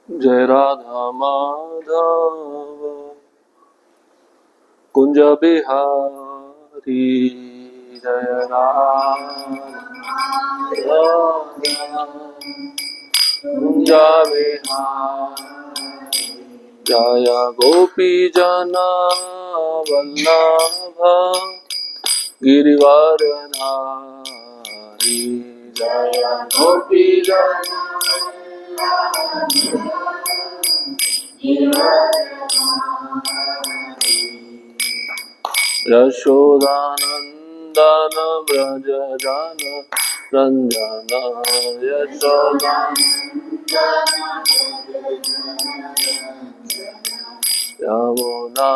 जय राधा माधव कुंज बिहारी जय राधा कुंज बिहारी जय गोपी जना वल्लभ गिरिवरधारी जय गोपी जना यशोदानंदन व्रज जन रंजन यमुना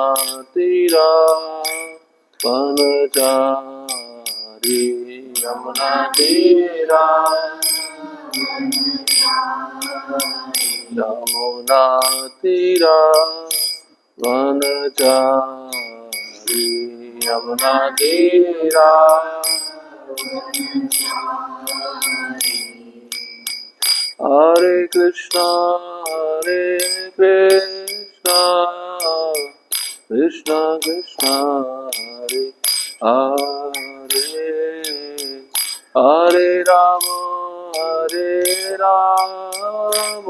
तीरा वनचारी यमुना तीरा यमुना तीरा वनचारी यमुना तीरा हरे Krishna Krishna Krishna Hare Hare Hare Ram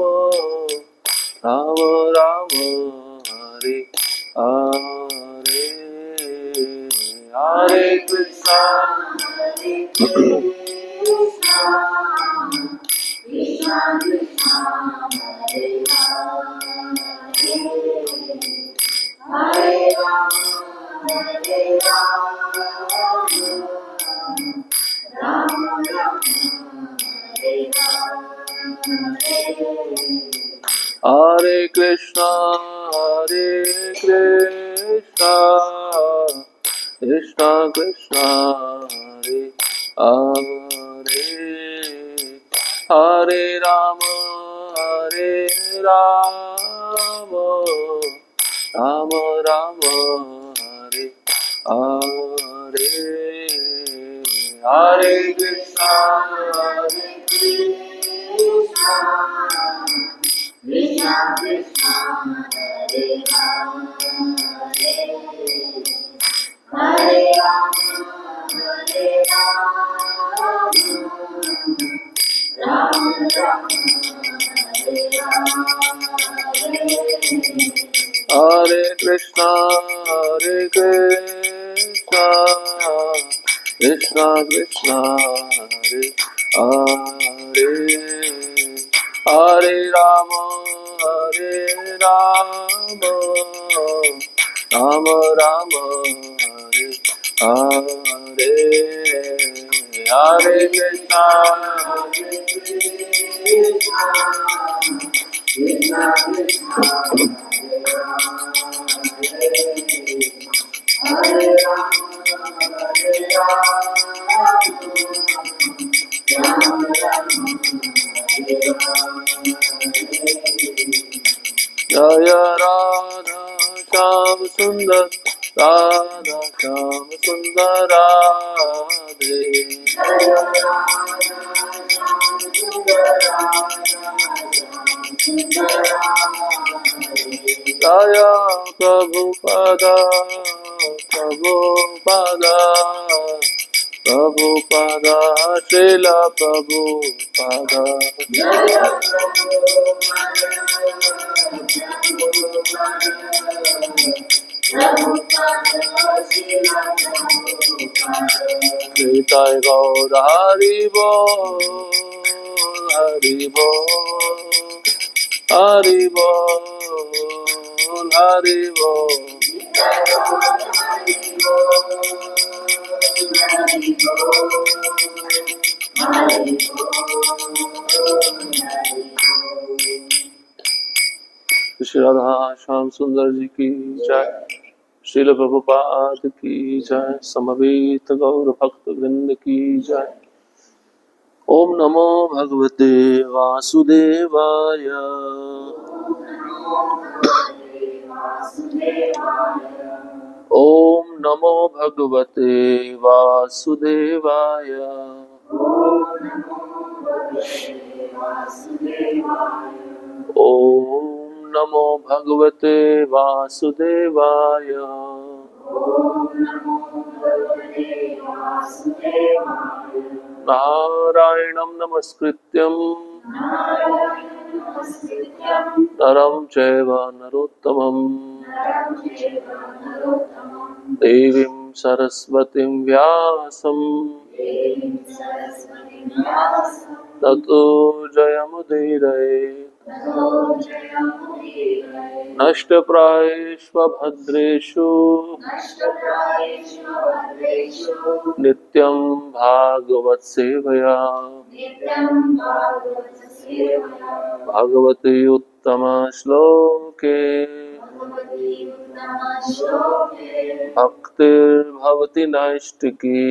Ram Ram Hare Hare Hare Krishna Krishna Krishna Hare Hare Rama Rama Hare Hare Krishna Krishna Krishna Hare Hare Hare Rama Rama Rama Hare Hare Hare Krishna Krishna Krishna Hare Hare Rama Rama Rama Hare Krishna Krishna Krishna Hare Hare Hare Rama Rama Rama Hare Hare Hare Krishna Krishna Krishna Hare Jaya Radha Shyam Sundar Radha Shyam Sundar Radhe Jaya Prabhupada Prabhupada Prabhupada Srila Prabhupada Nitai Gaur Hari Bol Hari Bol Hari Bol Hari Bol Shri Radha Shyam सुंदर जी की जय श्रील प्रभुपाद की जय समवेत गौर भक्त वृंद की जय ओम नमो भगवते वासुदेवाय ओम नमो भगवते वासुदेवाय ओम नमो भगवते वासुदेवाय। ॐ नमो भगवते वासुदेवाय। नारायणं नमस्कृत्यं नारायणं नमस्कृत्यं नरं चैव नरोत्तमं नरं चैव नरोत्तमं देवीं सरस्वतीं व्यासं देवीं सरस्वतीं व्यासं ततो जयमुदीरये। ततो जयमुदीरये। नष्टप्रायेष्वभद्रेषु नष्टप्रायेषु भद्रेषु नित्यं भागवतसेवया नित्यं भागवतसेवया भगवति उत्तमश्लोके भगवती उत्तमश्लोके भक्तिर्भवति नैष्टिकी।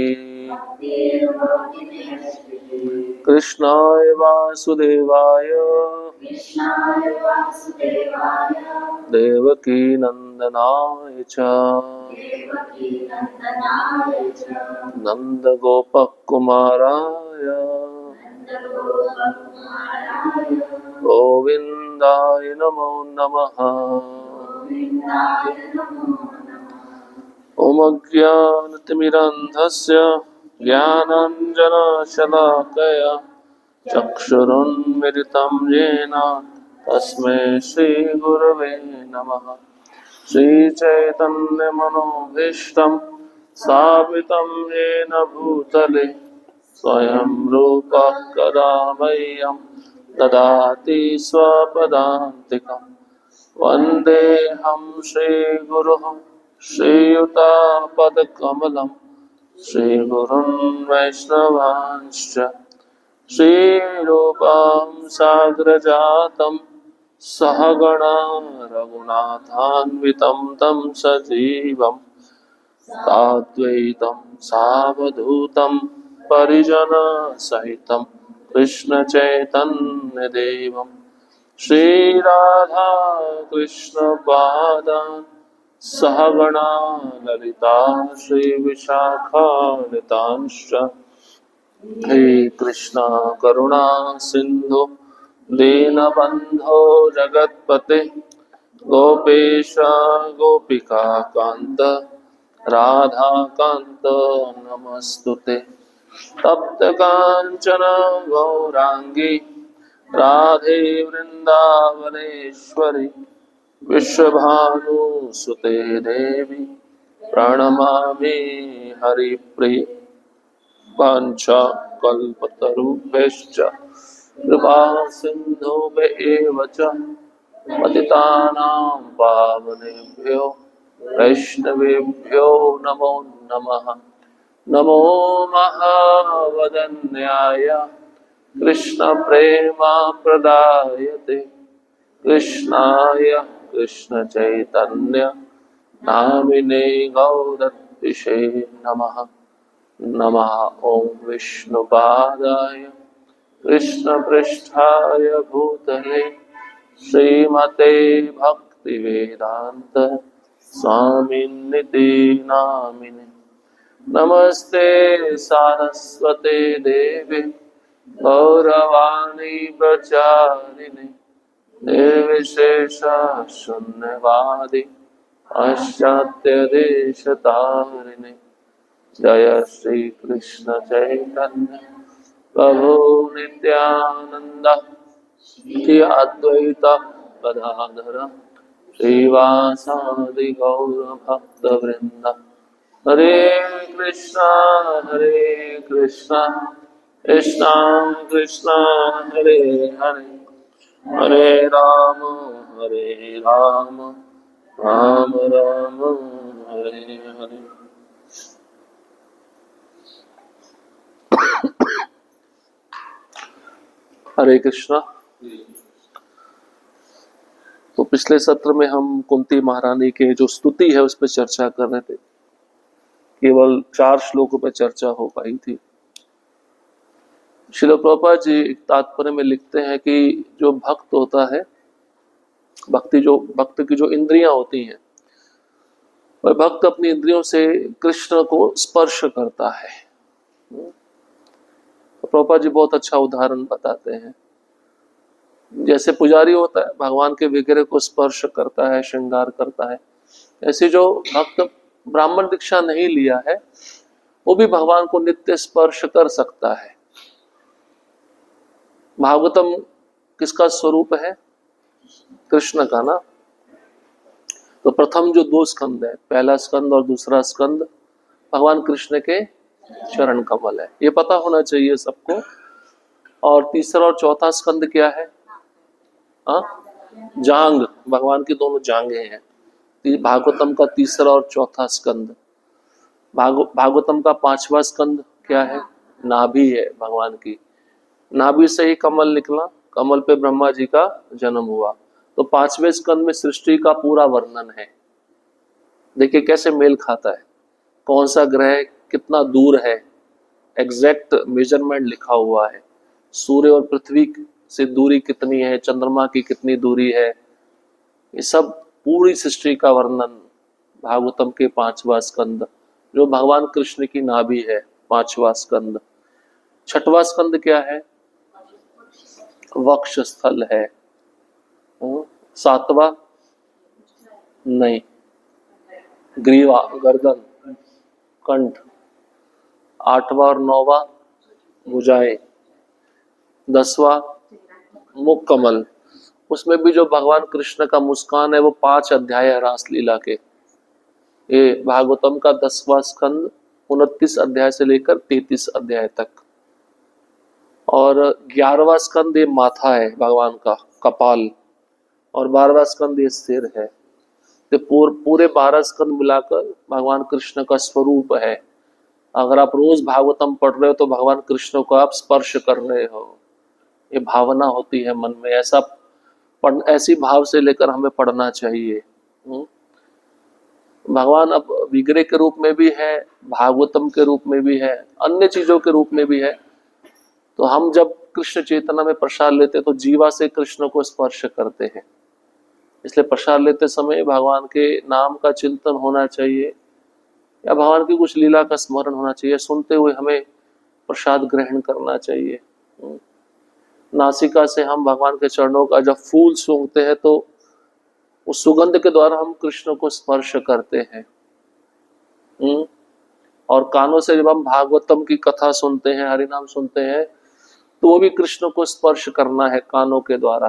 भक्तिर्भवति नैष्टिकी। कृष्णाय वासुदेवाय कृष्णाय वासुदेवाय देवकी नन्दनाय च देवकी नन्दनाय च नन्दगोपकुमाराय नन्दगोपकुमाराय गोविन्दाय नमो नमः। गोविन्दाय नमो नमः। ॐ अज्ञानतिमिरन्धस्य ज्ञानाञ्जनशलाकया चक्षुरुन्मिलितं येन तस्मै श्रीगुरवे नमः। श्रीचैतन्यमनोभीष्टं स्थापितं येन भूतले स्वयं रूपः कदा मह्यं ददाति स्वपदान्तिकम्। वन्देऽहं श्रीगुरुः श्रीयुतापदकमलं श्रीगुरुन् वैष्णवांश्च श्रीरूपां साग्रजातं सहगणा रघुनाथान्वितं तं सजीवं साद्वैतं सावधूतं परिजनसहितं कृष्णचैतन्यदेवं श्रीराधा कृष्णपादान् सहगणा ललिता श्रीविशाखान्वितांश्च हे कृष्णा करुणा सिंधु दीनबंधो जगत्पते गोपेश गोपिका कांत राधा कांत नमस्तुते। तप्त कांचन गौरांगी राधे वृंदावनेश्वरी विश्वभानुसुते देवी प्रणमामि हरिप्रिय। वाञ्छा कल्पतरुभ्यश्च कृपा सिन्धुभ्येव च पतितानां पावनेभ्यो वैष्णवेभ्यो नमो नमः। नमो महावदन्याय कृष्णप्रेमप्रदायते कृष्णाय कृष्णचैतन्य नामिने गौरतिषे नमः। नमः ओं विष्णुपादाय कृष्णपृष्ठाय भूतले श्रीमते भक्तिवेदांत स्वामिन्निति नामिने। नमस्ते सारस्वते देवे गौरवाणी प्रचारिणे निर्विशेष शून्यवादी पाश्चात्यदेशतारिणे। जय श्री कृष्ण चैतन्य प्रभु नित्यानंद श्री अद्वैत गदाधर श्रीवासादि गौर भक्त वृंद। हरे कृष्णा कृष्णा कृष्णा हरे हरे हरे राम राम राम हरे हरे। हरे कृष्णा। तो पिछले सत्र में हम कुंती महारानी के जो स्तुति है उस पर चर्चा कर रहे थे। केवल 4 श्लोकों पर चर्चा हो पाई थी। श्रील प्रभुपाद जी तात्पर्य में लिखते हैं कि जो भक्त होता है, भक्त की जो इंद्रियां होती हैं, वह भक्त अपनी इंद्रियों से कृष्ण को स्पर्श करता है। तो प्रभुपाद जी बहुत अच्छा उदाहरण बताते हैं। जैसे पुजारी होता है, भगवान के विग्रह को स्पर्श करता है, श्रृंगार करता है, ऐसे जो भक्त ब्राह्मण दीक्षा नहीं लिया है वो भी भगवान को नित्य स्पर्श कर सकता है। भागवतम किसका स्वरूप है? कृष्ण का ना। तो प्रथम जो 2 स्कंद है, पहला स्कंद और दूसरा स्कंद, भगवान कृष्ण के चरण कमल है, ये पता होना चाहिए सबको। और तीसरा और चौथा स्कंद क्या है? जांग, भगवान की दोनों जांघें हैं। भागवतम का तीसरा और चौथा स्कंद। भागवतम का 5वां स्कंद क्या है? नाभि है भगवान की, नाभि से ही कमल निकला, कमल पे ब्रह्मा जी का जन्म हुआ। तो 5वें स्कंद में सृष्टि का पूरा वर्णन है। देखिए कैसे मेल खाता है, कौन सा ग्रह कितना दूर है, एग्जैक्ट मेजरमेंट लिखा हुआ है। सूर्य और पृथ्वी से दूरी कितनी है, चंद्रमा की कितनी दूरी है, ये सब पूरी सृष्टि का वर्णन भागवतम के 5वां स्कंद, जो भगवान कृष्ण की नाभि है, 5वां स्कंद। 6वां स्कंद क्या है? वक्ष स्थल है। 7वां नहीं, ग्रीवा, गर्दन, कंठ। 8वां और 9वां भुजाएं। 10वां मुख कमल। उसमें भी जो भगवान कृष्ण का मुस्कान है वो 5 अध्याय है रास लीला के। ये भागवतम का 10वां स्कंद 29 अध्याय से लेकर 33 अध्याय तक। और 11वां स्कंद ये माथा है भगवान का, कपाल। और 12वां स्कंद ये सिर है। तो पूरे 12 स्कंद मिलाकर भगवान कृष्ण का स्वरूप है। अगर आप रोज भागवतम पढ़ रहे हो तो भगवान कृष्ण को आप स्पर्श कर रहे हो, ये भावना होती है मन में। ऐसी भाव से लेकर हमें पढ़ना चाहिए। भगवान अब विग्रह के रूप में भी है, भागवतम के रूप में भी है, अन्य चीजों के रूप में भी है। तो हम जब कृष्ण चेतना में प्रसाद लेते हैं तो जीवा से कृष्ण को स्पर्श करते हैं। इसलिए प्रसाद लेते समय भगवान के नाम का चिंतन होना चाहिए या भगवान की कुछ लीला का स्मरण होना चाहिए। सुनते हुए हमें प्रसाद ग्रहण करना चाहिए। नासिका से हम भगवान के चरणों का जब फूल सूंघते हैं तो उस सुगंध के द्वारा हम कृष्ण को स्पर्श करते हैं। और कानों से जब हम भागवतम की कथा सुनते हैं, हरि नाम सुनते हैं, तो वो भी कृष्ण को स्पर्श करना है कानों के द्वारा।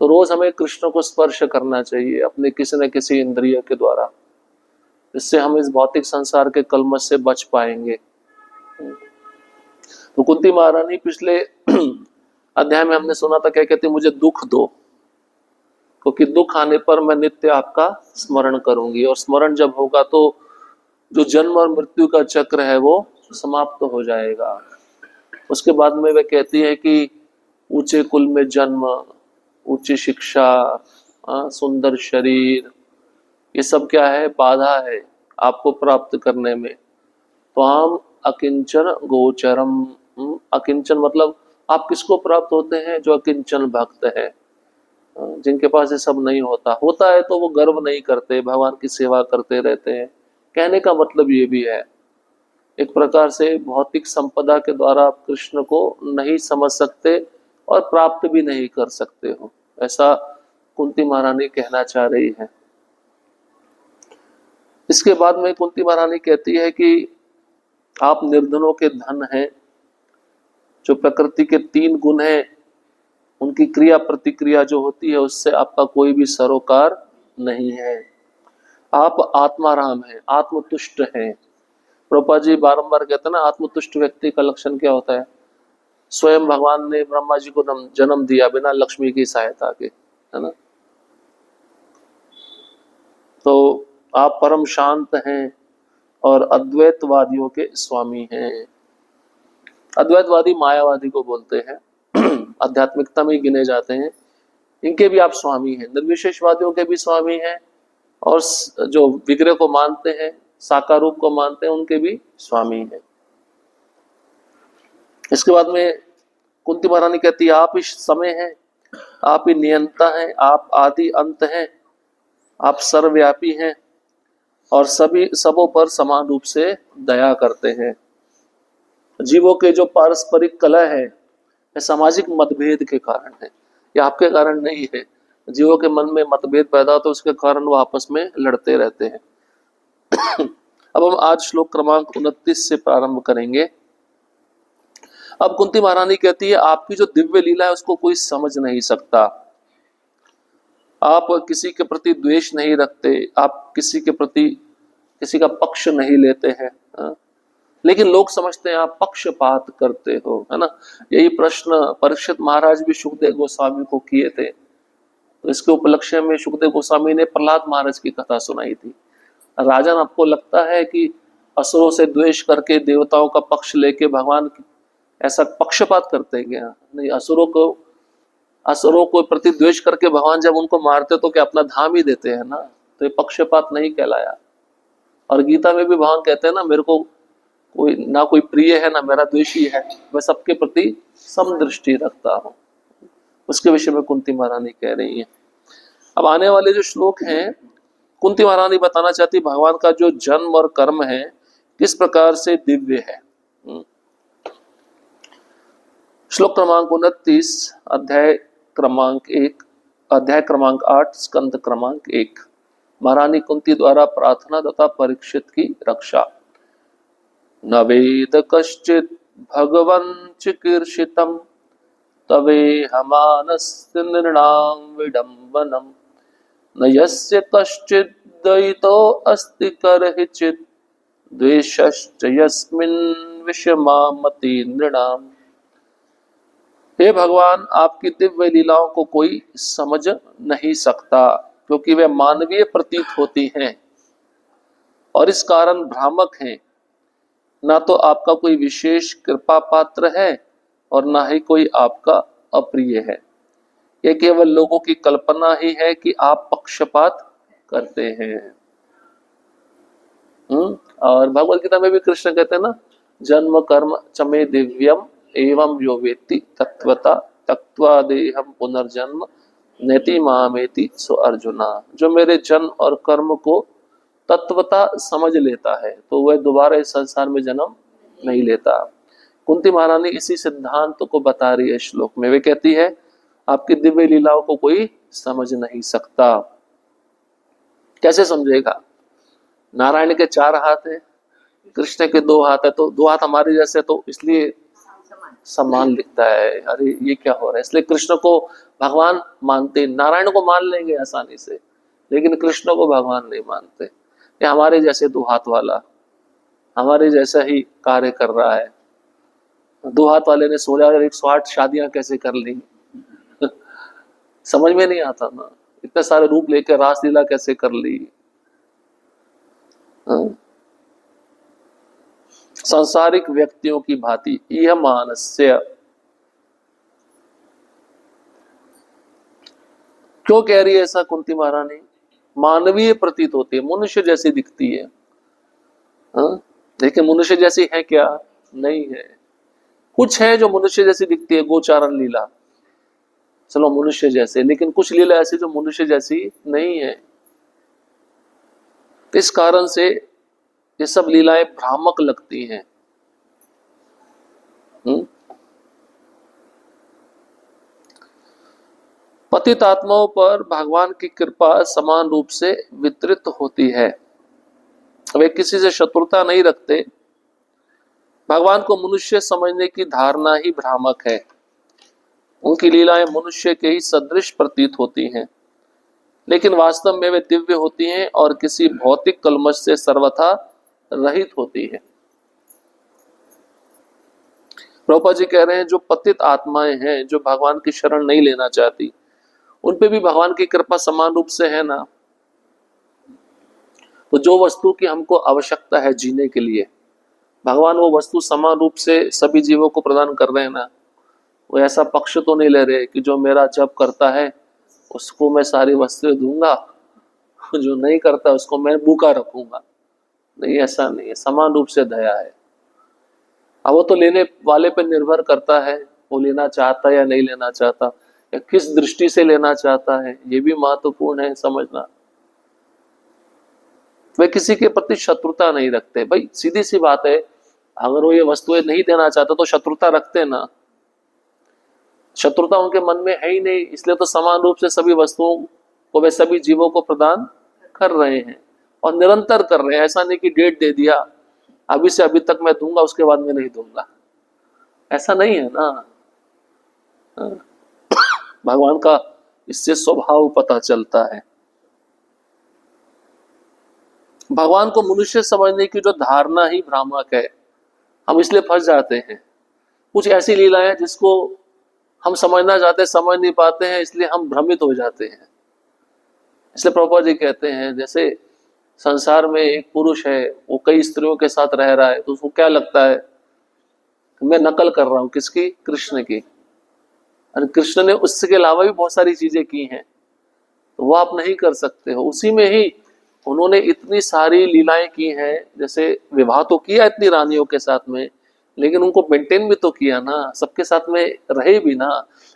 तो रोज हमें कृष्ण को स्पर्श करना चाहिए अपने किसी न किसी इंद्रिय के द्वारा, इससे हम इस भौतिक संसार के कलमश से बच पाएंगे। तो कुंती महारानी पिछले अध्याय में हमने सुना था क्या कहती, मुझे दुख दो, क्योंकि दुख आने पर मैं नित्य आपका स्मरण करूंगी। और स्मरण जब होगा तो जो जन्म और मृत्यु का चक्र है वो समाप्त हो जाएगा। उसके बाद में वह कहती है कि ऊंचे कुल में जन्म, ऊंची शिक्षा, सुंदर शरीर, ये सब क्या है? बाधा है आपको प्राप्त करने में। तो हम अकिंचन गोचरम, अकिंचन मतलब आप किसको प्राप्त होते हैं? जो अकिंचन भक्त है, जिनके पास ये सब नहीं होता है तो वो गर्व नहीं करते, भगवान की सेवा करते रहते हैं। कहने का मतलब ये भी है, एक प्रकार से भौतिक संपदा के द्वारा आप कृष्ण को नहीं समझ सकते और प्राप्त भी नहीं कर सकते हो, ऐसा कुंती महारानी कहना चाह रही है। इसके बाद में कुंती महारानी कहती है कि आप निर्धनों के धन हैं। जो प्रकृति के 3 गुण हैं उनकी क्रिया प्रतिक्रिया जो होती है उससे आपका कोई भी सरोकार नहीं है। आप आत्माराम हैं, आत्मतुष्ट हैं। प्रभुपाद जी बारंबार कहते हैं ना, आत्मतुष्ट व्यक्ति का लक्षण क्या होता है? स्वयं भगवान ने ब्रह्मा जी को जन्म दिया बिना लक्ष्मी की सहायता के, है ना। तो आप परम शांत हैं और अद्वैतवादियों के स्वामी हैं। अद्वैतवादी मायावादी को बोलते हैं, आध्यात्मिकता में गिने जाते हैं, इनके भी आप स्वामी हैं। निर्विशेषवादियों के भी स्वामी हैं और जो विग्रह को मानते हैं, साकार रूप को मानते हैं, उनके भी स्वामी हैं। इसके बाद में कुंती महारानी कहती है, आप ही समय हैं, आप ही नियंता हैं, आप आदि अंत हैं, आप सर्वव्यापी हैं और सभी सबों पर समान रूप से दया करते हैं। जीवों के जो पारस्परिक कलह है ये सामाजिक मतभेद के कारण है, ये आपके कारण नहीं है। जीवों के मन में मतभेद पैदा होता है, उसके कारण वो आपस में लड़ते रहते हैं। अब हम आज श्लोक क्रमांक 29 से प्रारंभ करेंगे। अब कुंती महारानी कहती है, आपकी जो दिव्य लीला है उसको कोई समझ नहीं सकता। आप किसी के प्रति द्वेष नहीं रखते, आप किसी के प्रति किसी का पक्ष नहीं लेते हैं, लेकिन लोग समझते हैं आप पक्षपात करते हो, है ना। यही प्रश्न परीक्षित महाराज भी सुखदेव गोस्वामी को किए थे। तो इसके उपलक्ष्य में सुखदेव गोस्वामी ने प्रहलाद महाराज की कथा सुनाई थी। राजन, आपको लगता है कि असुरों से द्वेष करके देवताओं का पक्ष लेके भगवान ऐसा पक्षपात करते हैं क्या? नहीं, असुरों को प्रति द्वेष करके भगवान जब उनको मारते तो क्या अपना धाम ही देते हैं ना, तो ये पक्षपात नहीं कहलाया। और गीता में भी भगवान कहते हैं ना, मेरे को कोई प्रिय है ना मेरा द्वेषी है, मैं सबके प्रति समदृष्टि रखता हूं। उसके विषय में कुंती महारानी कह रही है। अब आने वाले जो श्लोक हैं, कुंती महारानी बताना चाहती भगवान का जो जन्म और कर्म है किस प्रकार से दिव्य है। श्लोक क्रमांक 29, अध्याय क्रमांक 8, स्कंद क्रमांक 1। महारानी कुंती द्वारा प्रार्थना तथा परीक्षित की रक्षा। न वेद कश्चित् भगवन् चिकीर्षितम् तवेहमानस्य नृणां विडम्बनम् न यस्य कश्चित् दयितो अस्ति करहिचित् द्वेषश्च यस्मिन् विषमामति नृणाम्। हे भगवान, आपकी दिव्य लीलाओं को कोई समझ नहीं सकता, क्योंकि वे मानवीय प्रतीत होती हैं और इस कारण भ्रामक हैं। ना तो आपका कोई विशेष कृपा पात्र है और ना ही कोई आपका अप्रिय है। ये केवल लोगों की कल्पना ही है कि आप पक्षपात करते हैं। और भगवद गीता में भी कृष्ण कहते हैं ना, जन्म कर्म चमे दिव्यम एवं यो वेत्ति तत्वता तत्वा देहम पुनर्जन्म नेति मामेति सो अर्जुना। जो मेरे जन्म और कर्म को तत्वता समझ लेता है तो वह दोबारा इस संसार में जन्म नहीं लेता। कुंती महारानी इसी सिद्धांत को बता रही है श्लोक में। वे कहती है, आपकी दिव्य लीलाओं को कोई समझ नहीं सकता। कैसे समझेगा? नारायण के 4 हाथ है, कृष्ण के 2 हाथ है, तो 2 हाथ हमारे जैसे, तो इसलिए समान लिखता है। अरे ये क्या हो रहा है? इसलिए कृष्ण को भगवान मानते, नारायण को मान लेंगे आसानी से, लेकिन कृष्ण को भगवान नहीं मानते। ये हमारे जैसे 2 हाथ वाला, हमारे जैसा ही कार्य कर रहा है। 2 हाथ वाले ने 16,108 शादियां कैसे कर ली समझ में नहीं आता ना। इतने सारे रूप लेकर रासलीला कैसे कर ली। सांसारिक व्यक्तियों की भांति यह मानस्य। क्यों कह रही है ऐसा कुंती महारानी? मानवीय प्रतीत होती है, मनुष्य जैसी दिखती है। लेकिन मनुष्य जैसी है क्या? नहीं है। कुछ है जो मनुष्य जैसी दिखती है, गोचारण लीला, चलो मनुष्य जैसे, लेकिन कुछ लीला ऐसी जो मनुष्य जैसी नहीं है। इस कारण से ये सब लीलाएं भ्रामक लगती हैं। पतित आत्माओं पर भगवान की कृपा समान रूप से वितरित होती है। वे किसी से शत्रुता नहीं रखते। भगवान को मनुष्य समझने की धारणा ही भ्रामक है। उनकी लीलाएं मनुष्य के ही सदृश प्रतीत होती हैं, लेकिन वास्तव में वे दिव्य होती हैं और किसी भौतिक कलमश से सर्वथा रहित होती है। प्रभुपाद जी कह रहे हैं, जो पतित आत्माएं हैं, जो भगवान की शरण नहीं लेना चाहती, उन पे भी भगवान की कृपा समान रूप से है ना। तो जो वस्तु की हमको आवश्यकता है जीने के लिए, भगवान वो वस्तु समान रूप से सभी जीवों को प्रदान कर रहे हैं ना। वो ऐसा पक्ष तो नहीं ले रहे कि जो मेरा जप करता है उसको मैं सारी वस्तुएं दूंगा, जो नहीं करता उसको मैं भूखा रखूंगा। नहीं, ऐसा नहीं है। समान रूप से दया है। अब वो तो लेने वाले पे निर्भर करता है, वो लेना चाहता है या नहीं लेना चाहता, या किस दृष्टि से लेना चाहता है, ये भी महत्वपूर्ण है समझना। वे किसी के प्रति शत्रुता नहीं रखते। भाई सीधी सी बात है, अगर वो ये वस्तुएं नहीं देना चाहता तो शत्रुता रखते ना। शत्रुता उनके मन में है ही नहीं, इसलिए तो समान रूप से सभी वस्तुओं को वे सभी जीवों को प्रदान कर रहे हैं और निरंतर कर रहे हैं। ऐसा नहीं कि डेट दे दिया, अभी से अभी तक मैं दूंगा, उसके बाद मैं नहीं दूंगा, ऐसा नहीं है ना। भगवान का इससे स्वभाव पता चलता है। भगवान को मनुष्य समझने की जो धारणा ही भ्रामक है, हम इसलिए फंस जाते हैं। कुछ ऐसी लीलाएं जिसको हम समझना चाहते समझ नहीं पाते हैं, इसलिए हम भ्रमित हो जाते हैं। इसलिए प्रभुपाद जी कहते हैं, जैसे संसार में एक पुरुष है, वो कई स्त्रियों के साथ रह रहा है, तो उसको क्या लगता है, मैं नकल कर रहा हूं, किसकी? कृष्ण की। और कृष्ण ने उसके अलावा भी बहुत सारी चीजें की हैं, तो वो आप नहीं कर सकते हो। उसी में ही उन्होंने इतनी सारी लीलाएं की हैं, जैसे विवाह तो किया इतनी रानियों के साथ में, लेकिन उनको मेंटेन भी तो किया ना, सबके साथ में रहे भी ना।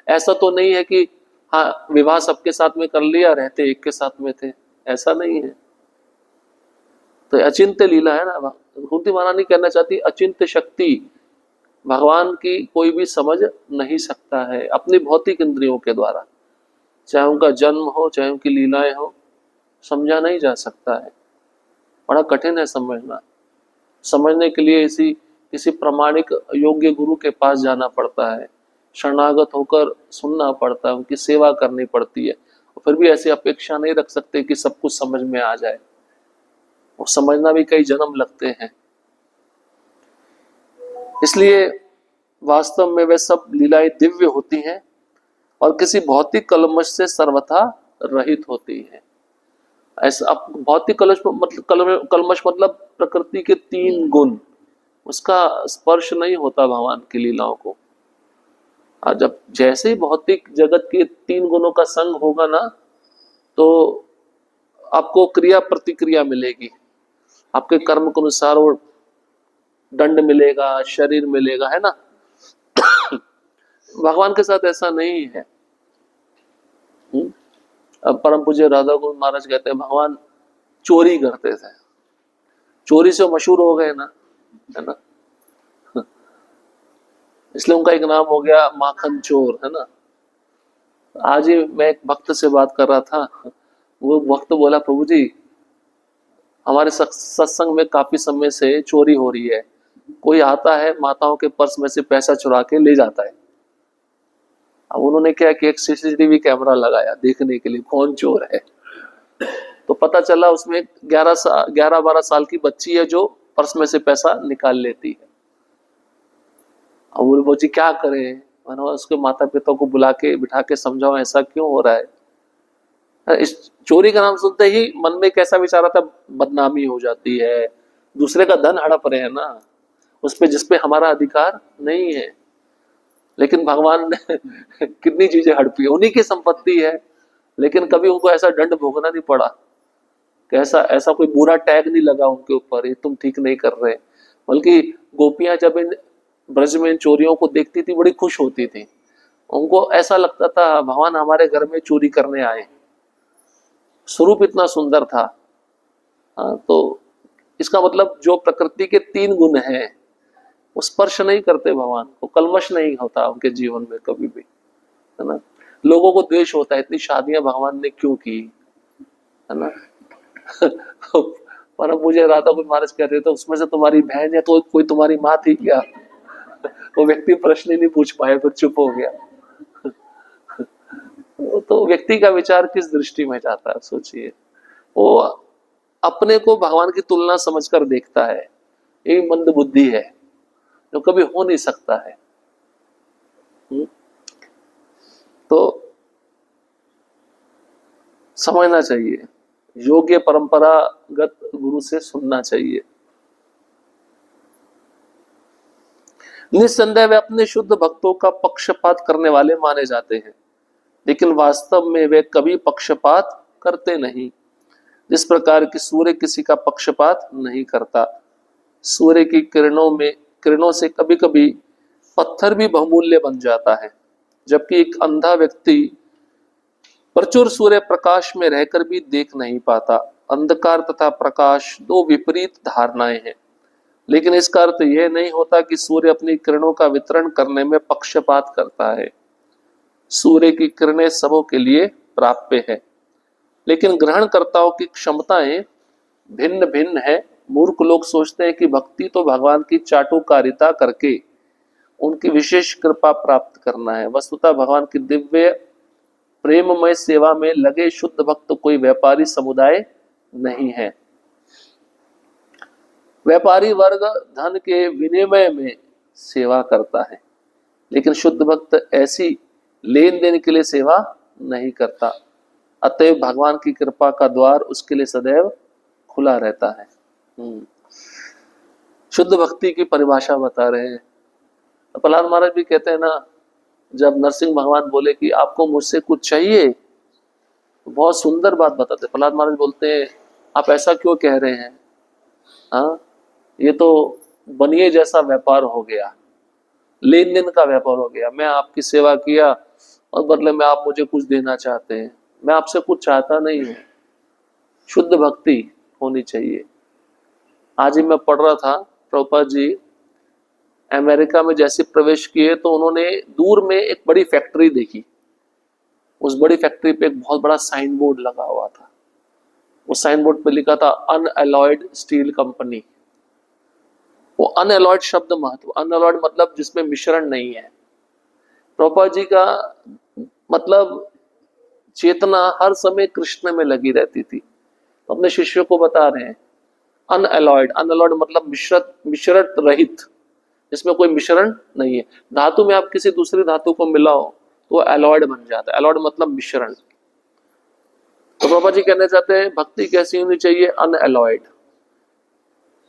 ऐसा तो नहीं है कि हाँ विवाह सबके साथ में कर लिया, रहते एक के साथ में थे, ऐसा नहीं है। तो अचिंत्य लीला है ना। कुंती महारानी कहना चाहती, अचिंत्य शक्ति भगवान की कोई भी समझ नहीं सकता है अपनी भौतिक इंद्रियों के द्वारा, चाहे उनका जन्म हो चाहे उनकी लीलाएं हो, समझा नहीं जा सकता है। बड़ा कठिन है समझना। समझने के लिए किसी प्रामाणिक योग्य गुरु के पास जाना पड़ता है, शरणागत होकर सुनना पड़ता है, उनकी सेवा करनी पड़ती है। फिर भी ऐसी अपेक्षा नहीं रख सकते कि सब कुछ समझ में आ जाए, वो समझना भी कई जन्म लगते हैं। इसलिए वास्तव में वे सब लीलाएं दिव्य होती हैं और किसी भौतिक कलमश से सर्वथा रहित होती है। ऐसा भौतिक कलमश मतलब प्रकृति के 3 गुण, उसका स्पर्श नहीं होता भगवान की लीलाओं को। और जब जैसे ही भौतिक जगत के 3 गुणों का संग होगा ना, तो आपको क्रिया प्रतिक्रिया मिलेगी, आपके कर्म के अनुसार वो दंड मिलेगा, शरीर मिलेगा, है ना। भगवान के साथ ऐसा नहीं है। अब परम पूज्य राधा गोविंद महाराज कहते हैं, भगवान चोरी करते थे, चोरी से मशहूर हो गए ना, है ना। इसलिए उनका एक नाम हो गया माखन चोर, है ना। आज ही मैं एक भक्त से बात कर रहा था, वो भक्त बोला, प्रभु जी हमारे सत्संग में काफी समय से चोरी हो रही है, कोई आता है माताओं के पर्स में से पैसा चुरा के ले जाता है। अब उन्होंने क्या कि एक सीसीटीवी कैमरा लगाया देखने के लिए कौन चोर है, तो पता चला उसमें 11-12 साल की बच्ची है जो पर्स में से पैसा निकाल लेती है। अब वो जी क्या करें, मैंने उसके माता पिता को बुला के बिठा के समझाओ ऐसा क्यों हो रहा है। इस चोरी का नाम सुनते ही मन में कैसा विचार आता, बदनामी हो जाती है, दूसरे का धन हड़प रहे हैं ना, उस पे जिसपे हमारा अधिकार नहीं है। लेकिन भगवान ने कितनी चीजें हड़पी, उन्हीं की संपत्ति है, लेकिन कभी उनको ऐसा दंड भोगना नहीं पड़ा, कैसा ऐसा कोई बुरा टैग नहीं लगा उनके ऊपर, ये तुम ठीक नहीं कर रहे। बल्कि गोपियां जब इन ब्रज में चोरियों को देखती थी बड़ी खुश होती थी, उनको ऐसा लगता था भगवान हमारे घर में चोरी करने आए, स्वरूप इतना सुंदर था। तो इसका मतलब जो प्रकृति के 3 गुण हैं वो स्पर्श नहीं करते भगवान को, कलमश नहीं होता उनके जीवन में कभी भी, है ना। लोगों को द्वेष होता है, इतनी शादियां भगवान ने क्यों की, है ना। पर मुझे राधा को महाराज कहते थे, उसमें से तुम्हारी बहन है तो कोई तुम्हारी माँ थी क्या? वो व्यक्ति प्रश्न ही नहीं पूछ पाया, फिर चुप हो गया। तो व्यक्ति का विचार किस दृष्टि में जाता है, सोचिए। वो अपने को भगवान की तुलना समझकर देखता है, ये मंद बुद्धि है जो कभी हो नहीं सकता है। तो समझना चाहिए, योग्य परंपरागत गुरु से सुनना चाहिए। निस्संदेह वे अपने शुद्ध भक्तों का पक्षपात करने वाले माने जाते हैं, लेकिन वास्तव में वे कभी पक्षपात करते नहीं। जिस प्रकार की सूर्य किसी का पक्षपात नहीं करता, सूर्य की किरणों से कभी कभी पत्थर भी बहुमूल्य बन जाता है, जबकि एक अंधा व्यक्ति प्रचुर सूर्य प्रकाश में रहकर भी देख नहीं पाता। अंधकार तथा प्रकाश 2 विपरीत धारणाएं हैं, लेकिन इसका अर्थ यह नहीं होता कि सूर्य अपनी किरणों का वितरण करने में पक्षपात करता है। सूर्य की किरणें सबों के लिए प्राप्य है, लेकिन ग्रहणकर्ताओं की क्षमताएं भिन्न भिन्न है। मूर्ख लोग सोचते हैं कि भक्ति तो भगवान की चाटुकारिता करके उनकी विशेष कृपा प्राप्त करना है। वस्तुतः भगवान की दिव्य प्रेममय सेवा में लगे शुद्ध भक्त कोई व्यापारी समुदाय नहीं है। व्यापारी वर्ग धन के विनिमय में सेवा करता है, लेकिन शुद्ध भक्त ऐसी लेन देन के लिए सेवा नहीं करता। अतएव भगवान की कृपा का द्वार उसके लिए सदैव खुला रहता है। शुद्ध भक्ति की परिभाषा बता रहे हैं। प्रहलाद महाराज भी कहते हैं ना, जब नरसिंह भगवान बोले कि आपको मुझसे कुछ चाहिए, तो बहुत सुंदर बात बताते। प्रहलाद महाराज बोलते हैं, आप ऐसा क्यों कह रहे हैं? हाँ, ये तो बनिए जैसा व्यापार हो गया, लेन देन का व्यापार हो गया। मैं आपकी सेवा किया और बदले में आप मुझे कुछ देना चाहते हैं। मैं आपसे कुछ चाहता नहीं हूं। शुद्ध भक्ति होनी चाहिए। आज ही मैं पढ़ रहा था, प्रभुपाद जी अमेरिका में जैसे प्रवेश किए तो उन्होंने दूर में एक बड़ी फैक्ट्री देखी। उस बड़ी फैक्ट्री पे एक बहुत बड़ा साइन बोर्ड लगा हुआ था। उस साइन बोर्ड पे लिखा था अनअलॉयड स्टील कंपनी। वो अनअलॉयड शब्द महत्व, अनअलॉयड मतलब जिसमें मिश्रण नहीं है। प्रभुपाद जी का मतलब चेतना हर समय कृष्ण में लगी रहती थी। अपने शिष्यों को बता रहे हैं अनअलॉयड, अनअलॉयड मतलब मिश्रित रहित, जिसमें कोई मिश्रण नहीं है। धातु में आप किसी दूसरी धातु को मिलाओ तो अलॉयड बन जाता है। अलॉयड मतलब मिश्रण। तो प्रभुपाद जी कहना चाहते हैं भक्ति कैसी होनी चाहिए? अनअलॉयड,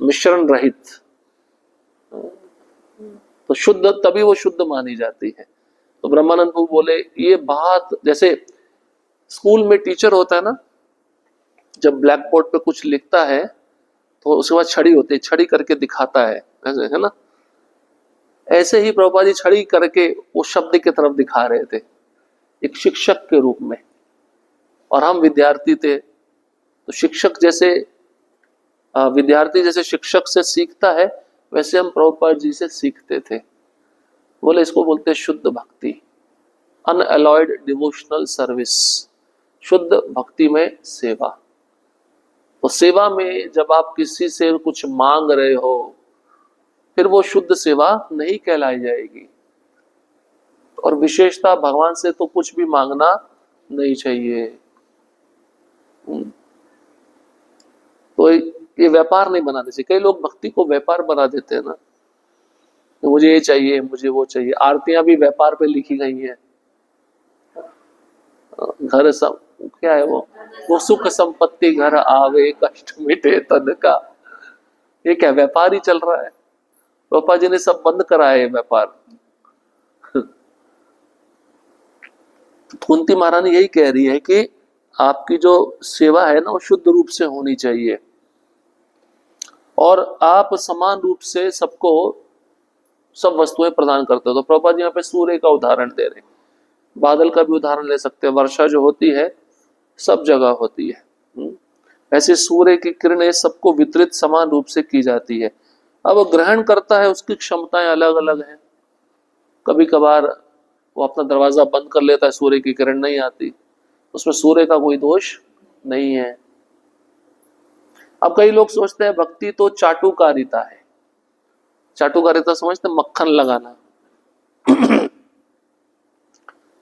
मिश्रण रहित। तो शुद्ध, तभी वो शुद्ध मानी जाती है। तो ब्रह्मानंद प्रभु बोले ये बात, जैसे स्कूल में टीचर होता है ना, जब ब्लैक बोर्ड पे कुछ लिखता है तो उसके बाद छड़ी होती है, छड़ी करके दिखाता है, ऐसे है ना। ऐसे ही प्रभुपाद जी छड़ी करके वो शब्द की तरफ दिखा रहे थे एक शिक्षक के रूप में, और हम विद्यार्थी थे। तो शिक्षक जैसे विद्यार्थी जैसे शिक्षक से सीखता है, वैसे हम प्रभुपाद जी से सीखते थे। बोले इसको बोलते हैं शुद्ध भक्ति, अनअलॉयड डिवोशनल सर्विस, शुद्ध भक्ति में सेवा। तो सेवा में जब आप किसी से कुछ मांग रहे हो, फिर वो शुद्ध सेवा नहीं कहलाई जाएगी। और विशेषता भगवान से तो कुछ भी मांगना नहीं चाहिए। तो ये व्यापार नहीं बनाने चाहिए। कई लोग भक्ति को व्यापार बना देते हैं ना, तो मुझे ये चाहिए, मुझे वो चाहिए। आरतियां भी व्यापार पे लिखी गई हैं। घर सब क्या है वो सुख संपत्ति घर आवे, कष्ट मिटे तन का। ये क्या व्यापार ही चल रहा है? पापा जी ने सब बंद करा है व्यापार। कुंती महारानी यही कह रही है कि आपकी जो सेवा है ना, वो शुद्ध रूप से होनी चाहिए, और आप समान रूप से सबको सब वस्तुएं प्रदान करते हो। तो प्रभुपाद जी यहाँ पे सूर्य का उदाहरण दे रहे हैं, बादल का भी उदाहरण ले सकते हैं। वर्षा जो होती है सब जगह होती है, ऐसे सूर्य की किरणें सबको वितरित समान रूप से की जाती है। अब वो ग्रहण करता है, उसकी क्षमताएं अलग अलग हैं। कभी कभार वो अपना दरवाजा बंद कर लेता है, सूर्य की किरण नहीं आती, उसमें सूर्य का कोई दोष नहीं है। अब कई लोग सोचते हैं भक्ति तो चाटुकारिता है। चाटुकारिता समझते, मक्खन लगाना।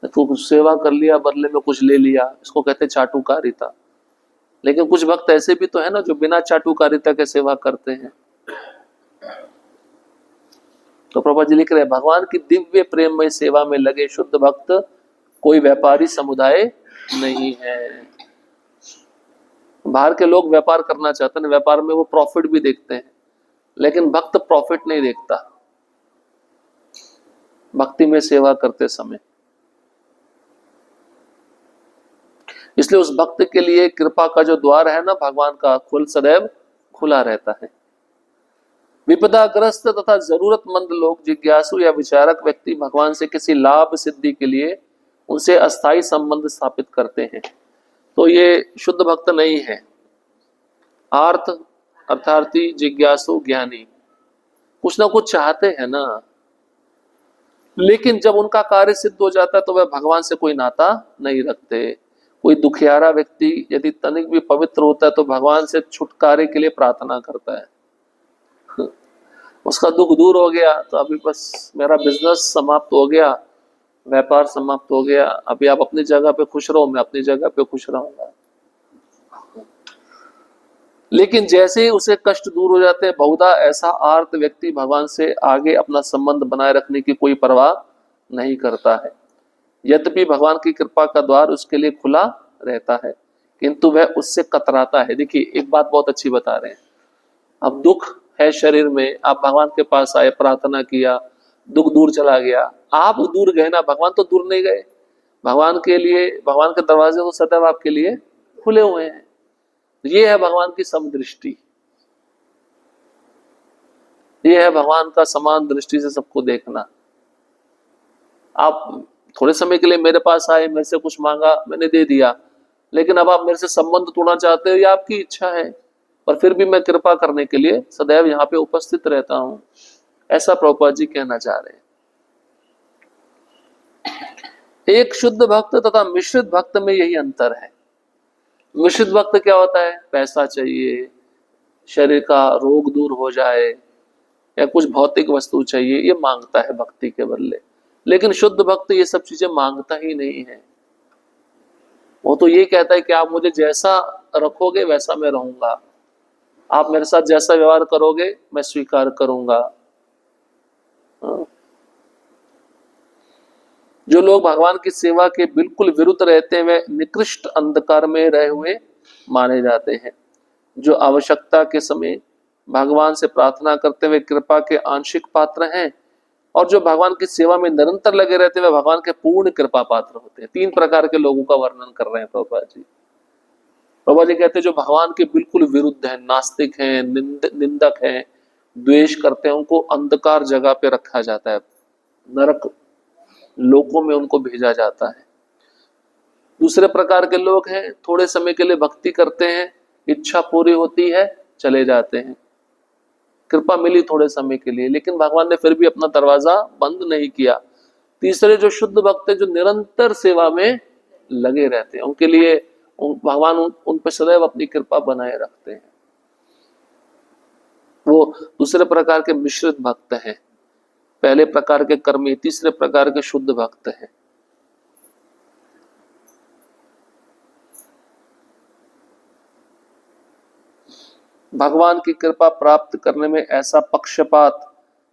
तो सेवा कर लिया, बदले में कुछ ले लिया, इसको कहते हैं चाटुकारिता। लेकिन कुछ भक्त ऐसे भी तो है ना जो बिना चाटुकारिता के सेवा करते हैं। तो प्रभुपाद जी लिख रहे हैं भगवान की दिव्य प्रेममय सेवा में लगे शुद्ध भक्त कोई व्यापारी समुदाय नहीं है। बाहर के लोग व्यापार करना चाहते हैं, व्यापार में वो प्रॉफिट भी देखते हैं, लेकिन भक्त प्रॉफिट नहीं देखता भक्ति में सेवा करते समय। इसलिए उस भक्त के लिए कृपा का जो द्वार है ना भगवान का, सदैव खुला रहता है। विपदाग्रस्त तथा जरूरतमंद लोग, जिज्ञासु या विचारक व्यक्ति भगवान से किसी लाभ सिद्धि के लिए उनसे अस्थायी संबंध स्थापित करते हैं, तो ये शुद्ध भक्त नहीं है। आर्थ अर्थार्थी, जिज्ञासु, ज्ञानी कुछ ना कुछ चाहते हैं ना। लेकिन जब उनका कार्य सिद्ध हो जाता है तो वह भगवान से कोई नाता नहीं रखते। कोई दुखियारा व्यक्ति यदि तनिक भी पवित्र होता है तो भगवान से छुटकारे के लिए प्रार्थना करता है। उसका दुख दूर हो गया तो अभी बस मेरा बिजनेस समाप्त हो गया, व्यापार समाप्त हो गया, अभी आप अपनी जगह पे खुश रहो, मैं अपनी जगह पे खुश रहूंगा। लेकिन जैसे ही उसे कष्ट दूर हो जाते हैं, बहुधा ऐसा आर्त व्यक्ति भगवान से आगे अपना संबंध बनाए रखने की कोई परवाह नहीं करता है। यद्यपि भगवान की कृपा का द्वार उसके लिए खुला रहता है, किंतु वह उससे कतराता है। देखिए एक बात बहुत अच्छी बता रहे हैं, अब दुख है शरीर में, आप भगवान के पास आए, प्रार्थना किया, दुख दूर चला गया, आप दूर गए ना, भगवान तो दूर नहीं गए। भगवान के लिए, भगवान के दरवाजे तो सदैव आपके लिए खुले हुए हैं। ये है भगवान की समदृष्टि, ये है भगवान का समान दृष्टि से सबको देखना। आप थोड़े समय के लिए मेरे पास आए, मेरे से कुछ मांगा, मैंने दे दिया, लेकिन अब आप मेरे से संबंध तोड़ना चाहते हो, ये आपकी इच्छा है, पर फिर भी मैं कृपा करने के लिए सदैव यहाँ पे उपस्थित रहता हूं। ऐसा प्रभुपाद जी कहना चाह रहे हैं। एक शुद्ध भक्त तथा मिश्रित भक्त में यही अंतर है। मिश्रित भक्त क्या होता है, पैसा चाहिए, शरीर का रोग दूर हो जाए, या कुछ भौतिक वस्तु चाहिए, ये मांगता है भक्ति के बदले। लेकिन शुद्ध भक्त ये सब चीजें मांगता ही नहीं है। वो तो ये कहता है कि आप मुझे जैसा रखोगे वैसा मैं रहूंगा, आप मेरे साथ जैसा व्यवहार करोगे मैं स्वीकार करूंगा। जो लोग भगवान की सेवा के बिल्कुल विरुद्ध रहते हैं वे निकृष्ट अंधकार में रहे हुए माने जाते हैं। जो आवश्यकता के समय भगवान से प्रार्थना करते हुए कृपा के आंशिक पात्र हैं, और जो भगवान की सेवा में निरंतर लगे रहते हैं वे भगवान के पूर्ण कृपा पात्र होते हैं। तीन प्रकार के लोगों का वर्णन कर रहे हैं प्रभुपाद जी। प्रभुपाद जी कहते हैं जो भगवान के बिल्कुल विरुद्ध है, नास्तिक हैं, निंदक हैं, द्वेष करते हैं, उनको अंधकार जगह पे रखा जाता है, नरक लोकों में उनको भेजा जाता है। दूसरे प्रकार के लोग हैं, थोड़े समय के लिए भक्ति करते हैं, इच्छा पूरी होती है, चले जाते हैं, कृपा मिली थोड़े समय के लिए, लेकिन भगवान ने फिर भी अपना दरवाजा बंद नहीं किया। तीसरे जो शुद्ध भक्त है, जो निरंतर सेवा में लगे रहते हैं, उनके लिए भगवान उन पर सदैव अपनी कृपा बनाए रखते हैं। वो दूसरे प्रकार के मिश्रित भक्त हैं, पहले प्रकार के कर्मी, तीसरे प्रकार के शुद्ध भक्त हैं। भगवान की कृपा प्राप्त करने में ऐसा पक्षपात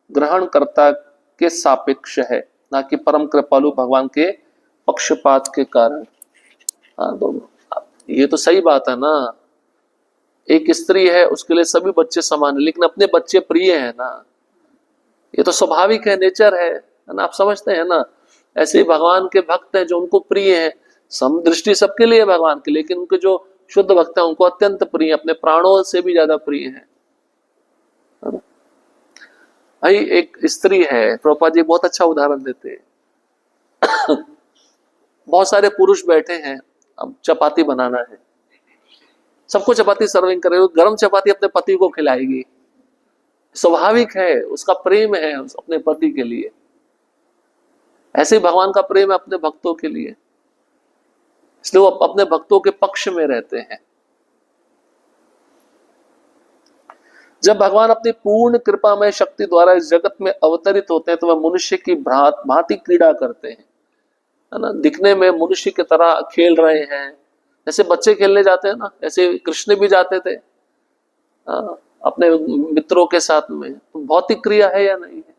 ग्रहणकर्ता के सापेक्ष है, ना कि परम कृपालु भगवान के पक्षपात के कारण। हाँ, तो ये तो सही बात है ना। एक स्त्री है, उसके लिए सभी बच्चे समान है, लेकिन अपने बच्चे प्रिय है ना, ये तो स्वाभाविक है, नेचर है ना, आप समझते हैं ना। ऐसे ही भगवान के भक्त हैं जो उनको प्रिय है, समदृष्टि सबके लिए भगवान के, लेकिन उनके जो शुद्ध भक्त हैं उनको अत्यंत प्रिय, अपने प्राणों से भी ज्यादा प्रिय है। भाई एक स्त्री है, प्रभुपाद जी बहुत अच्छा उदाहरण देते हैं। बहुत सारे पुरुष बैठे हैं, अब चपाती बनाना है, सबको चपाती सर्विंग करेगी, गरम चपाती अपने पति को खिलाएगी, स्वाभाविक है, उसका प्रेम है अपने पति के लिए। ऐसे ही भगवान का प्रेम है अपने भक्तों के लिए, इसलिए वो अपने भक्तों के पक्ष में रहते हैं। जब भगवान अपनी पूर्ण कृपामय शक्ति द्वारा इस जगत में अवतरित होते हैं तो वह मनुष्य की भांति क्रीड़ा करते हैं, है ना। दिखने में मनुष्य की तरह खेल रहे हैं, जैसे बच्चे खेलने जाते हैं ना, ऐसे कृष्ण भी जाते थे अपने मित्रों के साथ में। तो भौतिक क्रिया है या नहीं है,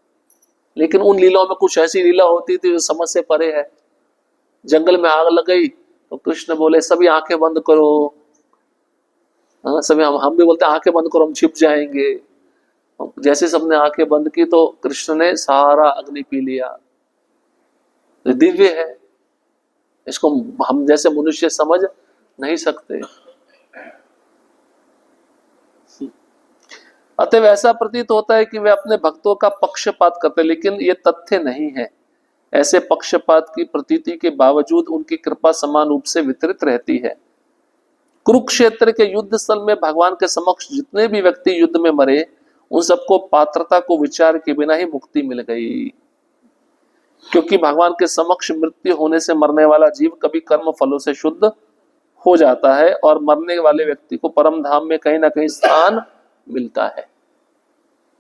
लेकिन उन लीलाओं में कुछ ऐसी लीला होती थी जो समझ से परे है। जंगल में आग लग गई तो कृष्ण बोले सभी आंखें बंद करो, सभी हम भी बोलते हैं आंखें बंद करो, हम छिप जाएंगे। जैसे सबने आंखें बंद की तो कृष्ण ने सारा अग्नि पी लिया। दिव्य है, इसको हम जैसे मनुष्य समझ नहीं सकते। अतः ऐसा प्रतीत होता है कि वे अपने भक्तों का पक्षपात करते, लेकिन ये तथ्य नहीं है। ऐसे पक्षपात की प्रतीति के बावजूद उनकी कृपा समान रूप से वितरित रहती है। कुरुक्षेत्र के युद्ध स्थल में भगवान के समक्ष जितने भी व्यक्ति युद्ध में मरे, उन सबको पात्रता को विचार के बिना ही मुक्ति मिल गई। क्योंकि भगवान के समक्ष मृत्यु होने से मरने वाला जीव कभी कर्म फलों से शुद्ध हो जाता है और मरने वाले व्यक्ति को परम धाम में कहीं ना कहीं स्थान मिलता है।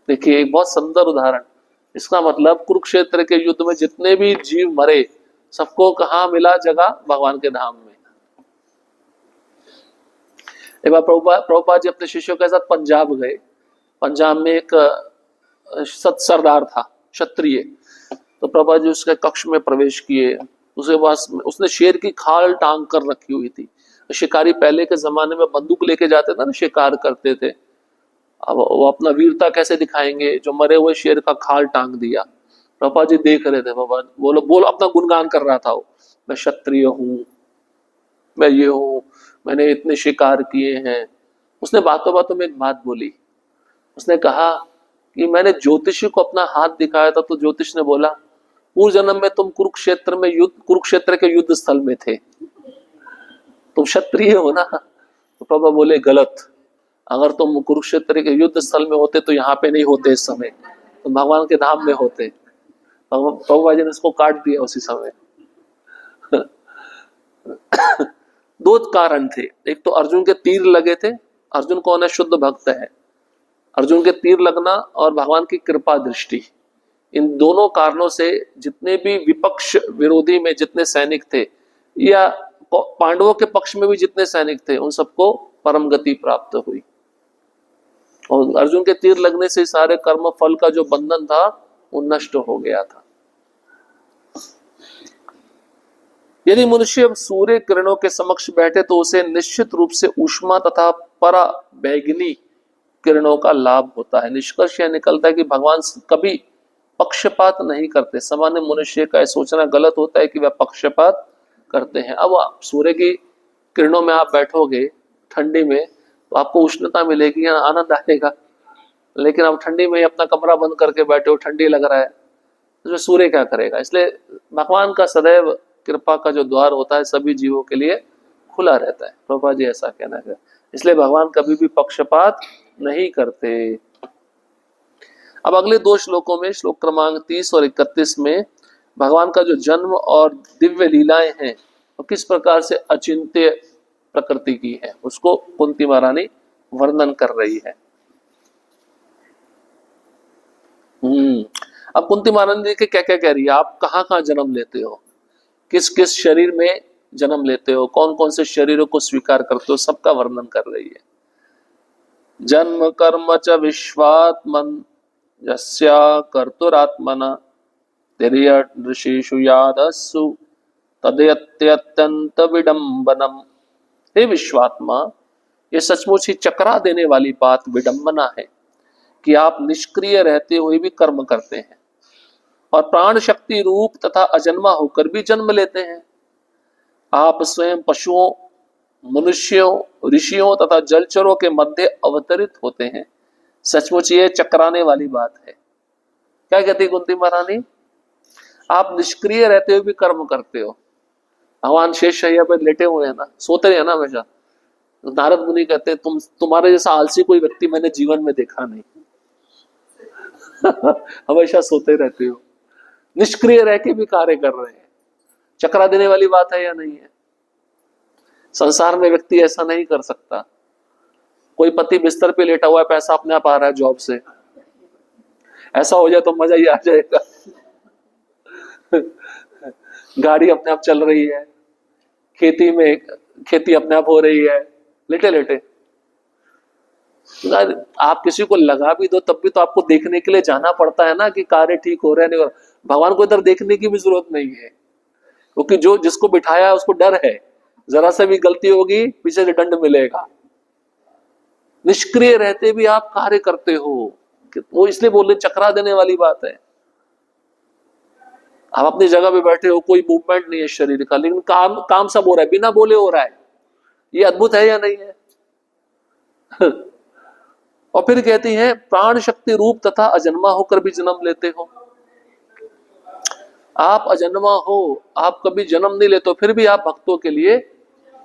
देखिए एक बहुत सुंदर उदाहरण। इसका मतलब कुरुक्षेत्र के युद्ध में जितने भी जीव मरे सबको कहाँ मिला जगह? भगवान के धाम में। एक बार प्रभुपाद जी अपने शिष्यों के साथ पंजाब गए। पंजाब में एक सत सरदार था, क्षत्रिय। तो प्रभुपाद जी उसके कक्ष में प्रवेश किए। उसके पास उसने शेर की खाल टांग कर रखी हुई थी। शिकारी पहले के जमाने में बंदूक लेके जाते थे ना, शिकार करते थे। अब वो अपना वीरता कैसे दिखाएंगे? जो मरे हुए शेर का खाल टांग दिया। प्रभुपाद जी देख रहे थे। बाबा बोलो अपना गुणगान कर रहा था वो, मैं क्षत्रिय हूँ, मैं ये हूँ, मैंने इतने शिकार किए हैं। उसने बातों बातों में एक बात बोली। उसने कहा कि मैंने ज्योतिषी को अपना हाथ दिखाया था तो ज्योतिष ने बोला पूर्व जन्म में तुम कुरुक्षेत्र के युद्ध स्थल में थे, तुम क्षत्रिय हो ना। तो प्रभु बोले गलत, अगर तुम कुरुक्षेत्र के युद्ध स्थल में होते तो यहाँ पे नहीं होते, इस समय तो भगवान के धाम में होते। प्रभुपा जी ने इसको काट दिया उसी समय। दो कारण थे। एक तो अर्जुन के तीर लगे थे। अर्जुन कौन है? शुद्ध भक्त है। अर्जुन के तीर लगना और भगवान की कृपा दृष्टि, इन दोनों कारणों से जितने भी विपक्ष विरोधी में जितने सैनिक थे या पांडवों के पक्ष में भी जितने सैनिक थे उन सबको परम गति प्राप्त हुई। और अर्जुन के तीर लगने से सारे कर्म फल का जो बंधन था वो नष्ट हो गया था। यदि मनुष्य सूर्य किरणों के समक्ष बैठे तो उसे निश्चित रूप से ऊष्मा तथा परा बैगनी किरणों का लाभ होता है। निष्कर्ष यह निकलता है कि भगवान कभी पक्षपात नहीं करते। सामान्य मनुष्य का सोचना गलत होता है कि वह पक्षपात करते हैं। अब आप सूर्य की किरणों में आप बैठोगे ठंडी में तो आपको उष्णता मिलेगी, आनंद आएगा। लेकिन आप ठंडी में अपना कमरा बंद करके बैठे हो, ठंडी लग रहा है, तो सूर्य क्या करेगा? इसलिए भगवान का सदैव कृपा का जो द्वार होता है सभी जीवों के लिए खुला रहता है। प्रभुपा जी ऐसा कहना है। इसलिए भगवान कभी भी पक्षपात नहीं करते। अब अगले दो श्लोकों में, श्लोक क्रमांक 30 और 31 में भगवान का जो जन्म और दिव्य लीलाएं हैं वो तो किस प्रकार से अचिंत्य प्रकृति की है उसको कुंती महारानी वर्णन कर रही है। अब कुंती महारानी देखिए क्या क्या कह रही है। आप कहाँ कहाँ जन्म लेते हो, किस किस शरीर में जन्म लेते हो, कौन कौन से शरीरों को स्वीकार करते हो, सबका वर्णन कर रही है। जन्म कर्म च विश्वात्मन यस्या कर्तुरात्मना तिर्यदृषिषु यादस्सु तदयत्यत्यंत विडंबनम। हे विश्वात्मा, ये सचमुच ही चकरा देने वाली बात विडंबना है कि आप निष्क्रिय रहते हुए भी कर्म करते हैं और प्राण शक्ति रूप तथा अजन्मा होकर भी जन्म लेते हैं। आप स्वयं पशुओं, मनुष्यों, ऋषियों तथा जलचरों के मध्य अवतरित होते हैं। सचमुच ये चकराने वाली बात है। क्या कहती कुंती महारानी? आप निष्क्रिय रहते हुए भी कर्म करते हो। भगवान शेष शैया पर लेटे हुए हैं ना, सोते हैं ना हमेशा। नारद मुनि कहते हैं तुम्हारे जैसा आलसी कोई व्यक्ति मैंने जीवन में देखा नहीं। हमेशा सोते रहते हो, निष्क्रिय रह के भी कार्य कर रहे हैं। चकरा देने वाली बात है या नहीं है? संसार में व्यक्ति ऐसा नहीं कर सकता। कोई पति बिस्तर पे लेटा हुआ है, पैसा अपने आप आ रहा है जॉब से, ऐसा हो जाए तो मजा ही आ जाएगा। गाड़ी अपने आप चल रही है, खेती में खेती अपने आप हो रही है, लेटे लेटे। आप किसी को लगा भी दो तब भी तो आपको देखने के लिए जाना पड़ता है ना कि कार्य ठीक हो रहा है नहीं हो रहा। भगवान को इधर देखने की भी जरूरत नहीं है, क्योंकि जो जिसको बिठाया है उसको डर है, जरा से भी गलती होगी पीछे से दंड मिलेगा। निष्क्रिय रहते भी आप कार्य करते हो, वो इसलिए बोल रहे चकरा देने वाली बात है। आप अपनी जगह पे बैठे हो, कोई मूवमेंट नहीं है शरीर का, लेकिन काम सब हो रहा है, बिना बोले हो रहा है। ये अद्भुत है या नहीं है? और फिर कहती है प्राण शक्ति रूप तथा अजन्मा होकर भी जन्म लेते हो। आप अजन्मा हो, आप कभी जन्म नहीं लेते हो, फिर भी आप भक्तों के लिए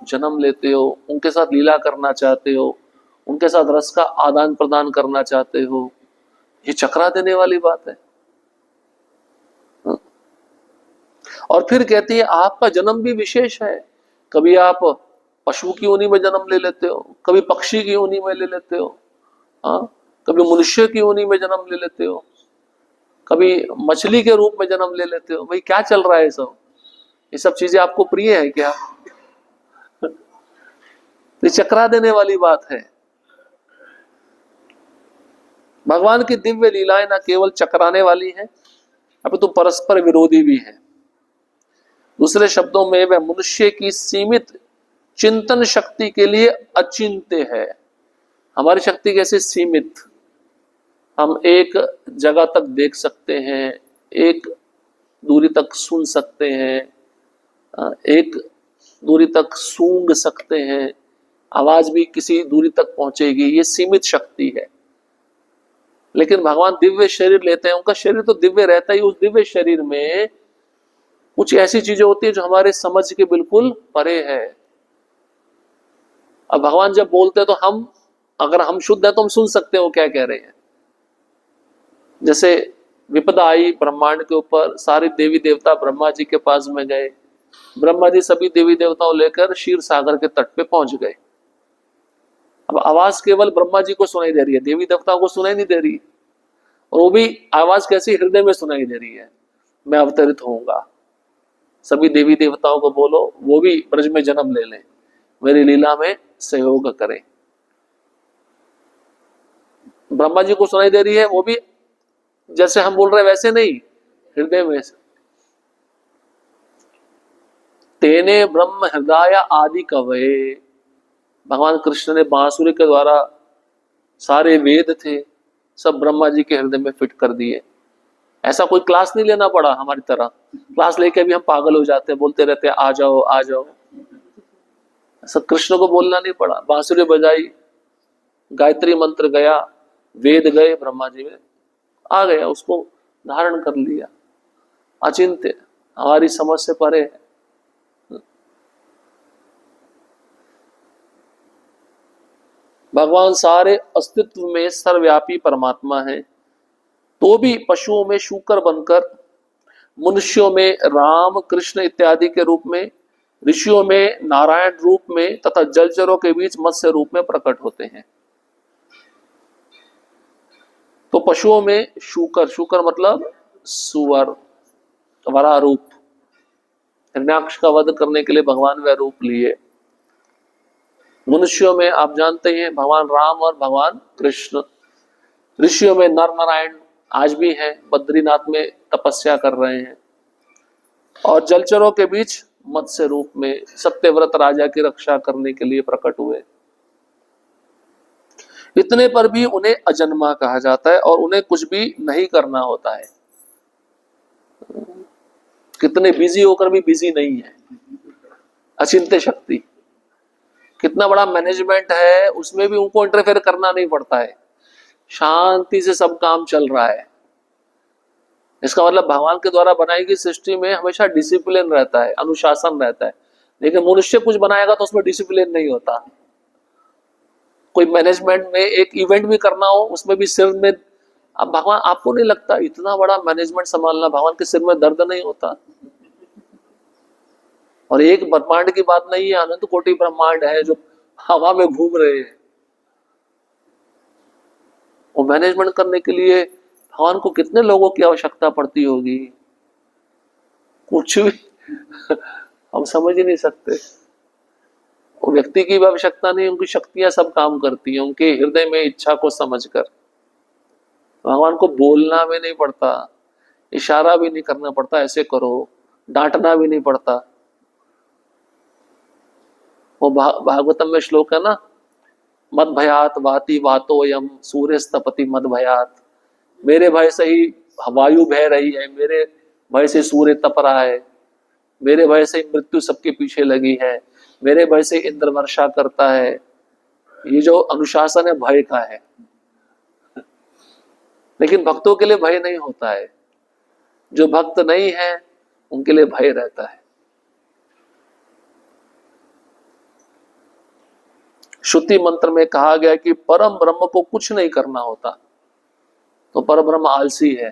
जन्म लेते हो, उनके साथ लीला करना चाहते हो, उनके साथ रस का आदान प्रदान करना चाहते हो। ये चकरा देने वाली बात है। और फिर कहती है आपका जन्म भी विशेष है। कभी आप पशु की योनि में जन्म ले लेते हो, कभी पक्षी की योनि में ले लेते हो, हाँ, कभी मनुष्य की योनि में जन्म ले लेते हो, कभी मछली के रूप में जन्म ले लेते हो। भाई क्या चल रहा है सब? ये सब चीजें आपको प्रिय है क्या? ये चकरा देने वाली बात है। भगवान की दिव्य लीलाएं ना केवल चकराने वाली हैं, अपितु तो परस्पर विरोधी भी है। दूसरे शब्दों में वह मनुष्य की सीमित चिंतन शक्ति के लिए अचिंत्य है। हमारी शक्ति कैसे सीमित? हम एक जगह तक देख सकते हैं, एक दूरी तक सुन सकते हैं, एक दूरी तक सूंघ सकते हैं, आवाज भी किसी दूरी तक पहुंचेगी, ये सीमित शक्ति है। लेकिन भगवान दिव्य शरीर लेते हैं, उनका शरीर तो दिव्य रहता ही, उस दिव्य शरीर में कुछ ऐसी चीजें होती है जो हमारे समझ के बिल्कुल परे है। अब भगवान जब बोलते हैं तो हम, अगर हम शुद्ध है तो हम सुन सकते हैं वो क्या कह रहे हैं। जैसे विपदा आई ब्रह्मांड के ऊपर, सारे देवी देवता ब्रह्मा जी के पास में गए, ब्रह्मा जी सभी देवी देवताओं लेकर क्षीर सागर के तट पे पहुंच गए। अब आवाज केवल ब्रह्मा जी को सुनाई दे रही है, देवी देवताओं को सुनाई नहीं दे रही। और वो भी आवाज कैसी? हृदय में सुनाई दे रही है, मैं अवतरित होऊंगा, सभी देवी देवताओं को बोलो वो भी ब्रज में जन्म ले लें, मेरी लीला में सहयोग करें। ब्रह्मा जी को सुनाई दे रही है, वो भी जैसे हम बोल रहे हैं वैसे नहीं, हृदय में से। तेने ब्रह्म हृदय आदि कवये, भगवान कृष्ण ने बांसुरी के द्वारा सारे वेद थे सब ब्रह्मा जी के हृदय में फिट कर दिए। ऐसा कोई क्लास नहीं लेना पड़ा हमारी तरह। क्लास लेके भी हम पागल हो जाते हैं, बोलते रहते हैं आ जाओ आ जाओ। ऐसा कृष्ण को बोलना नहीं पड़ा, बांसुरी बजाई, गायत्री मंत्र गया, वेद गए, ब्रह्मा जी में आ गया, उसको धारण कर लिया। अचिंत्य, हमारी समझ से परे है। भगवान सारे अस्तित्व में सर्वव्यापी परमात्मा है, तो भी पशुओं में शूकर बनकर, मनुष्यों में राम कृष्ण इत्यादि के रूप में, ऋषियों में नारायण रूप में तथा जलचरों के बीच मत्स्य रूप में प्रकट होते हैं। तो पशुओं में शूकर, शूकर मतलब सुअर, वरा रूप, हिरण्याक्ष का वध करने के लिए भगवान वह रूप लिए। मनुष्यों में आप जानते हैं भगवान राम और भगवान कृष्ण। ऋषियों में नर नारायण आज भी हैं, बद्रीनाथ में तपस्या कर रहे हैं। और जलचरों के बीच मत्स्य रूप में सत्यव्रत राजा की रक्षा करने के लिए प्रकट हुए। इतने पर भी उन्हें अजन्मा कहा जाता है और उन्हें कुछ भी नहीं करना होता है। कितने बिजी होकर भी बिजी नहीं है। अचिंत्य शक्ति, कितना बड़ा मैनेजमेंट है उसमें भी उनको इंटरफेयर करना नहीं पड़ता है, शांति से सब काम चल रहा है। इसका मतलब भगवान के द्वारा बनाई गई सृष्टि में हमेशा डिसिप्लिन रहता है, अनुशासन रहता है। लेकिन मनुष्य कुछ बनाएगा तो उसमें डिसिप्लिन नहीं होता। कोई मैनेजमेंट में एक इवेंट भी करना हो उसमें भी सिर में, अब भगवान, आपको नहीं लगता इतना बड़ा मैनेजमेंट संभालना भगवान के सिर में दर्द नहीं होता? और एक ब्रह्मांड की बात नहीं है, अनंत कोटि ब्रह्मांड है जो हवा में घूम रहे हैं। वो मैनेजमेंट करने के लिए भगवान को कितने लोगों की आवश्यकता पड़ती होगी, कुछ भी हम समझ ही नहीं सकते। वो व्यक्ति की भी आवश्यकता नहीं, उनकी शक्तियां सब काम करती हैं उनके हृदय में इच्छा को समझकर। भगवान को बोलना भी नहीं पड़ता, इशारा भी नहीं करना पड़ता ऐसे करो, डांटना भी नहीं पड़ता। वो भागवतम में श्लोक है ना, मद भयात वाति वातोयम सूर्यस्तपति मद भयात। मेरे भय से ही वायु बह रही है, मेरे भय से सूर्य तप रहा है, मेरे भय से मृत्यु सबके पीछे लगी है, मेरे भय से इंद्र वर्षा करता है। ये जो अनुशासन है भय का है। लेकिन भक्तों के लिए भय नहीं होता है, जो भक्त नहीं है उनके लिए भय रहता है। श्रुति मंत्र में कहा गया कि परम ब्रह्म को कुछ नहीं करना होता, तो परम ब्रह्म आलसी है,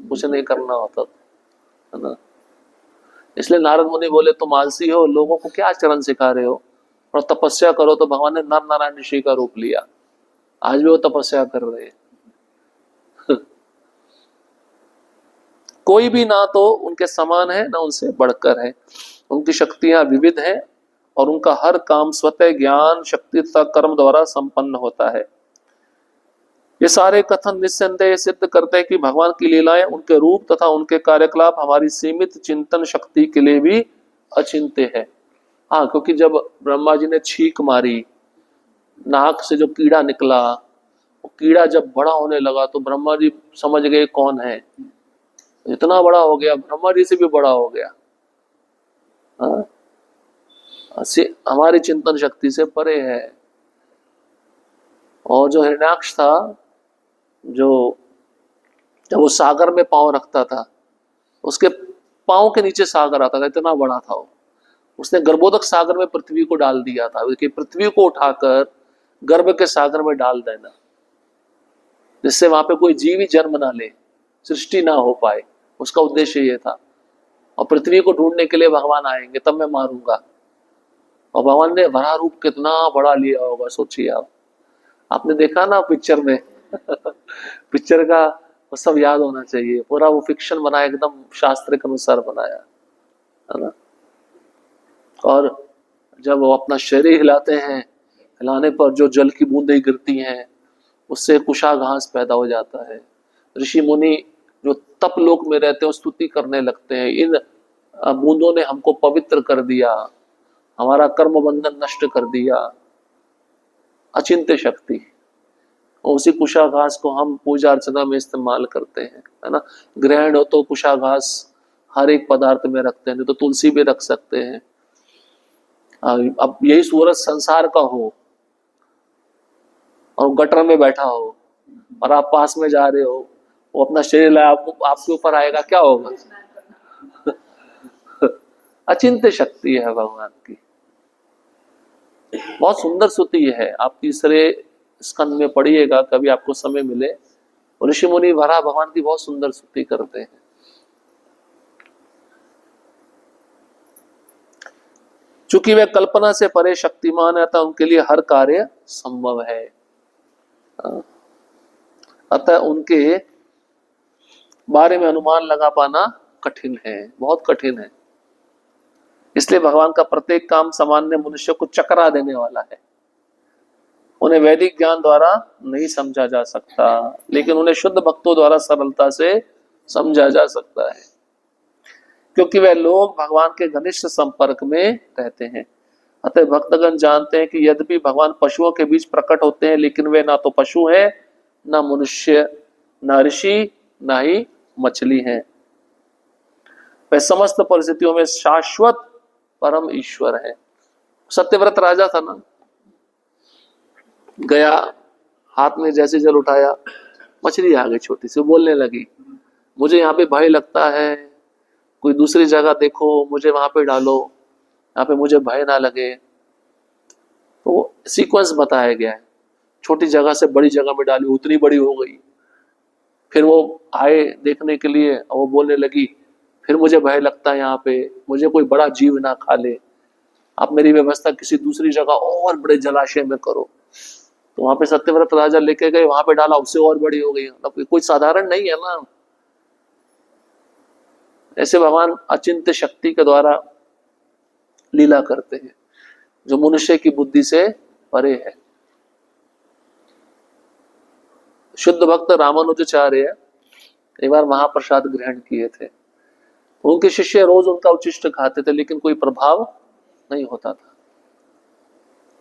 कुछ नहीं करना होता, है ना। इसलिए नारद मुनि बोले तुम आलसी हो, लोगों को क्या आचरण सिखा रहे हो, और तपस्या करो। तो भगवान ने नर नारायण ऋषि का रूप लिया, आज भी वो तपस्या कर रहे हैं। कोई भी ना तो उनके समान है ना उनसे बढ़कर है। उनकी शक्तियां विविध हैं और उनका हर काम स्वतः ज्ञान शक्ति तथा कर्म द्वारा संपन्न होता है। ये सारे कथन निस्संदेह सिद्ध करते हैं कि भगवान की लीलाएं, उनके रूप तथा उनके कार्यकलाप हमारी सीमित चिंतन शक्ति के लिए भी अचिंत्य है। हाँ, क्योंकि जब ब्रह्मा जी ने छींक मारी, नाक से जो कीड़ा निकला, वो कीड़ा जब बड़ा होने लगा तो ब्रह्मा जी समझ गए कौन है, इतना बड़ा हो गया, ब्रह्मा जी से भी बड़ा हो गया। हाँ? हमारी चिंतन शक्ति से परे है। और जो हिरण्याक्ष था, जो जब वो सागर में पांव रखता था, उसके पांव के नीचे सागर आता था, इतना बड़ा था वो। उसने गर्भोदक सागर में पृथ्वी को डाल दिया था कि पृथ्वी को उठाकर गर्भ के सागर में डाल देना, जिससे वहां पे कोई जीव ही जन्म ना ले, सृष्टि ना हो पाए। उसका उद्देश्य ये था। और पृथ्वी को ढूंढने के लिए भगवान आएंगे तब मैं मारूंगा। और भगवान ने वराह रूप कितना बड़ा लिया होगा, सोचिए आप। आपने देखा ना पिक्चर में पिक्चर का वो सब याद होना चाहिए। पूरा वो फिक्शन बनाया, एकदम शास्त्र के अनुसार बनाया, है ना। और जब वो अपना शरीर हिलाते हैं, हिलाने पर जो जल की बूंदें गिरती हैं, उससे कुशाघास पैदा हो जाता है। ऋषि मुनि जो तप लोक में रहते हैं स्तुति करने लगते हैं, इन बूंदों ने हमको पवित्र कर दिया, हमारा कर्म बंधन नष्ट कर दिया। अचिंत्य शक्ति। उसी कुशाघास को हम पूजा अर्चना में इस्तेमाल करते हैं, है ना। ग्रहण हो तो कुशाघास हर एक पदार्थ में रखते हैं, तो तुलसी भी रख सकते हैं। अब यही सूरज संसार का हो और गटर में बैठा हो और आप पास में जा रहे हो, वो अपना शरीर लाए आपके ऊपर आएगा, क्या होगा? अचिंत्य शक्ति है भगवान की। बहुत सुंदर स्तुति है, आप तीसरे स्कंद में पढ़िएगा कभी आपको समय मिले। ऋषि मुनि वराह भगवान की बहुत सुंदर स्तुति करते हैं। चूंकि वे कल्पना से परे शक्तिमान है, अतः उनके लिए हर कार्य संभव है। अतः उनके बारे में अनुमान लगा पाना कठिन है, बहुत कठिन है। इसलिए भगवान का प्रत्येक काम सामान्य मनुष्य को चकरा देने वाला है। उन्हें वैदिक ज्ञान द्वारा नहीं समझा जा सकता, लेकिन उन्हें शुद्ध भक्तों द्वारा सरलता से समझा जा सकता है, क्योंकि वे लोग भगवान के घनिष्ठ संपर्क में रहते हैं। अतः भक्तगण जानते हैं कि यद्यपि भगवान पशुओं के बीच प्रकट होते हैं, लेकिन वे ना तो पशु है, ना मनुष्य, ना ऋषि, ना ही मछली हैं। वे समस्त परिस्थितियों में शाश्वत परम ईश्वर है। सत्यव्रत राजा था ना, गया, हाथ में जैसे जल उठाया, मछली आ गई छोटी सी, बोलने लगी, मुझे यहाँ पे भय लगता है, कोई दूसरी जगह देखो, मुझे वहां पे डालो, यहाँ पे मुझे भय ना लगे। तो सीक्वेंस बताया गया है। छोटी जगह से बड़ी जगह में डाली, उतनी बड़ी हो गई। फिर वो आए देखने के लिए, और वो बोलने लगी, फिर मुझे भय लगता है, यहाँ पे मुझे कोई बड़ा जीव ना खा ले, आप मेरी व्यवस्था किसी दूसरी जगह और बड़े जलाशय में करो। तो वहां पे सत्यव्रत राजा लेके गए, वहां पे डाला, उससे और बड़ी हो गई। मतलब कोई साधारण नहीं है ना। ऐसे भगवान अचिंत्य शक्ति के द्वारा लीला करते हैं, जो मनुष्य की बुद्धि से परे है। शुद्ध भक्त रामानुजाचार्य एक बार महाप्रसाद ग्रहण किए थे। उनके शिष्य रोज उनका उच्छिष्ट खाते थे, लेकिन कोई प्रभाव नहीं होता था।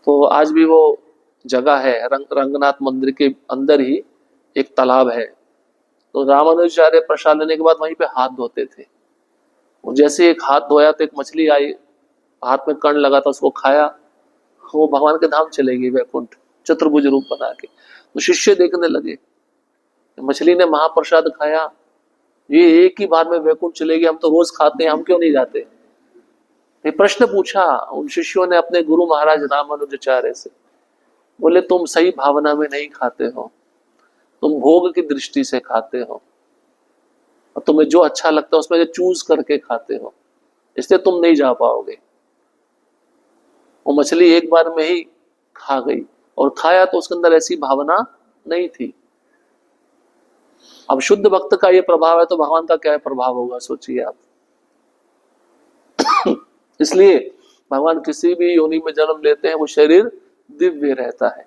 तो आज भी वो जगह है, रंगनाथ मंदिर के अंदर ही एक तालाब है। तो रामानुजाचार्य प्रसाद लेने के बाद वहीं पे हाथ धोते थे। वो जैसे एक हाथ धोया तो एक मछली आई, हाथ में कण लगा था, उसको खाया, वो भगवान के धाम चले गई, वैकुंठ, चतुर्भुज रूप बना के। तो शिष्य देखने लगे, मछली ने महाप्रसाद खाया, ये एक ही बार में वैकुंठ चलेगी, हम तो रोज खाते हैं, हम क्यों नहीं जाते? ये प्रश्न पूछा उन शिष्यों ने अपने गुरु महाराज रामानुजाचार्य से। बोले, तुम सही भावना में नहीं खाते हो, तुम भोग की दृष्टि से खाते हो, और तुम्हें जो अच्छा लगता है उसमें चूज करके खाते हो। इसलिए तुम नहीं जा पाओगे। वो मछली एक बार में ही खा गई, और खाया तो उसके अंदर ऐसी भावना नहीं थी। अब शुद्ध भक्त का ये प्रभाव है तो भगवान का क्या प्रभाव होगा, सोचिए आप। इसलिए भगवान किसी भी योनि में जन्म लेते हैं वो शरीर दिव्य रहता है,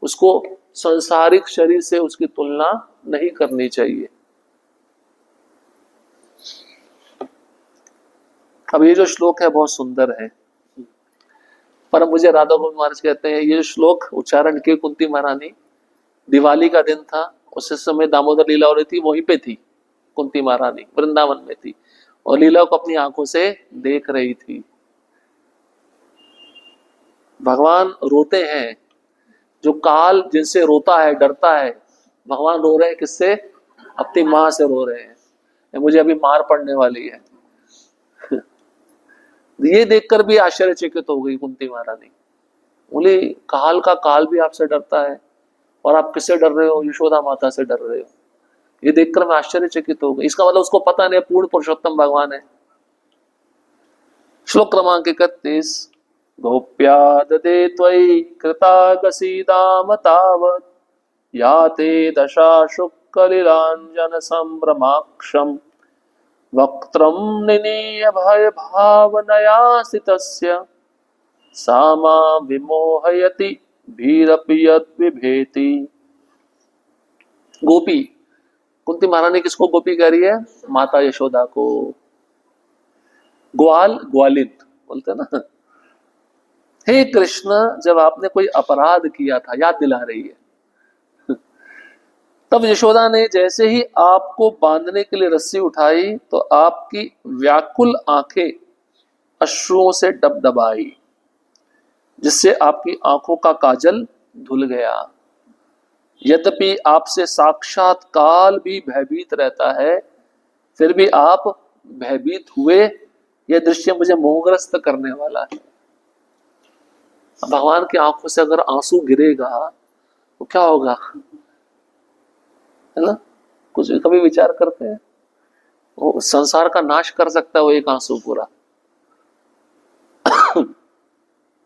उसको सांसारिक शरीर से उसकी तुलना नहीं करनी चाहिए। अब ये जो श्लोक है बहुत सुंदर है, पर मुझे राधा गोविंद महाराज कहते हैं ये जो श्लोक उच्चारण के कुंती महारानी, दिवाली का दिन था, उस समय दामोदर लीला हो रही थी, वहीं पे थी कुंती महारानी, वृंदावन में थी और लीला को अपनी आंखों से देख रही थी। भगवान रोते हैं, जो काल जिनसे रोता है डरता है, भगवान रो रहे हैं किससे, अपनी माँ से रो रहे हैं, मुझे अभी मार पड़ने वाली है। ये देखकर भी आश्चर्यचकित हो गई कुंती महारानी, बोली काल का काल भी आपसे डरता है और आप किससे डर रहे हो, यशोदा माता से डर रहे हो। ये देखकर मैं आश्चर्यचकित हो गई। इसका मतलब उसको पता नहीं पूर्ण पुरुषोत्तम भगवान है। श्लोक क्रमांक 31। गोप्या ददे त्वयि कृतागसीदाम तावत् याते दशा शुक्कलिलाञ्जन संभ्रमाक्षम् वक्त्रं निनीय भय भावनया स्थितस्य सा मां विमोहयति भीरपि यद्विभेति। गोपी, कुंती महारानी किसको गोपी कह रही है, माता यशोदा को। ग्वाल, ग्वालिन बोलते ना। हे कृष्ण, जब आपने कोई अपराध किया था, याद दिला रही है, तब यशोदा ने जैसे ही आपको बांधने के लिए रस्सी उठाई तो आपकी व्याकुल आंखें अश्रुओं से डबडबाई, जिससे आपकी आंखों का काजल धुल गया। यद्यपि आपसे साक्षात काल भी भयभीत रहता है, फिर भी आप भयभीत हुए। यह दृश्य मुझे मोहग्रस्त करने वाला है। भगवान की आंखों से अगर आंसू गिरेगा तो क्या होगा, है ना। कुछ कभी विचार करते हैं, वो संसार का नाश कर सकता है वो एक आंसू पूरा।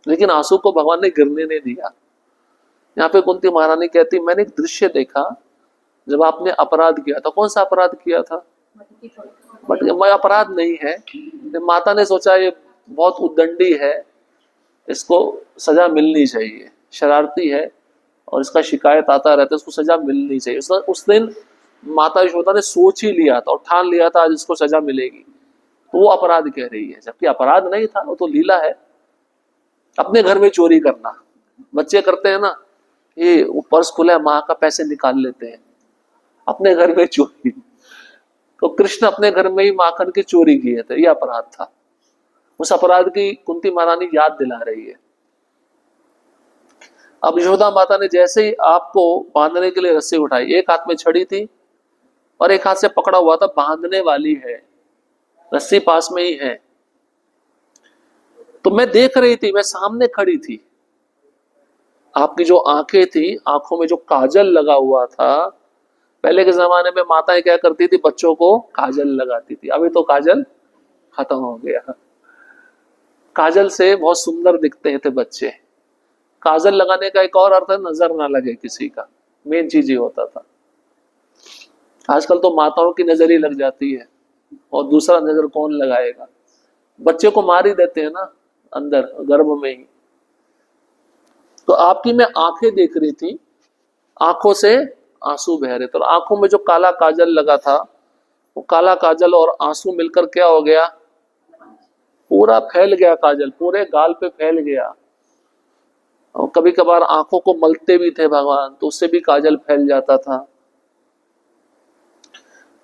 लेकिन आंसू को भगवान ने गिरने नहीं दिया। यहाँ पे कुंती महारानी कहती, मैंने एक दृश्य देखा जब आपने अपराध किया था। कौन सा अपराध किया था, बट मैं अपराध नहीं है। माता ने सोचा ये बहुत उद्दंडी है, इसको सजा मिलनी चाहिए, शरारती है और इसका शिकायत आता रहता है, इसको सजा मिलनी चाहिए। उस दिन माता यशोदा ने सोच ही लिया था और ठान लिया था आज इसको सजा मिलेगी, तो वो अपराध कह रही है, जबकि अपराध नहीं था, वो तो लीला है। अपने घर में चोरी करना, बच्चे करते हैं ना, ये वो पर्स खुला है, माँ का पैसे निकाल लेते हैं, अपने घर में चोरी। तो कृष्ण अपने घर में ही माखन की चोरी किए थे, ये अपराध था। उस अपराध की कुंती महारानी याद दिला रही है। अब यशोदा माता ने जैसे ही आपको बांधने के लिए रस्सी उठाई, एक हाथ में छड़ी थी और एक हाथ से पकड़ा हुआ था, बांधने वाली है, रस्सी पास में ही है। तो मैं देख रही थी, मैं सामने खड़ी थी, आपकी जो आंखें थी, आंखों में जो काजल लगा हुआ था। पहले के जमाने में माताएं क्या करती थी, बच्चों को काजल लगाती थी, अभी तो काजल खत्म हो गया। काजल से बहुत सुंदर दिखते थे बच्चे। काजल लगाने का एक और अर्थ है नजर ना लगे किसी का, मेन चीज ये होता था। आजकल तो माताओं की नजर ही लग जाती है और दूसरा नजर कौन लगाएगा, बच्चे को मार ही देते हैं ना अंदर गर्भ में ही। तो आपकी मैं आंखें देख रही थी, आंखों से आंसू बह रहे थे और आंखों में जो काला काजल लगा था, वो काला काजल और आंसू मिलकर क्या हो गया, पूरा फैल गया काजल, पूरे गाल पे फैल गया। और कभी कभार आंखों को मलते भी थे भगवान, तो उससे भी काजल फैल जाता था।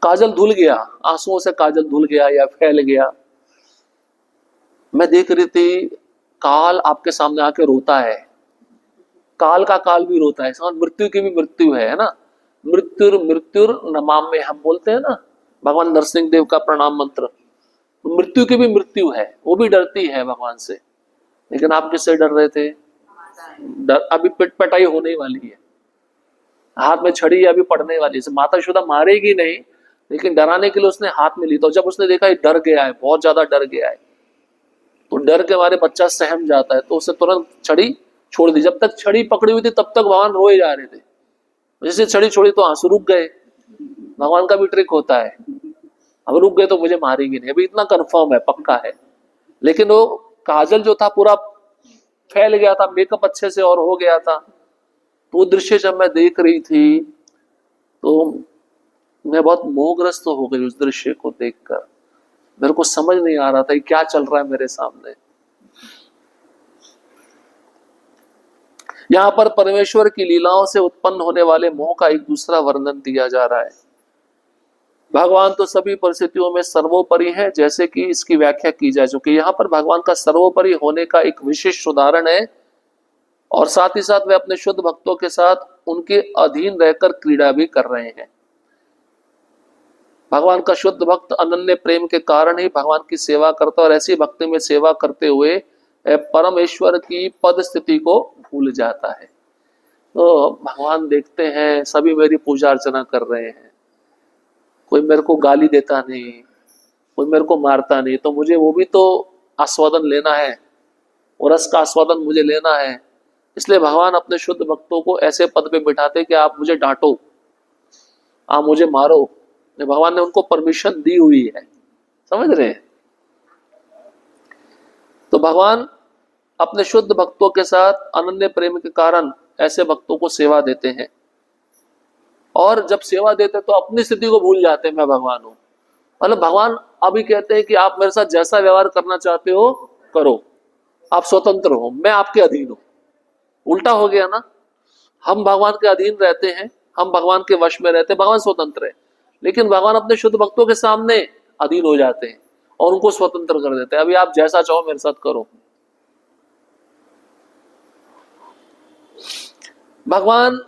काजल धुल गया, आंसुओं से काजल धुल गया या फैल गया। मैं देख रही थी काल आपके सामने आके रोता है, काल का काल भी रोता है, मृत्यु की भी मृत्यु है ना। मृत्युर मृत्युर नमाम में हम बोलते हैं ना, भगवान नरसिंह देव का प्रणाम मंत्र। मृत्यु की भी मृत्यु है, वो भी डरती है भगवान से। लेकिन आप किससे डर रहे थे, डर अभी पिटपटाई होने वाली है, हाथ में छड़ी अभी पड़ने वाली है। माता यशोदा मारेगी नहीं, लेकिन डराने के लिए उसने हाथ में ली। तो जब उसने देखा ये डर गया है, बहुत ज्यादा डर गया है, तो डर के मारे बच्चा सहम जाता है, तो उसे तुरंत छड़ी छोड़ दी। जब तक छड़ी पकड़ी हुई थी तब तक भगवान रोए जा रहे थे, जैसे छड़ी छोड़ी तो आंसू रुक गए। भगवान का भी ट्रिक होता है, अब रुक गए तो मुझे मारेंगे नहीं, अभी इतना कंफर्म है, पक्का है। लेकिन वो काजल जो था पूरा फैल गया था, मेकअप अच्छे से और हो गया था। तो वो दृश्य जब मैं देख रही थी तो मैं बहुत मोहग्रस्त हो गई उस दृश्य को देखकर। मेरे को समझ नहीं आ रहा था कि क्या चल रहा है मेरे सामने। यहाँ पर परमेश्वर की लीलाओं से उत्पन्न होने वाले मोह का एक दूसरा वर्णन दिया जा रहा है। भगवान तो सभी परिस्थितियों में सर्वोपरि है, जैसे कि इसकी व्याख्या की जा चुकी है। यहाँ पर भगवान का सर्वोपरि होने का एक विशिष्ट उदाहरण है, और साथ ही साथ वे अपने शुद्ध भक्तों के साथ उनके अधीन रहकर क्रीड़ा भी कर रहे हैं। भगवान का शुद्ध भक्त अनन्य प्रेम के कारण ही भगवान की सेवा करता है, और ऐसी भक्ति में सेवा करते हुए परमेश्वर की पद स्थिति को भूल जाता है। तो भगवान देखते हैं सभी मेरी पूजा अर्चना कर रहे हैं, कोई मेरे को गाली देता नहीं, कोई मेरे को मारता नहीं, तो मुझे वो भी तो आस्वादन लेना है, और रस का आस्वादन मुझे लेना है। इसलिए भगवान अपने शुद्ध भक्तों को ऐसे पद पे बिठाते कि आप मुझे डांटो, आप मुझे मारो, भगवान ने उनको परमिशन दी हुई है। समझ रहे हैं? तो भगवान अपने शुद्ध भक्तों के साथ अनन्य प्रेम के कारण ऐसे भक्तों को सेवा देते हैं, और जब सेवा देते तो अपनी स्थिति को भूल जाते हैं, मैं भगवान हूं। मतलब भगवान अभी कहते हैं कि आप मेरे साथ जैसा व्यवहार करना चाहते हो करो, आप स्वतंत्र हो, मैं आपके अधीन हूं। उल्टा हो गया ना, हम भगवान के अधीन रहते हैं, हम भगवान के वश में रहते हैं, भगवान स्वतंत्र है। लेकिन भगवान अपने शुद्ध भक्तों के सामने अधीन हो जाते हैं और उनको स्वतंत्र कर देते हैं, अभी आप जैसा चाहो मेरे साथ करो। भगवान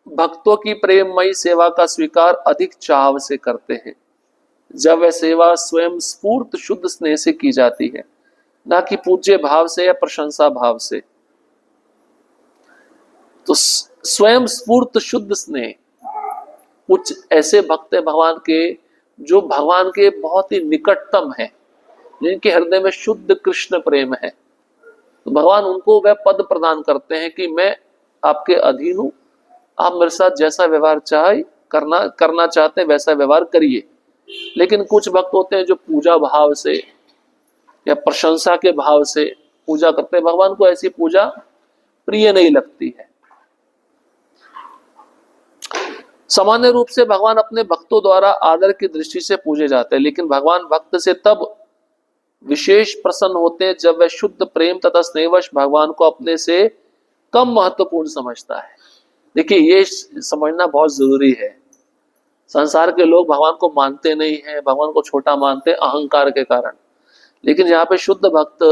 भक्तों की प्रेममयी सेवा का स्वीकार अधिक चाव से करते हैं जब वह सेवा स्वयं स्फूर्त शुद्ध स्नेह से की जाती है, ना कि पूज्य भाव से या प्रशंसा भाव से। तो स्वयं स्फूर्त शुद्ध स्नेह, कुछ ऐसे भक्त हैं भगवान के जो भगवान के बहुत ही निकटतम है, जिनके हृदय में शुद्ध कृष्ण प्रेम है, तो भगवान उनको वह पद प्रदान करते हैं कि मैं आपके अधीन हूं, आप मेरे साथ जैसा व्यवहार चाहे करना चाहते हैं वैसा व्यवहार करिए। लेकिन कुछ भक्त होते हैं जो पूजा भाव से या प्रशंसा के भाव से पूजा करते हैं, भगवान को ऐसी पूजा प्रिय नहीं लगती है। सामान्य रूप से भगवान अपने भक्तों द्वारा आदर की दृष्टि से पूजे जाते हैं, लेकिन भगवान भक्त से तब विशेष प्रसन्न होते हैं जब वह शुद्ध प्रेम तथा स्नेहवश भगवान को अपने से कम महत्वपूर्ण समझता है। देखिए, ये समझना बहुत जरूरी है। संसार के लोग भगवान को मानते नहीं हैं, भगवान को छोटा मानते हैं अहंकार के कारण। लेकिन यहाँ पे शुद्ध भक्त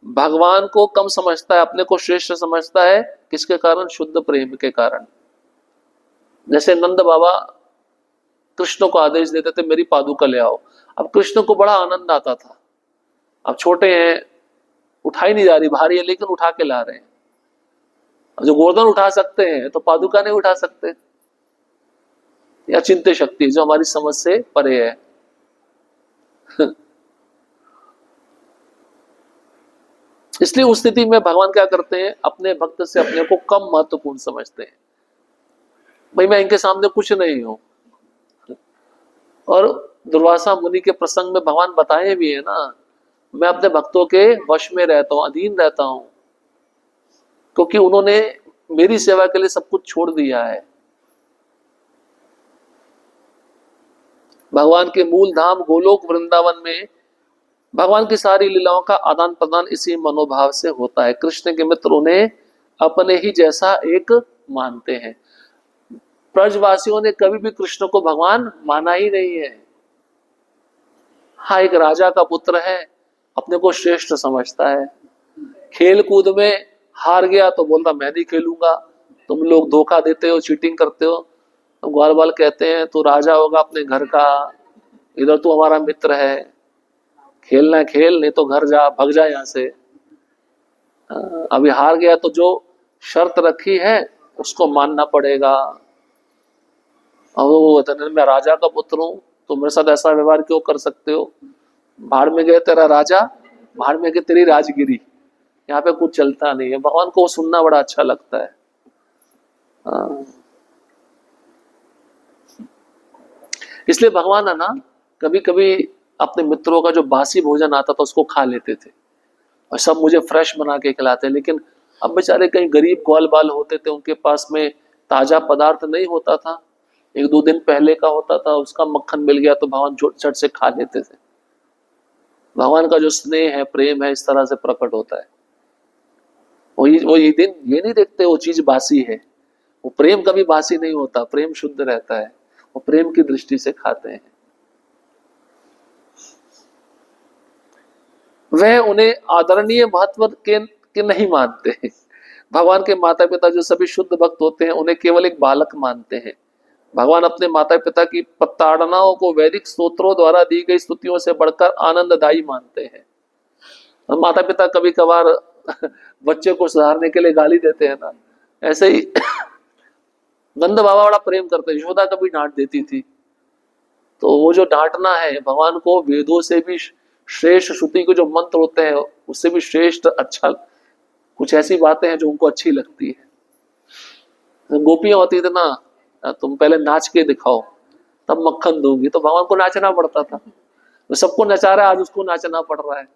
भगवान को कम समझता है, अपने को श्रेष्ठ समझता है। किसके कारण? शुद्ध प्रेम के कारण। जैसे नंद बाबा कृष्ण को आदेश देते थे मेरी पादुका ले आओ। अब कृष्ण को बड़ा आनंद आता था, अब छोटे हैं, उठाई नहीं जा रही, भारी है, लेकिन उठा के ला रहे हैं। जो गोवर्धन उठा सकते हैं तो पादुका नहीं उठा सकते। या चिंत्य शक्ति जो हमारी समझ से परे है। इसलिए उस स्थिति में भगवान क्या करते हैं, अपने भक्त से अपने को कम महत्वपूर्ण समझते हैं। भाई मैं इनके सामने कुछ नहीं हूं। और दुर्वासा मुनि के प्रसंग में भगवान बताए भी है ना, मैं अपने भक्तों के वश में रहता हूं, अधीन रहता हूं, क्योंकि उन्होंने मेरी सेवा के लिए सब कुछ छोड़ दिया है। भगवान के मूल धाम गोलोक वृंदावन में भगवान की सारी लीलाओं का आदान प्रदान इसी मनोभाव से होता है। कृष्ण के मित्र उन्हें अपने ही जैसा एक मानते हैं। ब्रजवासियों ने कभी भी कृष्ण को भगवान माना ही नहीं है। हाँ, एक राजा का पुत्र है, अपने को श्रेष्ठ समझता है। खेल कूद में हार गया तो बोलता मैं नहीं खेलूंगा, तुम लोग धोखा देते हो, चीटिंग करते हो। तो ग्वाल बाल कहते हैं तू राजा होगा अपने घर का, इधर तू हमारा मित्र है, खेलना खेल, नहीं तो घर जा, भग जा यहाँ से। अभी हार गया तो जो शर्त रखी है उसको मानना पड़ेगा। और वो मैं राजा का पुत्र हूं, तुम मेरे साथ ऐसा व्यवहार क्यों कर सकते हो? भाड़ में गए तेरा राजा, भाड़ में कि तेरी राजगिरी, यहाँ पे कुछ चलता नहीं है। भगवान को सुनना बड़ा अच्छा लगता है। हाँ। इसलिए भगवान है ना, कभी कभी अपने मित्रों का जो बासी भोजन आता था उसको खा लेते थे और सब मुझे फ्रेश बना के खिलाते। लेकिन अब बेचारे कहीं गरीब ग्वाल बाल होते थे, उनके पास में ताजा पदार्थ नहीं होता था, एक दो दिन पहले का होता था, उसका मक्खन मिल गया तो भगवान झट से खा लेते थे। भगवान का जो स्नेह है, प्रेम है, इस तरह से प्रकट होता है। वो ये दिन ये नहीं देखते वो चीज बासी है। वो प्रेम कभी बासी नहीं होता, प्रेम शुद्ध रहता है। वो प्रेम की दृष्टि से खाते हैं। वह उन्हें आदरणीय महत्व के नहीं मानते हैं। भगवान के माता पिता जो सभी शुद्ध भक्त होते हैं उन्हें केवल एक बालक मानते हैं। भगवान अपने माता पिता की प्रताड़नाओं को वैदिक स्तोत्रों द्वारा दी गई स्तुतियों से बढ़कर आनंददायी मानते हैं। और माता पिता कभी कभार बच्चे को सुधारने के लिए गाली देते हैं ना, ऐसे ही नंद बाबा बड़ा प्रेम करते। यशोदा कभी डांट देती थी, तो वो जो डांटना है भगवान को वेदों से भी श्रेष्ठ, श्रुति के जो मंत्र होते हैं उससे भी श्रेष्ठ, अच्छा कुछ ऐसी बातें हैं जो उनको अच्छी लगती है। गोपियां होती थी ना, तुम पहले नाच के दिखाओ तब मक्खन दूंगी, तो भगवान को नाचना पड़ता था। वो सबको नचा रहा है, आज उसको नाचना पड़ रहा है।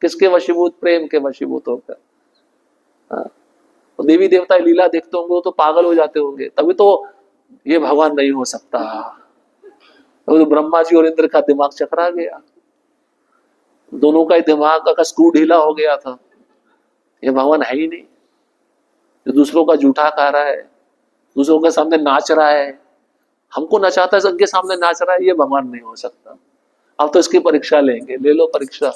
किसके वशीभूत? प्रेम के वशीभूत होकर। तो देवी देवता लीला देखते होंगे तो पागल हो जाते होंगे, तभी तो ये भगवान नहीं हो सकता। तो ब्रह्मा जी और इंद्र का दिमाग चकरा गया, दोनों का ही दिमाग का स्क्रू ढीला हो गया था। ये भगवान है ही नहीं, जो दूसरों का जूठा खा रहा है, दूसरों के सामने नाच रहा है, हमको नचाता है, सबके सामने नाच रहा है, ये भगवान नहीं हो सकता। अब तो इसकी परीक्षा लेंगे, ले लो परीक्षा।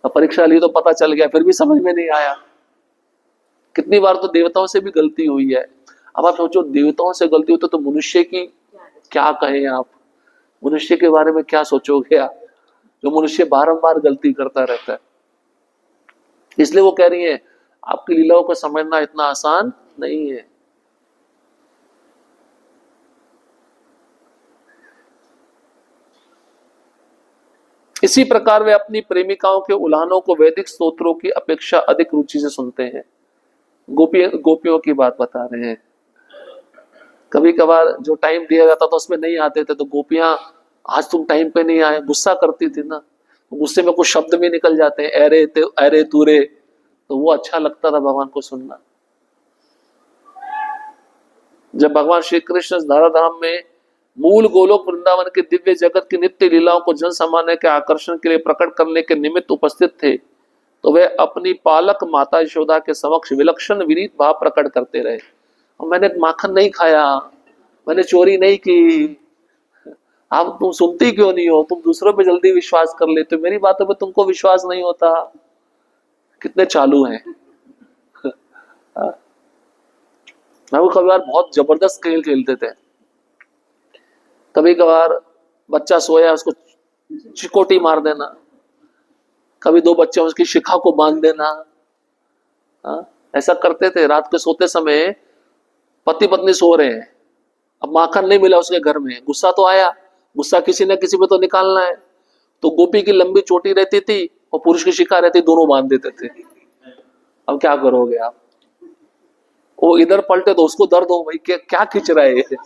अब परीक्षा ली तो पता चल गया, फिर भी समझ में नहीं आया। कितनी बार तो देवताओं से भी गलती हुई है। अब आप सोचो, देवताओं से गलती होती तो मनुष्य की क्या कहें आप? मनुष्य के बारे में क्या सोचोगे आप, जो मनुष्य बारंबार गलती करता रहता है। इसलिए वो कह रही है आपकी लीलाओं को समझना इतना आसान नहीं है। इसी प्रकार वे अपनी प्रेमिकाओं के उल्हानों को वैदिक स्तोत्रों की अपेक्षा अधिक रुचि से सुनते हैं। गोपियों की बात बता रहे हैं। कभी कभार जो टाइम दिया जाता था उसमें नहीं आते थे तो गोपियां, आज तुम टाइम पे नहीं आए, गुस्सा करती थी ना। गुस्से में कुछ शब्द भी निकल जाते हैं, अरे तूरे, तो वो अच्छा लगता था भगवान को सुनना। जब भगवान श्री कृष्ण धराधाम में मूल गोलोक वृंदावन के दिव्य जगत की नित्य लीलाओं को जन सामान्य के आकर्षण के लिए प्रकट करने के निमित्त उपस्थित थे, तो वे अपनी पालक माता यशोदा के समक्ष विलक्षण विनीत भाव प्रकट करते रहे। और मैंने माखन नहीं खाया, मैंने चोरी नहीं की। आप तुम सुनती क्यों नहीं हो? तुम दूसरों पे जल्दी विश्वास कर लेते हो, मेरी बातों पे तुमको विश्वास नहीं होता। कितने चालू हैं। वो कभी बार बहुत जबरदस्त खेल खेलते थे। कभी कभार बच्चा सोया उसको चिकोटी मार देना, कभी दो बच्चे उसकी शिखा को बांध देना। ऐसा करते थे। रात को सोते समय पति पत्नी सो रहे हैं, अब माखन नहीं मिला उसके घर में, गुस्सा तो आया, गुस्सा किसी न किसी पे तो निकालना है। तो गोपी की लंबी चोटी रहती थी और पुरुष की शिखा रहती, दोनों बांध देते थे। अब क्या करोगे आप? वो इधर पलटे तो उसको दर्द हो, भाई क्या खींच रहा है ये।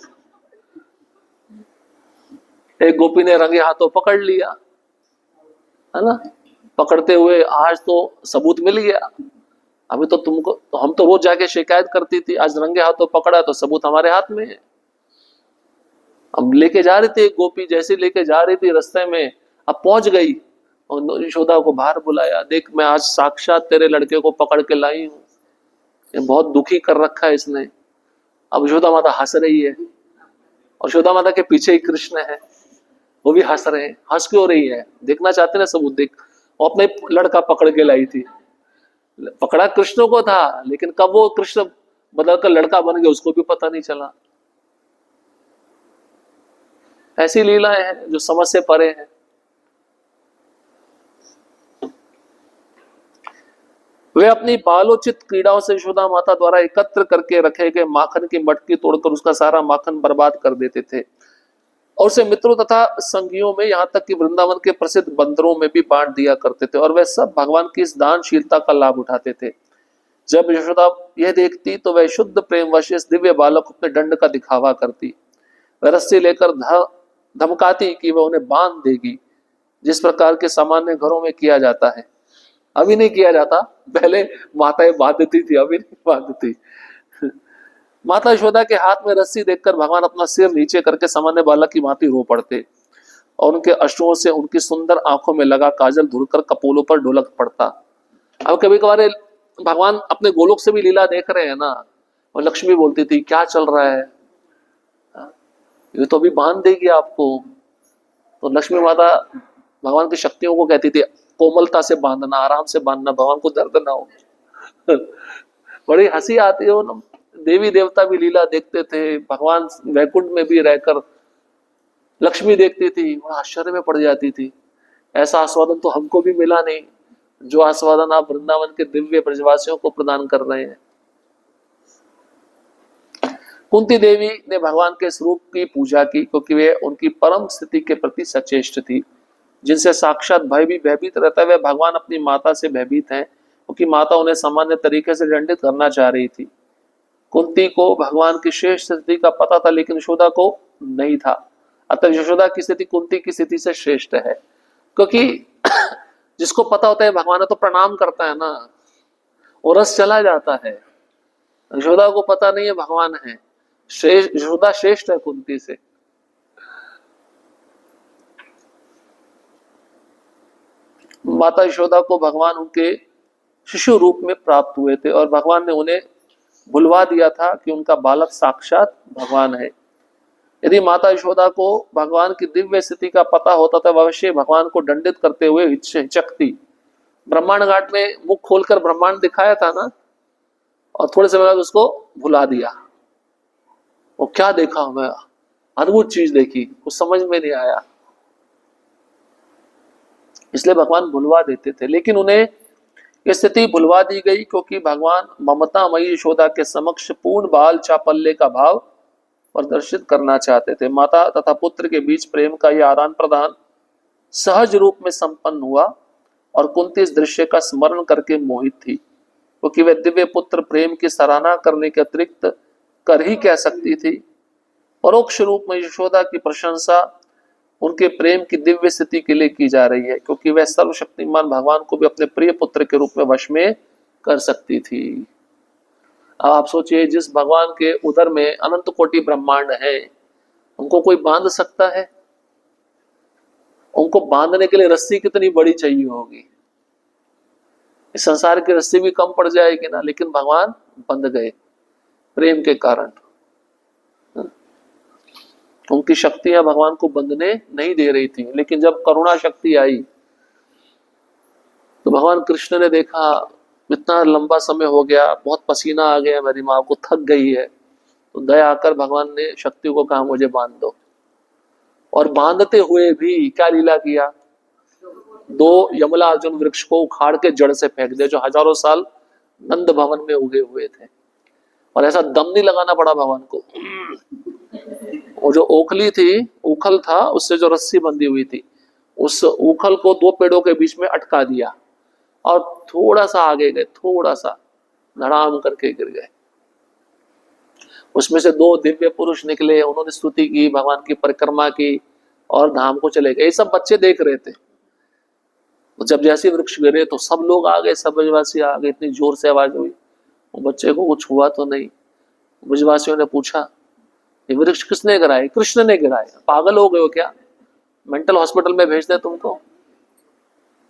एक गोपी ने रंगे हाथों पकड़ लिया, है ना। पकड़ते हुए आज तो सबूत मिल गया। अभी तो तुमको तो हम तो रोज जाके शिकायत करती थी, आज रंगे हाथों पकड़ा तो सबूत हमारे हाथ में है। अब लेके जा रही थी एक गोपी, जैसे लेके जा रही थी रास्ते में अब पहुंच गई और यशोदा को बाहर बुलाया, देख मैं आज साक्षात तेरे लड़के को पकड़ के लाई हूं, ये बहुत दुखी कर रखा है इसने। अब यशोदा माता हंस रही है और यशोदा माता के पीछे ही कृष्ण है, वो भी हंस रहे हैं। हंस क्यों रही है? देखना चाहते ना सबूत, देख। और अपने लड़का पकड़ के लाई थी, पकड़ा कृष्ण को था, लेकिन कब वो कृष्ण बदलकर लड़का बन गया उसको भी पता नहीं चला। ऐसी लीलाएं हैं जो समझ से परे हैं। वे अपनी बालोचित क्रीड़ाओं से यशोदा माता द्वारा एकत्र करके रखे गए माखन की मटकी तोड़कर उसका सारा माखन बर्बाद कर देते थे। और उसे मित्रों तथा संगियों में, यहाँ तक कि वृंदावन के प्रसिद्ध बंदरों में भी बांट दिया करते थे, और वह सब भगवान की इस दानशीलता का लाभ उठाते थे। जब यशोदा यह देखती तो वह शुद्ध प्रेमवश इस दिव्य बालक को अपने दंड का दिखावा करती। वह रस्सी लेकर धमकाती कि वह उन्हें बांध देगी, जिस प्रकार के सामान्य घरों में किया जाता है। अभी नहीं किया जाता, पहले माताएं बांधती थी, अभी नहीं बांधती। माता यशोदा के हाथ में रस्सी देखकर भगवान अपना सिर नीचे करके सामान्य बालक की भांति रो पड़ते, और उनके अश्रुओं से उनकी सुंदर आंखों में लगा काजल धुलकर कपोलों पर ढुलक पड़ता। अब कभी कभार भगवान अपने गोलोक से भी लीला देख रहे हैं ना, और लक्ष्मी बोलती थी क्या चल रहा है, ये तो अभी बांध देगी आपको। तो लक्ष्मी माता भगवान की शक्तियों को कहती थी कोमलता से बांधना, आराम से बांधना, भगवान को दर्द ना हो। बड़ी हंसी आती है। ना देवी देवता भी लीला देखते थे, भगवान वैकुंठ में भी रहकर लक्ष्मी देखती थी, बड़ा आश्चर्य में पड़ जाती थी। ऐसा आस्वादन तो हमको भी मिला नहीं जो आस्वादन आप वृंदावन के दिव्य ब्रजवासियों को प्रदान कर रहे हैं। कुंती देवी ने भगवान के स्वरूप की पूजा की, क्योंकि वे उनकी परम स्थिति के प्रति सचेष्ट थी, जिनसे साक्षात भय भी भयभीत रहता है। वे भगवान अपनी माता से भयभीत हैं, क्योंकि माता उन्हें सामान्य तरीके से दंडित करना चाह रही थी। कुंती को भगवान की श्रेष्ठ स्थिति का पता था, लेकिन यशोदा को नहीं था। अतः यशोदा की स्थिति कुंती की स्थिति से श्रेष्ठ है, क्योंकि जिसको पता होता है भगवान है तो प्रणाम करता है ना, और रस चला जाता है। यशोदा को पता नहीं है भगवान है, यशोदा श्रेष्ठ है कुंती से। माता यशोदा को भगवान उनके शिशु रूप में प्राप्त हुए थे, और भगवान ने उन्हें भुलवा दिया था कि उनका बालक साक्षात भगवान है। यदि माता यशोदा को भगवान की दिव्य स्थिति का पता होता तो अवश्य भगवान को दंडित करते हुए हिचकती। ब्रह्मांड घाट में मुख खोलकर ब्रह्मांड दिखाया था ना, और थोड़े समय बाद उसको भुला दिया। वो क्या देखा, मैं अद्भुत चीज देखी, कुछ समझ में नहीं आया, इसलिए भगवान भुलवा देते थे। लेकिन उन्हें स्थिति भुलवा दी गई, क्योंकि भगवान ममतामयी यशोदा के समक्ष पूर्ण बाल चापल्य का भाव प्रदर्शित करना चाहते थे। माता तथा पुत्र के बीच प्रेम का यह आदान प्रदान सहज रूप में संपन्न हुआ, और कुंती इस दृश्य का स्मरण करके मोहित थी, क्योंकि वह दिव्य पुत्र प्रेम की सराहना करने के अतिरिक्त कर ही कह सकती थी। परोक्ष रूप में यशोदा की प्रशंसा उनके प्रेम की दिव्य स्थिति के लिए की जा रही है, क्योंकि वह सर्वशक्तिमान भगवान को भी अपने प्रिय पुत्र के रूप में वश में कर सकती थी। अब आप सोचिए, जिस भगवान के उदर में अनंत कोटि ब्रह्मांड है, उनको कोई बांध सकता है? उनको बांधने के लिए रस्सी कितनी बड़ी चाहिए होगी, इस संसार की रस्सी भी कम पड़ जाएगी ना। लेकिन भगवान बंध गए प्रेम के कारण। उनकी शक्तियां भगवान को बंधने नहीं दे रही थी, लेकिन जब करुणा शक्ति आई तो भगवान कृष्ण ने देखा इतना लंबा समय हो गया, बहुत पसीना आ गया, मेरी माँ को थक गई है, तो दया आकर भगवान ने शक्ति को कहा मुझे बांध दो। और बांधते हुए भी क्या लीला किया, 2 यमला अर्जुन वृक्ष को उखाड़ के जड़ से फेंक दिया, जो हजारों साल नंद भवन में उगे हुए थे। और ऐसा दम नहीं लगाना पड़ा भगवान को। वो जो ओखली थी, उखल था, उससे जो रस्सी बंधी हुई थी, उस उखल को 2 पेड़ों के बीच में अटका दिया, और थोड़ा सा आगे गए, थोड़ा सा धड़ाम करके गिर गए। उसमें से 2 दिव्य पुरुष निकले, उन्होंने स्तुति की, भगवान की परिक्रमा की, और धाम को चले गए। ये सब बच्चे देख रहे थे। तो जब जैसे वृक्ष गिरे तो सब लोग आ गए, सब ब्रजवासी आ गए, इतनी जोर से आवाज हुई। वो बच्चे को कुछ हुआ तो नहीं। ब्रजवासियों ने पूछा ये वृक्ष किसने गिराए? कृष्ण ने गिराए। पागल हो गए हो क्या? मेंटल हॉस्पिटल में भेज दे तुमको।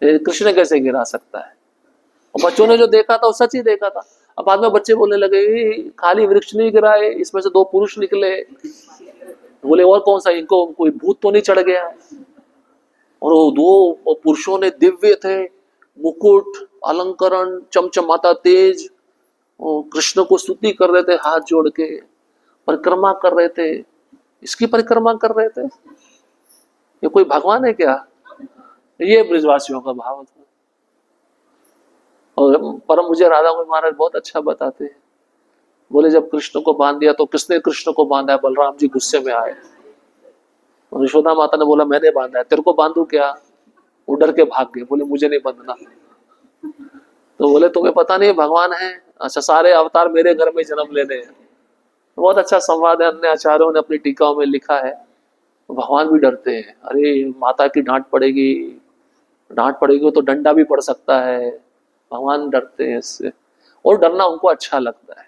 कृष्ण कैसे गिरा सकता है? और बच्चों ने जो देखा था वो सच ही देखा था। अब बाद में बच्चे बोलने लगे खाली वृक्ष नहीं गिराए, इसमें से 2 पुरुष निकले। बोले और कौन सा, इनको कोई भूत तो नहीं चढ़ गया? और वो 2 पुरुषों ने दिव्य थे, मुकुट, अलंकरण, चमचमाता तेज, कृष्ण को स्तुति कर रहे थे, हाथ जोड़ के परिक्रमा कर रहे थे। इसकी परिक्रमा कर रहे थे। ये कोई भगवान है क्या? ये ब्रजवासियों का भाव था। और परम मुझे राधा गोविंद महाराज बहुत अच्छा बताते हैं। बोले जब कृष्ण को बांध दिया तो किसने कृष्ण को बांधा है? बलराम जी गुस्से में आए। और यशोदा माता ने बोला मैंने बांधा है, तेरे को बांधू क्या? वो डर के भाग गए, बोले मुझे नहीं बंधना। तो बोले तुम्हें पता नहीं भगवान है? अच्छा, सारे अवतार मेरे घर में जन्म लेने हैं। बहुत अच्छा संवाद है, अन्य आचार्यों ने अपनी टीकाओं में लिखा है। भगवान भी डरते हैं, अरे माता की डांट पड़ेगी, डांट पड़ेगी तो डंडा भी पड़ सकता है। भगवान डरते हैं इससे, और डरना उनको अच्छा लगता है।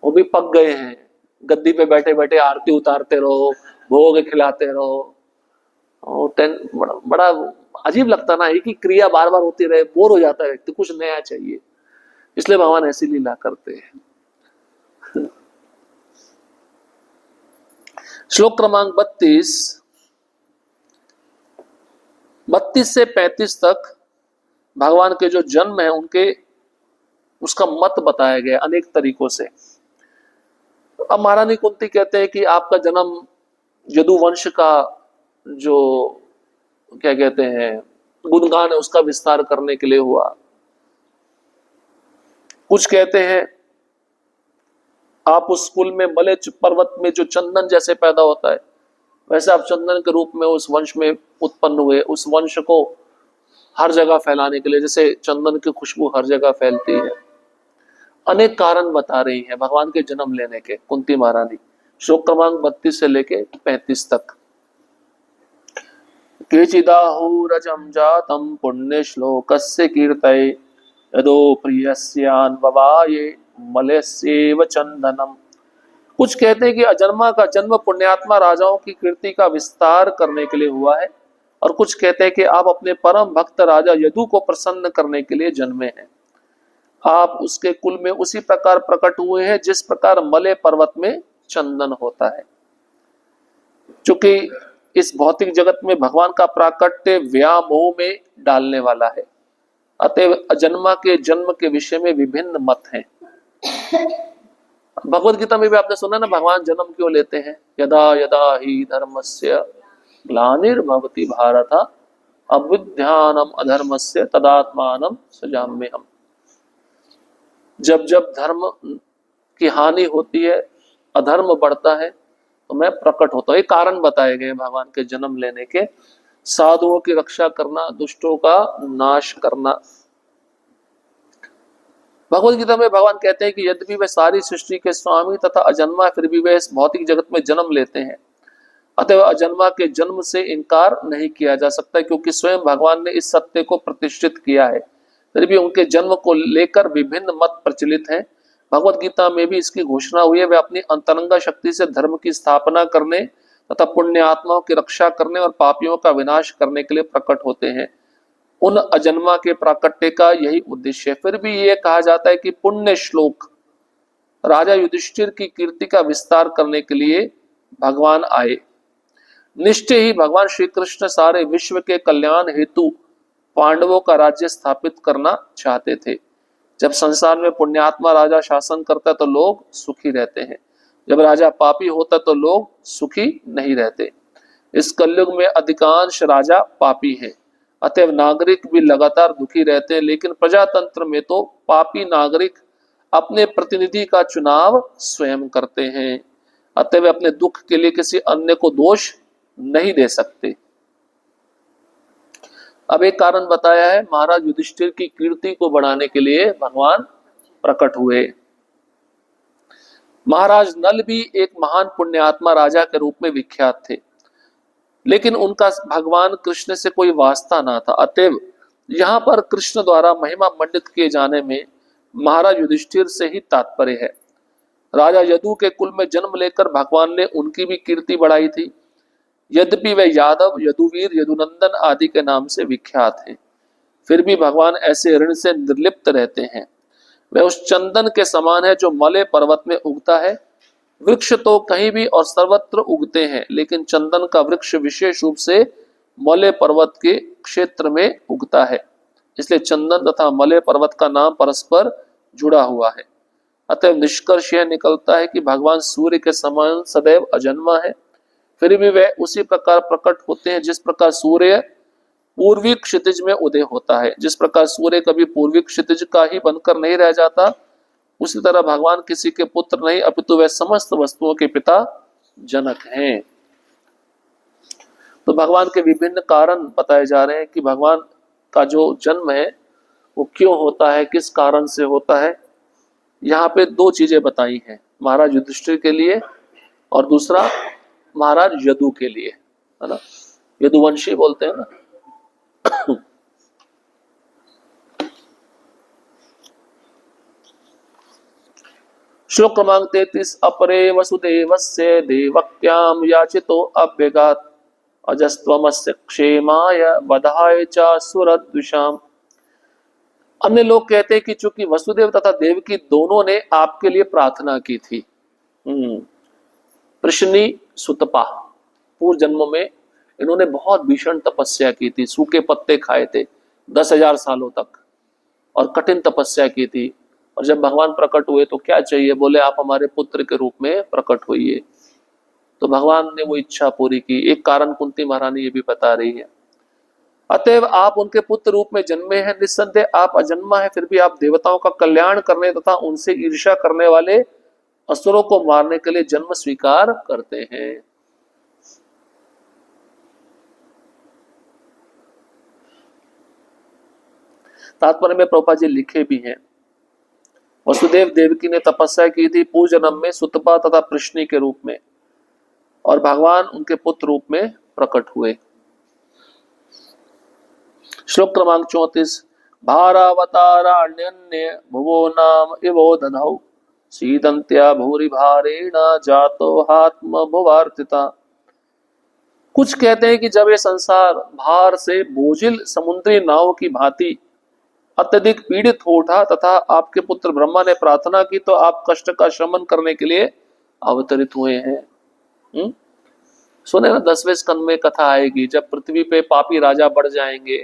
वो भी पक गए हैं, गद्दी पे बैठे बैठे आरती उतारते रहो, भोग खिलाते रहो। और बड़ा अजीब लगता ना, एक ही क्रिया बार बार होती रहे, बोर हो जाता है व्यक्ति, कुछ नया चाहिए। इसलिए भगवान ऐसी लीला करते हैं। श्लोक क्रमांक 32 से 35 तक भगवान के जो जन्म है उनके उसका मत बताया गया अनेक तरीकों से। अब महारानी कुंती कहते हैं कि आपका जन्म यदुवंश का जो क्या कहते हैं गुणगान है उसका विस्तार करने के लिए हुआ। कुछ कहते हैं आप उस कुल में मले पर्वत में जो चंदन जैसे पैदा होता है वैसे आप चंदन के रूप में उस वंश में उत्पन्न हुए, उस वंश को हर जगह फैलाने के लिए, जैसे चंदन की खुशबू हर जगह फैलती है। अनेक कारण बता रही है भगवान के जन्म लेने के कुंती महारानी। श्लोक क्रमांक 32 से लेके 35 तक। केचिदाहुरजं जातं पुण्य श्लोकस्य कीर्तये यदो प्रियस्यान्ववाये मलस्येव चंदनम। कुछ कहते हैं कि अजन्मा का जन्म पुण्यात्मा राजाओं की कीर्ति का विस्तार करने के लिए हुआ है, और कुछ कहते हैं कि आप अपने परम भक्त राजा यदु को प्रसन्न करने के लिए जन्मे हैं। आप उसके कुल में उसी प्रकार प्रकट हुए हैं जिस प्रकार मले पर्वत में चंदन होता है। क्योंकि इस भौतिक जगत में भगवान का प्राकट्य व्यामोह में डालने वाला है, अतएव अजन्मा के जन्म के विषय में विभिन्न मत हैं। भगवत गीता में भी आपने सुना ना भगवान जन्म क्यों लेते हैं? यदा यदा ही धर्मस्य ग्लानिर्भवति भारत अभ्युत्थानम अधर्मस्य तदात्मानं सृजाम्यहम्। जब जब धर्म की हानि होती है, अधर्म बढ़ता है, तो मैं प्रकट होता हूं। ये कारण बताए गए भगवान के जन्म लेने के। साधुओं की रक्षा करना, दुष्टों का नाश करना। भगवत गीता में भगवान कहते हैं कि यद्यपि वे सारी सृष्टि के स्वामी तथा अजन्मा, फिर भी वे इस भौतिक जगत में जन्म लेते हैं। अतः अजन्मा के जन्म से इनकार नहीं किया जा सकता, क्योंकि स्वयं भगवान ने इस सत्य को प्रतिष्ठित किया है। फिर भी उनके जन्म को लेकर विभिन्न मत प्रचलित हैं। भगवत गीता में भी इसकी घोषणा हुई है, वे अपनी अंतरंगा शक्ति से धर्म की स्थापना करने तथा पुण्य आत्माओं की रक्षा करने और पापियों का विनाश करने के लिए प्रकट होते हैं। उन अजन्मा के प्राकट्य का यही उद्देश्य है। फिर भी ये कहा जाता है कि पुण्य श्लोक राजा युधिष्ठिर की कीर्ति का विस्तार करने के लिए भगवान आए। निश्चय ही भगवान श्री कृष्ण सारे विश्व के कल्याण हेतु पांडवों का राज्य स्थापित करना चाहते थे। जब संसार में पुण्यात्मा राजा शासन करता है तो लोग सुखी रहते हैं, जब राजा पापी होता तो लोग सुखी नहीं रहते। इस कलयुग में अधिकांश राजा पापी हैं, अतएव नागरिक भी लगातार दुखी रहते हैं। लेकिन प्रजातंत्र में तो पापी नागरिक अपने प्रतिनिधि का चुनाव स्वयं करते हैं, अतएव अपने दुख के लिए किसी अन्य को दोष नहीं दे सकते। अब एक कारण बताया है, महाराज युधिष्ठिर की कीर्ति को बढ़ाने के लिए भगवान प्रकट हुए। महाराज नल भी एक महान पुण्यात्मा राजा के रूप में विख्यात थे, लेकिन उनका भगवान कृष्ण से कोई वास्ता ना था। अतएव यहाँ पर कृष्ण द्वारा महिमा मंडित किए जाने में महाराज युधिष्ठिर से ही तात्पर्य है। राजा यदु के कुल में जन्म लेकर भगवान ने उनकी भी कीर्ति बढ़ाई थी। यद्यपि वे यादव, यदुवीर, यदुनंदन आदि के नाम से विख्यात हैं, फिर भी भगवान ऐसे ऋण से निर्लिप्त रहते हैं। वे उस चंदन के समान है जो मले पर्वत में उगता है। वृक्ष तो कहीं भी और सर्वत्र उगते हैं, लेकिन चंदन का वृक्ष विशेष रूप से मले पर्वत के क्षेत्र में उगता है, इसलिए चंदन तथा मले पर्वत का नाम परस्पर जुड़ा हुआ है। अतः निष्कर्ष यह निकलता है कि भगवान सूर्य के समान सदैव अजन्मा है, फिर भी वे उसी प्रकार प्रकट होते हैं जिस प्रकार सूर्य पूर्वी क्षितिज में उदय होता है। जिस प्रकार सूर्य कभी पूर्वी क्षितिज का ही बनकर नहीं रह जाता, उसी तरह भगवान किसी के पुत्र नहीं, अपितु वे समस्त वस्तुओं के पिता जनक हैं। तो भगवान के विभिन्न कारण बताए जा रहे हैं कि भगवान का जो जन्म है वो क्यों होता है, किस कारण से होता है। यहाँ पे दो चीजें बताई हैं, महाराज युधिष्ठिर के लिए और दूसरा महाराज यदु के लिए, है ना। यदुवंशी बोलते हैं ना। श्लोक क्रमांक 33। अपरे वसुदेवस्य देवक्याम याचितो अभ्यगात अजस्त्वमस्य क्षेमाय वधाय च सुरद्विषाम। अन्य लोग कहते हैं कि चूंकि वसुदेव तथा देवकी दोनों ने आपके लिए प्रार्थना की थी। प्रश्नी सुतपा, पूर्व जन्म में इन्होंने बहुत भीषण तपस्या की थी, सूखे पत्ते खाए थे 10,000 सालों तक और कठिन तपस्या की थी। और जब भगवान प्रकट हुए तो क्या चाहिए, बोले आप हमारे पुत्र के रूप में प्रकट होइए। तो भगवान ने वो इच्छा पूरी की। एक कारण कुंती महारानी ये भी बता रही है, अतएव आप उनके पुत्र रूप में जन्मे हैं। निस्संदेह आप अजन्मा है, फिर भी आप देवताओं का कल्याण करने तथा उनसे ईर्ष्या करने वाले असुरों को मारने के लिए जन्म स्वीकार करते हैं। तात्पर्य में प्रभुपाद जी लिखे भी हैं, वसुदेव देवकी ने तपस्या की थी पूर्व जन्म में सुतपा तथा प्रश्नी के रूप में, और भगवान उनके पुत्र रूप में प्रकट हुए। श्लोक क्रमांक 34। भारावताराण्यन्य भुवो नाम इवो दधौ सीदंत्या भूरि भारेण जातो हात्म भुवार्थिता। कुछ कहते हैं कि जब ये संसार भार से बोझिल समुद्री नाव की भांति अत्यधिक पीड़ित हो उठा तथा आपके पुत्र ब्रह्मा ने प्रार्थना की तो आप कष्ट का शमन करने के लिए अवतरित हुए हैं। सुने ना 10वें स्कंद में कथा आएगी, जब पृथ्वी पे पापी राजा बढ़ जाएंगे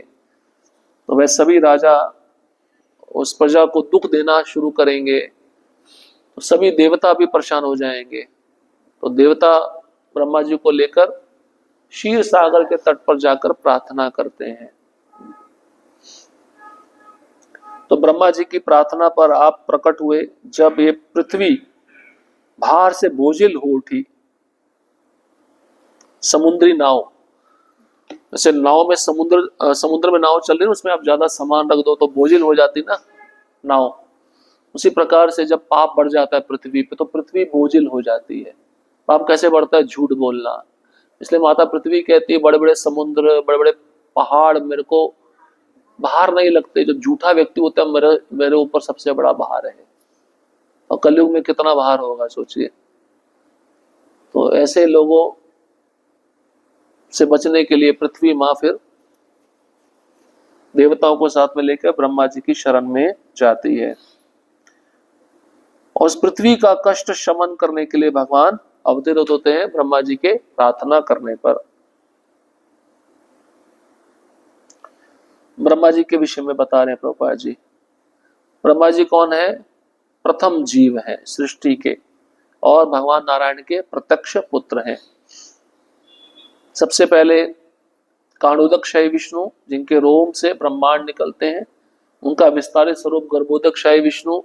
तो वह सभी राजा उस प्रजा को दुख देना शुरू करेंगे, तो सभी देवता भी परेशान हो जाएंगे। तो देवता ब्रह्मा जी को लेकर क्षीर सागर के तट पर जाकर प्रार्थना करते हैं। तो ब्रह्मा जी की प्रार्थना पर आप प्रकट हुए। जब ये पृथ्वी भार से बोझिल हो उठी, समुद्री नाव, जैसे नाव में समुद्र में नाव चल रही है, उसमें आप ज्यादा सामान रख दो तो बोझिल हो जाती ना नाव, उसी प्रकार से जब पाप बढ़ जाता है पृथ्वी पे तो पृथ्वी बोझिल हो जाती है। पाप कैसे बढ़ता है, झूठ बोलना। इसलिए माता पृथ्वी कहती है बड़े बड़े समुद्र बड़े बड़े पहाड़ मेरे को भार नहीं लगते, जो झूठा व्यक्ति होता है मेरे ऊपर सबसे बड़ा भार है। और कलयुग में कितना भार होगा सोचिए। तो ऐसे लोगों से बचने के लिए पृथ्वी माँ फिर देवताओं को साथ में लेकर ब्रह्मा जी की शरण में जाती है, और उस पृथ्वी का कष्ट शमन करने के लिए भगवान अवतरित होते हैं ब्रह्मा जी के प्रार्थना करने पर। ब्रह्मा जी के विषय में बता रहे हैं प्रभुपाद जी। ब्रह्मा जी कौन है, प्रथम जीव है सृष्टि के, और भगवान नारायण के प्रत्यक्ष पुत्र हैं। सबसे पहले काणोदकशाही विष्णु, जिनके रोम से ब्रह्मांड निकलते हैं, उनका विस्तारित स्वरूप गर्भोदकशाही विष्णु,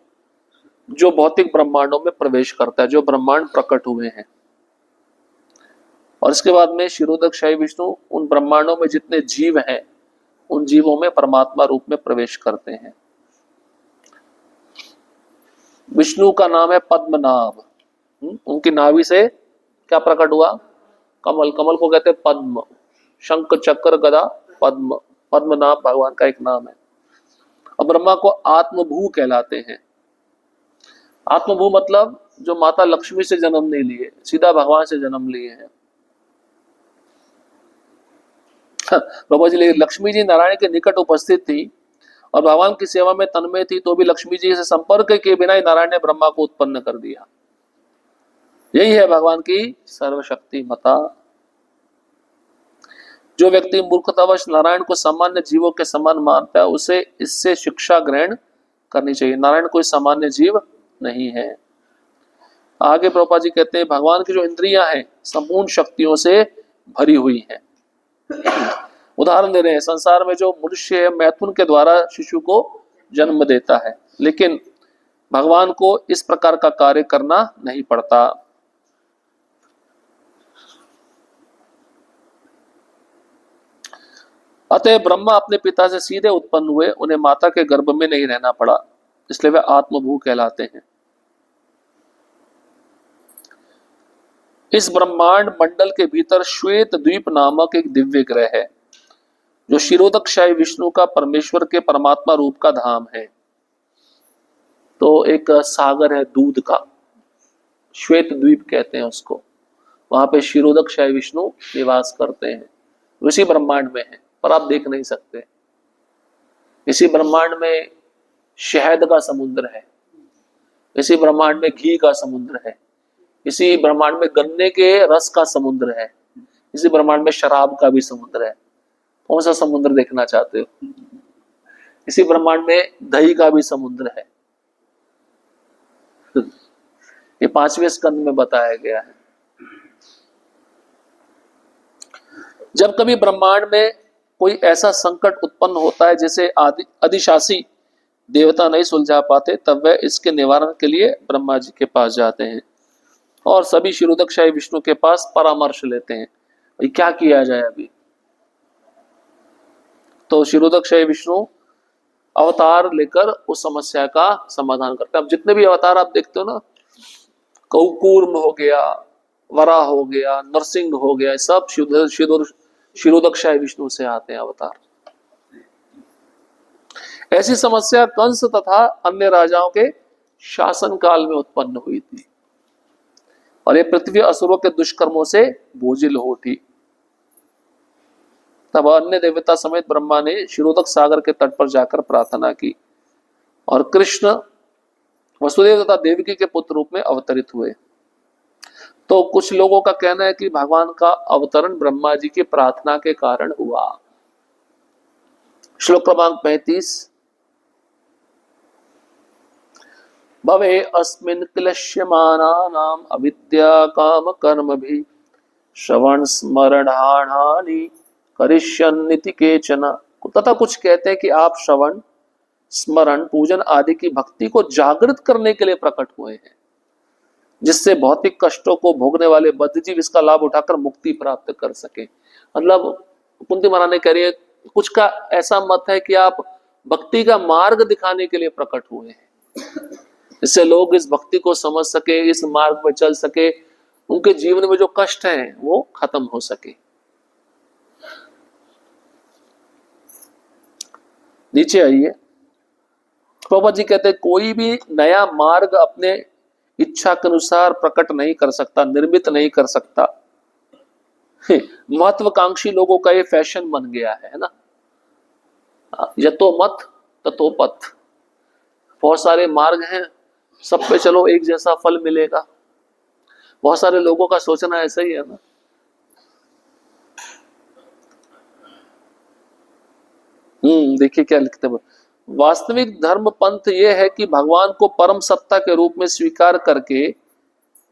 जो भौतिक ब्रह्मांडों में प्रवेश करता है, जो ब्रह्मांड प्रकट हुए हैं। और इसके बाद में क्षीरोदकशाही विष्णु उन ब्रह्मांडों में जितने जीव हैं उन जीवों में परमात्मा रूप में प्रवेश करते हैं। विष्णु का नाम है पद्मनाभ। उनकी नाभि से क्या प्रकट हुआ, कमल। कमल को कहते हैं पद्म। शंख चक्र गदा पद्म, पद्मनाभ भगवान का एक नाम है। और ब्रह्मा को आत्मभू कहलाते हैं। आत्मभू मतलब जो माता लक्ष्मी से जन्म नहीं लिए, सीधा भगवान से जन्म लिए हैं। बाबा जी, लक्ष्मी जी नारायण के निकट उपस्थित थी और भगवान की सेवा में तन्मय थी, तो भी लक्ष्मी जी से संपर्क के बिना ही नारायण ने ब्रह्मा को उत्पन्न कर दिया। यही है भगवान की सर्वशक्ति मता। जो व्यक्ति मूर्खतावश नारायण को सामान्य जीवों के समान मानता है, उसे इससे शिक्षा ग्रहण करनी चाहिए। नारायण कोई सामान्य जीव नहीं है। आगे प्रभुपाद जी कहते हैं, भगवान की जो इंद्रियां हैं संपूर्ण शक्तियों से भरी हुई हैं। उदाहरण दे रहे हैं, संसार में जो मनुष्य मैथुन के द्वारा शिशु को जन्म देता है, लेकिन भगवान को इस प्रकार का कार्य करना नहीं पड़ता। अतः ब्रह्मा अपने पिता से सीधे उत्पन्न हुए, उन्हें माता के गर्भ में नहीं रहना पड़ा, इसलिए वे आत्मभू कहलाते हैं। इस ब्रह्मांड मंडल के भीतर श्वेत द्वीप नामक एक दिव्य ग्रह है, जो शिरोदकशाही विष्णु का परमेश्वर के परमात्मा रूप का धाम है। तो एक सागर है दूध का, श्वेत द्वीप कहते हैं उसको, वहां पे शिरोदकशाही विष्णु निवास करते हैं। उसी ब्रह्मांड में है, पर आप देख नहीं सकते। इसी ब्रह्मांड में शहद का समुद्र है, इसी ब्रह्मांड में घी का समुद्र है, इसी ब्रह्मांड में गन्ने के रस का समुद्र है, इसी ब्रह्मांड में शराब का भी समुद्र है। कौन सा समुद्र देखना चाहते हो? इसी ब्रह्मांड में दही का भी समुद्र है। ये 5वें स्कंद में बताया गया है। जब कभी ब्रह्मांड में कोई ऐसा संकट उत्पन्न होता है जिसे अधिशासी देवता नहीं सुलझा पाते, तब वह इसके निवारण के लिए ब्रह्मा जी के पास जाते हैं और सभी शिरोदकशाही विष्णु के पास परामर्श लेते हैं, भाई क्या किया जाए अभी। तो शिरोदकशाही विष्णु अवतार लेकर उस समस्या का समाधान करते हैं। अब जितने भी अवतार आप देखते हो ना, कूर्म हो गया, वराह हो गया, नरसिंह हो गया, सब शिरोदकशाही विष्णु से आते हैं अवतार। ऐसी समस्या कंस तथा अन्य राजाओं के शासन काल में उत्पन्न हुई थी और ये पृथ्वी असुरों के दुष्कर्मों से बोझिल हो उठी। तब अन्य देवता समेत ब्रह्मा ने शिरोदक सागर के तट पर जाकर प्रार्थना की और कृष्ण वसुदेव तथा देवकी के पुत्र रूप में अवतरित हुए। तो कुछ लोगों का कहना है कि भगवान का अवतरण ब्रह्मा जी की प्रार्थना के कारण हुआ। श्लोक क्रमांक 35। भवे अस्मिन् क्लिश्यमानानाम् अविद्या काम कर्म भी श्रवण स्मरणानि करिष्यन्निति केचन। तथा कुछ कहते हैं कि आप श्रवण स्मरण पूजन आदि की भक्ति को जागृत करने के लिए प्रकट हुए हैं, जिससे भौतिक कष्टों को भोगने वाले बद्धजीव इसका लाभ उठाकर मुक्ति प्राप्त कर सके। मतलब कुंती महारानी कह रही है, कुछ का ऐसा मत है कि आप भक्ति का मार्ग दिखाने के लिए प्रकट हुए हैं, इससे लोग इस भक्ति को समझ सके, इस मार्ग पर चल सके, उनके जीवन में जो कष्ट हैं वो खत्म हो सके। नीचे आइए। प्रभुपाद जी कहते हैं, कोई भी नया मार्ग अपने इच्छा के अनुसार प्रकट नहीं कर सकता, निर्मित नहीं कर सकता। महत्वाकांक्षी लोगों का ये फैशन बन गया है ना, यतो मत ततो पथ। बहुत सारे मार्ग हैं, सब पे चलो एक जैसा फल मिलेगा। बहुत सारे लोगों का सोचना ऐसा ही है ना। देखिए क्या लिखते हैं, वास्तविक धर्म पंथ ये है कि भगवान को परम सत्ता के रूप में स्वीकार करके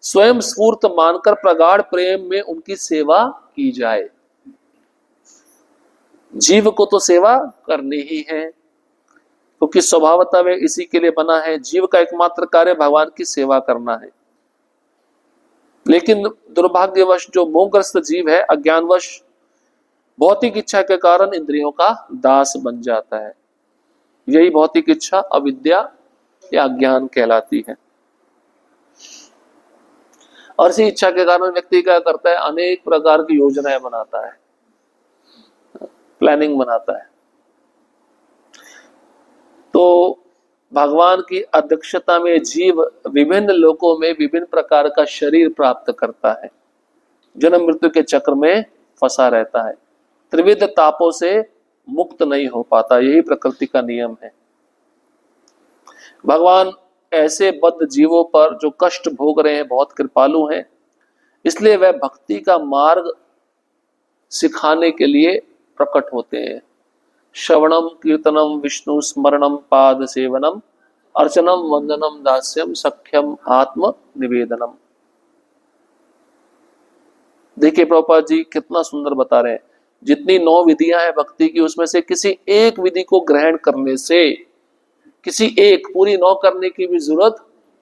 स्वयं स्फूर्त मानकर प्रगाढ़ प्रेम में उनकी सेवा की जाए। जीव को तो सेवा करनी ही है, क्योंकि स्वभावतः वे इसी के लिए बना है। जीव का एकमात्र कार्य भगवान की सेवा करना है। लेकिन दुर्भाग्यवश जो मोहग्रस्त जीव है, अज्ञानवश भौतिक इच्छा के कारण इंद्रियों का दास बन जाता है। यही भौतिक इच्छा अविद्या या अज्ञान कहलाती है। और इसी इच्छा के कारण व्यक्ति क्या करता है, अनेक प्रकार की योजनाएं बनाता है, प्लानिंग बनाता है। तो भगवान की अध्यक्षता में जीव विभिन्न लोकों में विभिन्न प्रकार का शरीर प्राप्त करता है, जन्म मृत्यु के चक्र में फंसा रहता है, त्रिविध तापों से मुक्त नहीं हो पाता। यही प्रकृति का नियम है। भगवान ऐसे बद्ध जीवों पर जो कष्ट भोग रहे हैं बहुत कृपालु हैं, इसलिए वह भक्ति का मार्ग सिखाने के लिए प्रकट होते हैं। श्रवणम कीर्तनम विष्णु स्मरणम पाद सेवनम अर्चनम वंदनम दास्यम सख्यम आत्म निवेदनम। देखिए प्रभुपाद जी कितना सुंदर बता रहे हैं। जितनी 9 विधियां हैं भक्ति की, उसमें से किसी एक विधि को ग्रहण करने से, किसी एक, पूरी 9 करने की भी जरूरत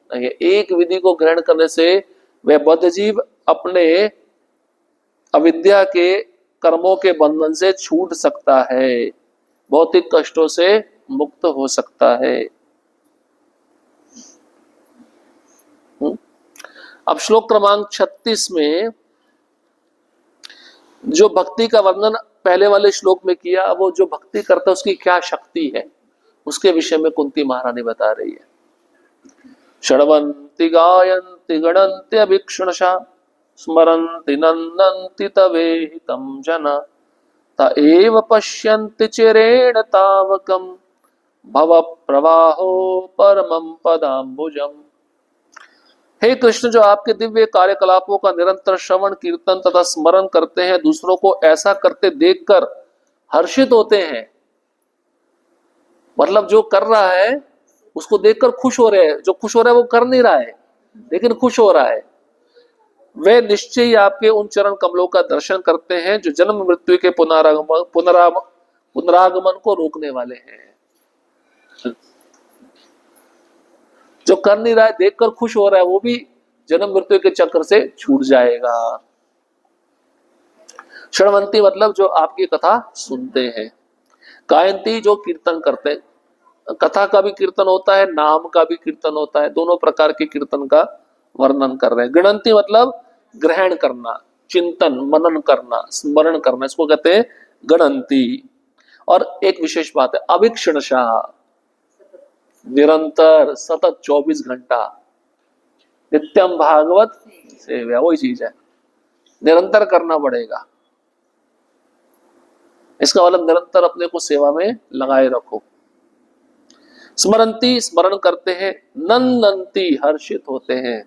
नहीं है, एक विधि को ग्रहण करने से वह बद्धजीव अपने अविद्या के कर्मों के बंधन से छूट सकता है, भौतिक कष्टों से मुक्त हो सकता है। अब श्लोक क्रमांक 36 में जो भक्ति का वर्णन पहले वाले श्लोक में किया, वो जो भक्ति करता है उसकी क्या शक्ति है, उसके विषय में कुंती महारानी बता रही है। शृण्वन्ति गायन्ति गणन्ति अभीक्षणशः स्मरन्ति नन्दन्ति तवेहितं जना त एव पश्यन्ति चिरेण तावकं भव प्रवाहो परमं पदाम्बुजम्। हे कृष्ण, जो आपके दिव्य कार्यकलापों का निरंतर श्रवण कीर्तन तथा स्मरण करते हैं, दूसरों को ऐसा करते देखकर हर्षित होते हैं, मतलब जो कर रहा है उसको देखकर खुश हो रहे हैं, जो खुश हो रहा है वो कर नहीं रहा है लेकिन खुश हो रहा है, वे निश्चय ही आपके उन चरण कमलों का दर्शन करते हैं जो जन्म मृत्यु के पुनरागमन को रोकने वाले हैं। जो कर नहीं रहा है देखकर खुश हो रहा है, वो भी जन्म मृत्यु के चक्र से छूट जाएगा। शृण्वन्ति मतलब जो आपकी कथा सुनते हैं, गायन्ति जो कीर्तन करते हैं, कथा का भी कीर्तन होता है, नाम का भी कीर्तन होता है, दोनों प्रकार के कीर्तन का वर्णन कर रहे हैं। गणन्ति मतलब ग्रहण करना, चिंतन मनन करना, स्मरण करना, इसको कहते हैं गणन्ति। और एक विशेष बात है, अभीक्षणशः, निरंतर सतत 24 घंटा, नित्यम भागवत सेवा, वही चीज है, निरंतर करना पड़ेगा। इसका मतलब निरंतर अपने को सेवा में लगाए रखो। स्मरंती स्मरण करते हैं, नंदंती हर्षित होते हैं,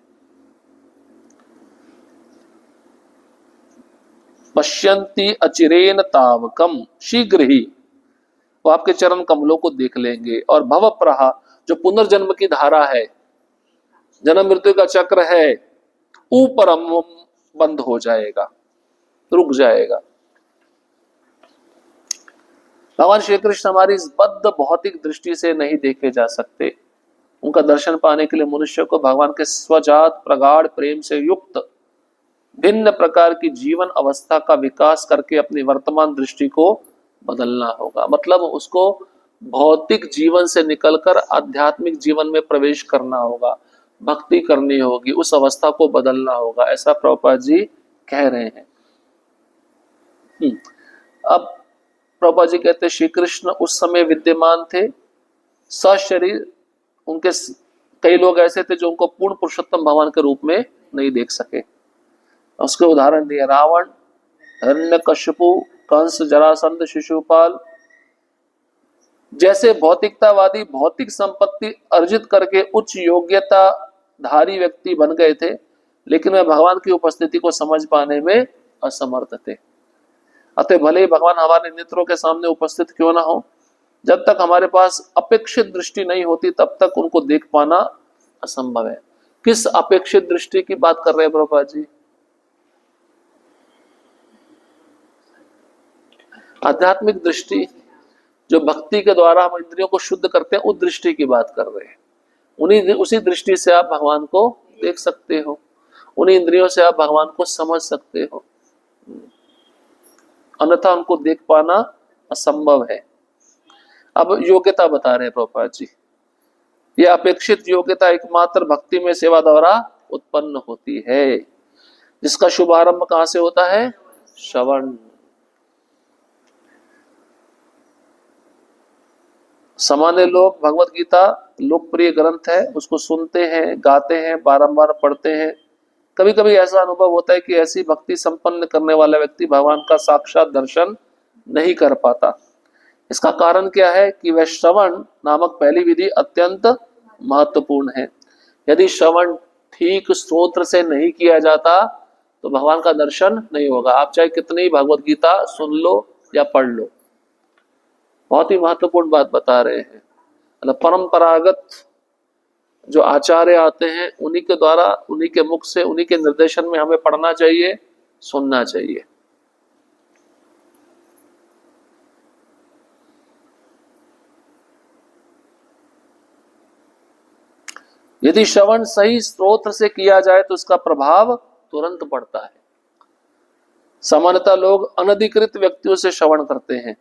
पश्यंती अचिरेन तावकम शीघ्र ही वो आपके चरण कमलों को देख लेंगे। और भव प्रहा जो पुनर्जन्म की धारा है, जन्म मृत्यु का चक्र है, ऊपरम बंद हो जाएगा, रुक जाएगा। भगवान श्री कृष्ण हमारी इस बद्ध भौतिक दृष्टि से नहीं देखे जा सकते। उनका दर्शन पाने के लिए मनुष्य को भगवान के स्वजात प्रगाढ़ प्रेम से युक्त भिन्न प्रकार की जीवन अवस्था का विकास करके अपनी वर्तमान दृष्टि को बदलना होगा। मतलब उसको भौतिक जीवन से निकलकर आध्यात्मिक जीवन में प्रवेश करना होगा, भक्ति करनी होगी, उस अवस्था को बदलना होगा, ऐसा प्रभुपाद जी कह रहे हैं। अब प्रभुपाद जी कहते श्री कृष्ण उस समय विद्यमान थे सशरीर। उनके कई लोग ऐसे थे जो उनको पूर्ण पुरुषोत्तम भगवान के रूप में नहीं देख सके। उसके उदाहरण दिए, रावण, हिरण्यकश्यपु, कंस, जरासंध, शिशुपाल जैसे भौतिकतावादी भौतिक संपत्ति अर्जित करके उच्च योग्यता धारी व्यक्ति बन गए थे, लेकिन वे भगवान की उपस्थिति को समझ पाने में असमर्थ थे। अतः भले ही भगवान हमारे नेत्रों के सामने उपस्थित क्यों ना हो, जब तक हमारे पास अपेक्षित दृष्टि नहीं होती तब तक उनको देख पाना असंभव है। किस अपेक्षित दृष्टि की बात कर रहे हैं प्रभुपाद जी? आध्यात्मिक दृष्टि, जो भक्ति के द्वारा हम इंद्रियों को शुद्ध करते हैं, उस दृष्टि की बात कर रहे हैं। उसी दृष्टि से आप भगवान को देख सकते हो, उन्हीं इंद्रियों से आप भगवान को समझ सकते हो, अन्यथा उनको देख पाना असंभव है। अब योग्यता बता रहे हैं प्रभुपाद जी। यह अपेक्षित योग्यता एकमात्र भक्ति में सेवा द्वारा उत्पन्न होती है, जिसका शुभारंभ कहां से होता है? श्रवण। सामान्य लोग भगवत गीता लोकप्रिय ग्रंथ है, उसको सुनते हैं, गाते हैं, बारंबार पढ़ते हैं। कभी कभी ऐसा अनुभव होता है कि ऐसी भक्ति संपन्न करने वाला व्यक्ति भगवान का साक्षात दर्शन नहीं कर पाता। इसका कारण क्या है कि वह श्रवण नामक पहली विधि अत्यंत महत्वपूर्ण है। यदि श्रवण ठीक स्तोत्र से नहीं किया जाता तो भगवान का दर्शन नहीं होगा। आप चाहे कितनी भगवत गीता सुन लो या पढ़ लो। बहुत ही महत्वपूर्ण बात बता रहे हैं। मतलब परंपरागत जो आचार्य आते हैं, उन्हीं के द्वारा, उन्हीं के मुख से, उन्हीं के निर्देशन में हमें पढ़ना चाहिए, सुनना चाहिए। यदि श्रवण सही स्रोत से किया जाए तो उसका प्रभाव तुरंत पड़ता है। सामान्यतः लोग अनधिकृत व्यक्तियों से श्रवण करते हैं।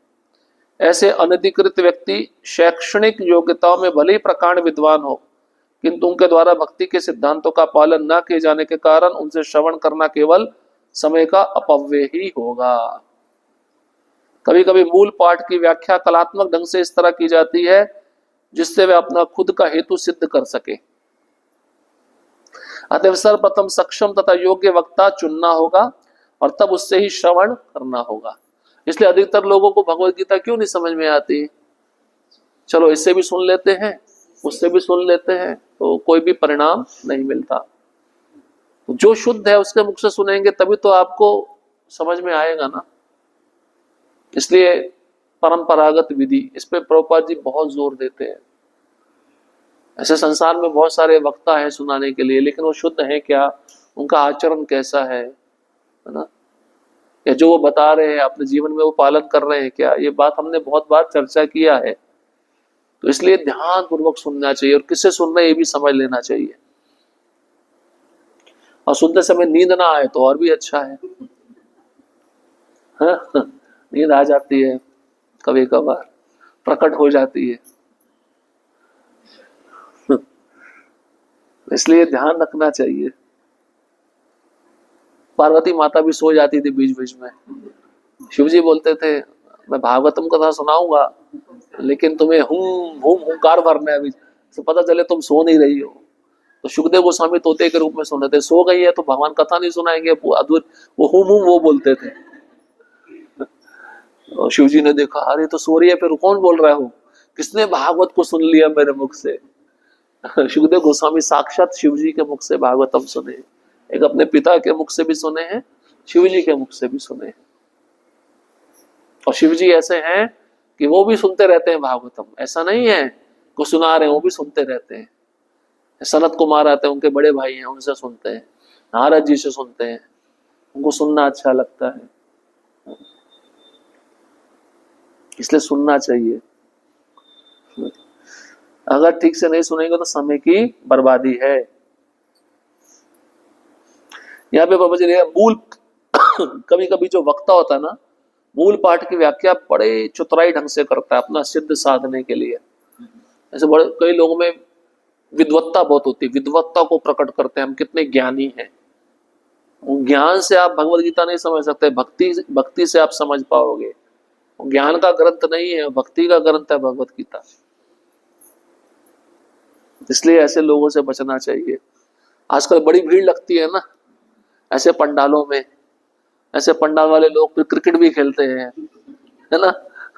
ऐसे अनधिकृत व्यक्ति शैक्षणिक योग्यताओं में भले ही प्रकांड विद्वान हो, किंतु उनके द्वारा भक्ति के सिद्धांतों का पालन न किए जाने के कारण उनसे श्रवण करना केवल समय का अपव्यय ही होगा। कभी कभी मूल पाठ की व्याख्या कलात्मक ढंग से इस तरह की जाती है जिससे वे अपना खुद का हेतु सिद्ध कर सके। अतः सर्वप्रथम सक्षम तथा योग्य वक्ता चुनना होगा और तब उससे ही श्रवण करना होगा। इसलिए अधिकतर लोगों को भगवत गीता क्यों नहीं समझ में आती? चलो इससे भी सुन लेते हैं, उससे भी सुन लेते हैं, तो कोई भी परिणाम नहीं मिलता। जो शुद्ध है उसके मुख से सुनेंगे तभी तो आपको समझ में आएगा ना। इसलिए परंपरागत विधि, इस पे प्रभुपाद जी बहुत जोर देते हैं। ऐसे संसार में बहुत सारे वक्ता हैं सुनाने के लिए, लेकिन वो शुद्ध है क्या, उनका आचरण कैसा है ना, या जो वो बता रहे हैं अपने जीवन में वो पालन कर रहे हैं क्या, ये बात हमने बहुत बार चर्चा किया है। तो इसलिए ध्यान पूर्वक सुनना चाहिए और किससे सुन रहे ये भी समझ लेना चाहिए। और सुनते समय नींद ना आए तो और भी अच्छा है। नींद आ जाती है, कभी कभार प्रकट हो जाती है। इसलिए ध्यान रखना चाहिए। पार्वती माता भी सो जाती थी बीच बीच में। शिवजी बोलते थे मैं भागवतम कथा सुनाऊंगा, लेकिन तुम्हें हुंकार भरना है, तो पता चले तुम सो नहीं रही हो। तो सुखदेव गोस्वामी तोते के रूप में सुन रहे थे, सो गई है तो भगवान कथा नहीं सुनाएंगे, वो हुम वो बोलते थे। और शिवजी ने देखा अरे तो सो रही है, फिर कौन बोल रहा हो, किसने भागवत को सुन लिया मेरे मुख से। सुखदेव गोस्वामी साक्षात शिवजी के मुख से भागवतम सुने, एक अपने पिता के मुख से भी सुने हैं, शिवजी के मुख से भी सुने हैं। और शिवजी ऐसे हैं कि वो भी सुनते रहते हैं भागवतम, ऐसा नहीं है को सुना रहे हैं, वो भी सुनते रहते हैं। सनत कुमार आते हैं, उनके बड़े भाई हैं, उनसे सुनते हैं, नारद जी से सुनते हैं, उनको सुनना अच्छा लगता है, इसलिए सुनना चाहिए। अगर ठीक से नहीं सुनेंगे तो समय की बर्बादी है। यहाँ पे बाबा जी ने मूल कभी कभी जो वक्ता होता है ना, मूल पाठ की व्याख्या बड़े चतुराई ढंग से करता है अपना सिद्ध साधने के लिए। ऐसे बड़े कई लोगों में विद्वत्ता बहुत होती है, विद्वत्ता को प्रकट करते हैं हम कितने ज्ञानी हैं। ज्ञान से आप भगवत गीता नहीं समझ सकते, भक्ति से आप समझ पाओगे। ज्ञान का ग्रंथ नहीं है, भक्ति का ग्रंथ है भगवत गीता। इसलिए ऐसे लोगों से बचना चाहिए। आजकल बड़ी भीड़ लगती है ना ऐसे पंडालों में, ऐसे पंडाल वाले लोग फिर क्रिकेट भी खेलते हैं, है ना।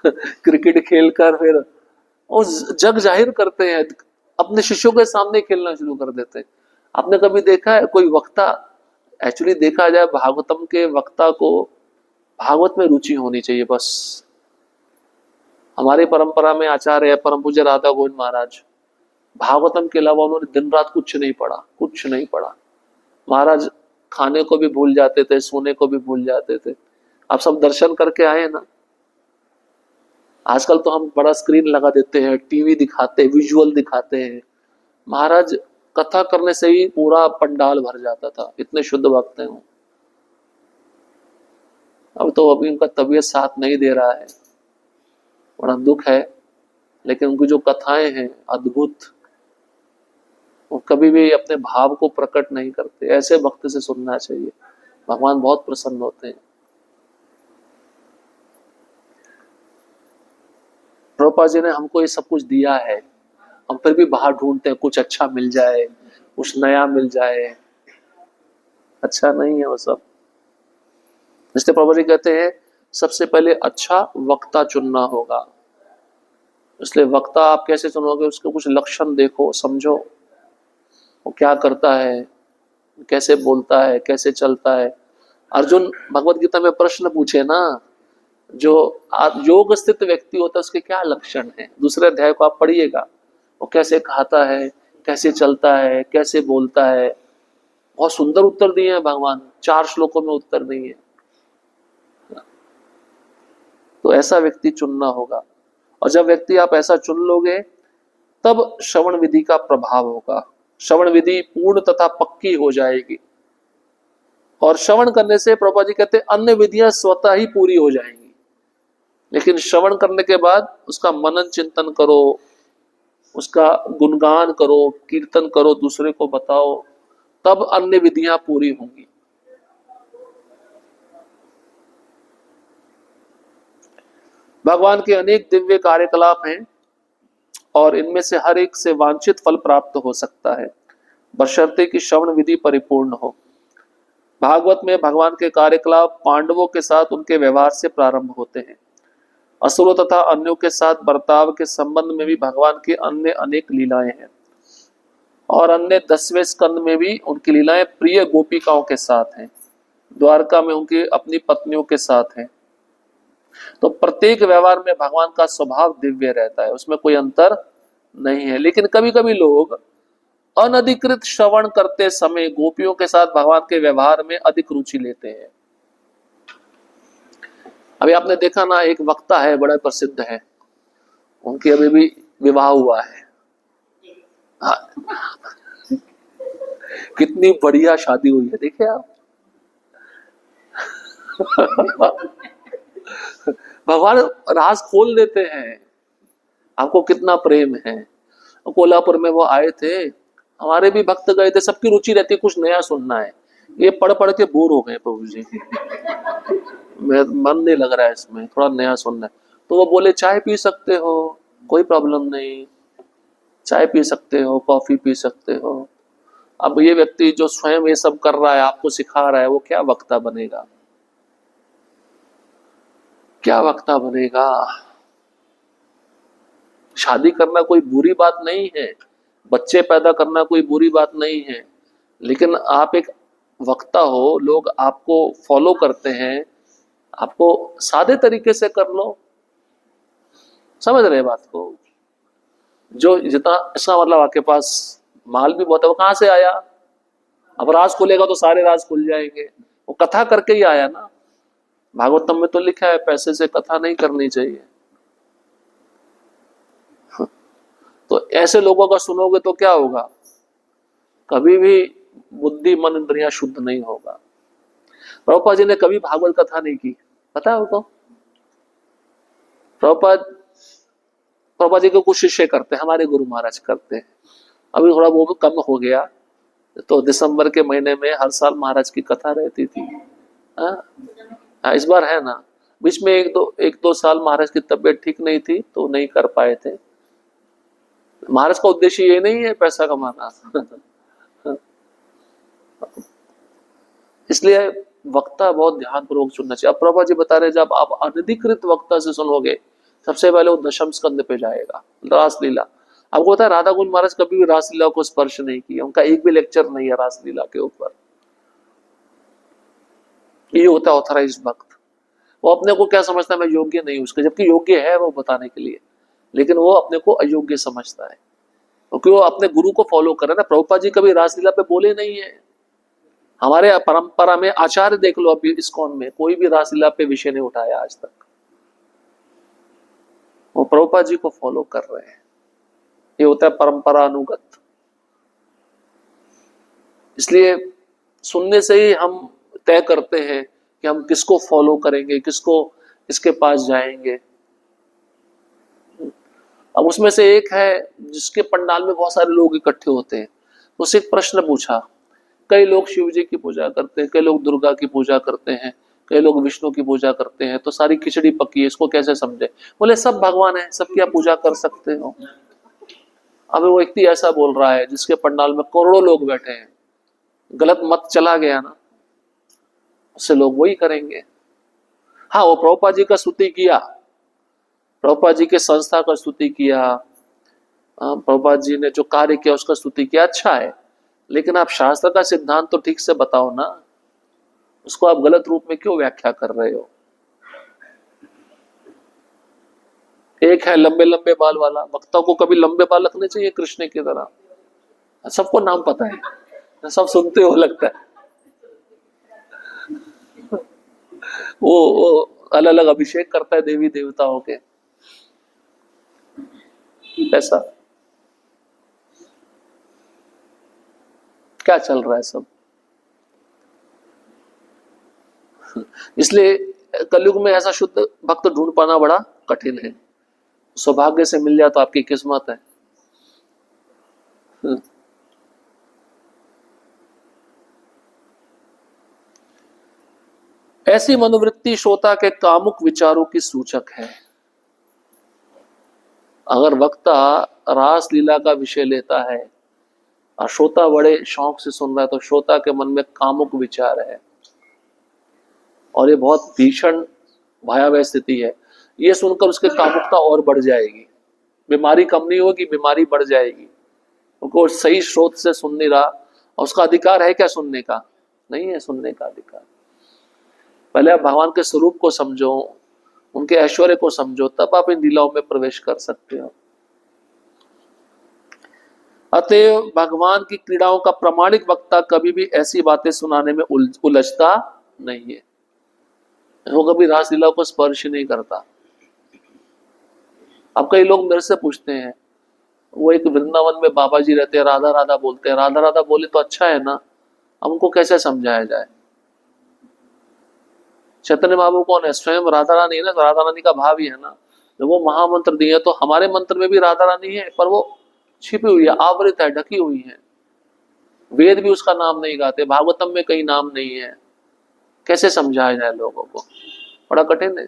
क्रिकेट खेलकर फिर वो जग जाहिर करते हैं, अपने शिष्यों के सामने खेलना शुरू कर देते हैं। आपने कभी देखा है कोई वक्ता, एक्चुअली देखा जाए भागवतम के वक्ता को भागवत में रुचि होनी चाहिए बस। हमारी परंपरा में आचार्य है परम पूज्य राधा गोविंद महाराज, भागवतम के अलावा उन्होंने दिन रात कुछ नहीं पढ़ा, कुछ नहीं पढ़ा। महाराज खाने को भी भूल जाते थे, सोने को भी भूल जाते थे। आप सब दर्शन करके आए ना। आजकल तो हम बड़ा स्क्रीन लगा देते हैं, टीवी दिखाते हैं, विजुअल दिखाते हैं। महाराज कथा करने से ही पूरा पंडाल भर जाता था, इतने शुद्ध भक्त हैं वो। अब तो अभी उनका तबीयत साथ नहीं दे रहा है, बड़ा दुख है। लेकिन उनकी जो कथाएं हैं अद्भुत, वो कभी भी अपने भाव को प्रकट नहीं करते। ऐसे भक्त से सुनना चाहिए, भगवान बहुत प्रसन्न होते हैं। प्रभुपाद जी ने हमको ये सब कुछ दिया है, हम फिर भी बाहर ढूंढते हैं कुछ अच्छा मिल जाए, कुछ नया मिल जाए। अच्छा नहीं है वो सब। इसलिए प्रभुपाद जी कहते हैं सबसे पहले अच्छा वक्ता चुनना होगा। इसलिए वक्ता आप कैसे चुनोगे, उसके कुछ लक्षण देखो, समझो वो क्या करता है, कैसे बोलता है, कैसे चलता है। अर्जुन भगवत गीता में प्रश्न पूछे ना, जो योग स्थित व्यक्ति होता है उसके क्या लक्षण है, दूसरे अध्याय को आप पढ़िएगा। वो कैसे खाता है, कैसे चलता है, कैसे बोलता है। बहुत सुंदर उत्तर दिए हैं भगवान, 4 श्लोकों में उत्तर दिए हैं। तो ऐसा व्यक्ति चुनना होगा। और जब व्यक्ति आप ऐसा चुन लोगे तब श्रवण विधि का प्रभाव होगा। श्रवण विधि पूर्ण तथा पक्की हो जाएगी। और श्रवण करने से प्रभुपाद जी कहते हैं अन्य विधियां स्वतः ही पूरी हो जाएंगी, लेकिन श्रवण करने के बाद उसका मनन चिंतन करो, उसका गुणगान करो, कीर्तन करो, दूसरे को बताओ, तब अन्य विधियां पूरी होंगी। भगवान के अनेक दिव्य कार्यकलाप हैं और इनमें से हर एक से वांछित फल प्राप्त हो सकता है, बशर्ते कि श्रवण विधि परिपूर्ण हो। भागवत में भगवान के कार्यकलाप पांडवों के साथ उनके व्यवहार से प्रारंभ होते हैं। असुरों तथा अन्यों के साथ बर्ताव के संबंध में भी भगवान के अन्य अनेक लीलाएं हैं, और अन्य 10वें स्कंद में भी उनकी लीलाएं प्रिय गोपिकाओं के साथ हैं, द्वारका में उनकी अपनी पत्नियों के साथ हैं। तो प्रत्येक व्यवहार में भगवान का स्वभाव दिव्य रहता है, उसमें कोई अंतर नहीं है। लेकिन कभी कभी लोग अनधिकृत श्रवण करते समय गोपियों के साथ भगवान के व्यवहार में अधिक रुचि लेते हैं। अभी आपने देखा ना, एक वक्ता है, बड़ा प्रसिद्ध है, उनकी अभी भी विवाह हुआ है। हाँ। कितनी बढ़िया शादी हुई है, देखिए आप। भगवान राज खोल देते हैं, आपको कितना प्रेम है। कोल्हापुर में वो आए थे, हमारे भी भक्त गए थे, सबकी रुचि रहती है कुछ नया सुनना है। ये पढ़ पढ़ के बोर हो गए प्रभु जी, मन नहीं लग रहा है इसमें, थोड़ा नया सुनना है। तो वो बोले चाय पी सकते हो, कोई प्रॉब्लम नहीं, चाय पी सकते हो, कॉफी पी सकते हो। अब ये व्यक्ति जो स्वयं ये सब कर रहा है, आपको सिखा रहा है, वो क्या वक्ता बनेगा, क्या वक्ता बनेगा। शादी करना कोई बुरी बात नहीं है, बच्चे पैदा करना कोई बुरी बात नहीं है, लेकिन आप एक वक्ता हो, लोग आपको फॉलो करते हैं, आपको सादे तरीके से कर लो। समझ रहे बात को? जो जितना, इसका मतलब आपके पास माल भी बहुत है, वो कहां से आया? अब राज खुलेगा तो सारे राज खुल जाएंगे, वो कथा करके ही आया ना। भागवतम में तो लिखा है पैसे से कथा नहीं करनी चाहिए। तो ऐसे लोगों का सुनोगे तो क्या होगा? कभी भी बुद्धि मन इंद्रियां शुद्ध नहीं होगा। प्रभुपाद जी ने कभी भागवत कथा नहीं की, पता है उनको? प्रभुपाद जी को कुछ शिष्य करते हैं, हमारे गुरु महाराज करते हैं। अभी थोड़ा वो भी कम हो गया, तो दिसंबर के महीने में हर साल महाराज की कथा रहती थी। हाँ, इस बार है ना। बीच में एक दो साल महाराज की तबीयत ठीक नहीं थी, तो नहीं कर पाए थे। महाराज का उद्देश्य ये नहीं है पैसा कमाना। इसलिए वक्ता बहुत ध्यानपूर्वक सुनना चाहिए। अब प्रभा जी बता रहे, जब आप अनधिकृत वक्ता से सुनोगे, सबसे पहले वो दशम स्कंद पे जाएगा, रासलीला। आपको पता है राधा कुंज महाराज कभी भी रासलीला को स्पर्श नहीं किया, उनका एक भी लेक्चर नहीं है रासलीला के ऊपर। ये होता है ऑथराइज्ड भक्त। वो अपने को क्या समझता है, मैं योग्य नहीं उसके, जबकि योग्य है वो बताने के लिए, लेकिन वो अपने को अयोग्य समझता है, क्योंकि वो अपने गुरु को फॉलो कर रहा है ना। प्रभुपाद जी कभी रासलीला पे बोले नहीं है। हमारे परंपरा में आचार्य देख लो, अभी इस्कॉन में कोई भी रासलीला पे विषय नहीं उठाया आज तक। वो प्रभुपाद जी को फॉलो कर रहे हैं। ये होता है परंपरा अनुगत। इसलिए सुनने से ही हम तय करते हैं कि हम किसको फॉलो करेंगे, किसको किसके पास जाएंगे। अब उसमें से एक है जिसके पंडाल में बहुत सारे लोग इकट्ठे होते हैं, उससे एक प्रश्न पूछा। कई लोग शिव जी की पूजा करते हैं, कई लोग दुर्गा की पूजा करते हैं, कई लोग विष्णु की पूजा करते हैं, तो सारी खिचड़ी पकी है, इसको कैसे समझे? बोले सब भगवान है, सबकी आप पूजा कर सकते हो। अब वो व्यक्ति ऐसा बोल रहा है जिसके पंडाल में करोड़ों लोग बैठे हैं, गलत मत चला गया ना, उससे लोग वही करेंगे। हाँ, वो प्रभुपाद जी का स्तुति किया, प्रभुपाद जी के संस्था का स्तुति किया, प्रभुपाद जी ने जो कार्य किया उसका स्तुति किया, अच्छा है, लेकिन आप शास्त्र का सिद्धांत तो ठीक से बताओ ना, उसको आप गलत रूप में क्यों व्याख्या कर रहे हो? एक है लंबे लंबे बाल वाला, वक्ता को कभी लंबे बाल रखने चाहिए कृष्ण की तरह? सबको नाम पता है, सब सुनते हो लगता है। वो अलग अलग अभिषेक करता है देवी देवताओं के, ऐसा क्या चल रहा है सब? इसलिए कलयुग में ऐसा शुद्ध भक्त ढूंढ पाना बड़ा कठिन है। सौभाग्य से मिल जाए तो आपकी किस्मत है। ऐसी मनोवृत्ति श्रोता के कामुक विचारों की सूचक है। अगर वक्ता रास लीला का विषय लेता है और श्रोता बड़े शौक से सुन रहा है तो श्रोता के मन में कामुक विचार है, और ये बहुत भीषण भयावह स्थिति है। ये सुनकर उसकी कामुकता और बढ़ जाएगी, बीमारी कम नहीं होगी, बीमारी बढ़ जाएगी, क्योंकि सही स्रोत से सुन नहीं रहा। और उसका अधिकार है क्या सुनने का? नहीं है सुनने का अधिकार। पहले आप भगवान के स्वरूप को समझो, उनके ऐश्वर्य को समझो, तब आप इन लीलाओं में प्रवेश कर सकते हो। अतएव भगवान की क्रीड़ाओं का प्रामाणिक वक्ता कभी भी ऐसी बातें सुनाने में उलझता नहीं है। वो कभी रासलीला को स्पर्श नहीं करता। अब कई लोग मेरे से पूछते हैं, वो एक वृंदावन में बाबा जी रहते हैं, राधा राधा बोलते हैं, राधा राधा बोले तो अच्छा है ना, अब उनको कैसे समझाया जाए? चैतन्य महाप्रभु कौन है? स्वयं राधा रानी है ना, तो राधा रानी का भाव ही है ना। जब वो महामंत्र दिए तो हमारे मंत्र में भी राधा रानी है, पर वो छिपी हुई है, आवृत है, ढकी हुई है। वेद भी उसका नाम नहीं गाते, भागवतम में कहीं नाम नहीं है। कैसे समझाया जाए लोगों को? बड़ा कठिन है।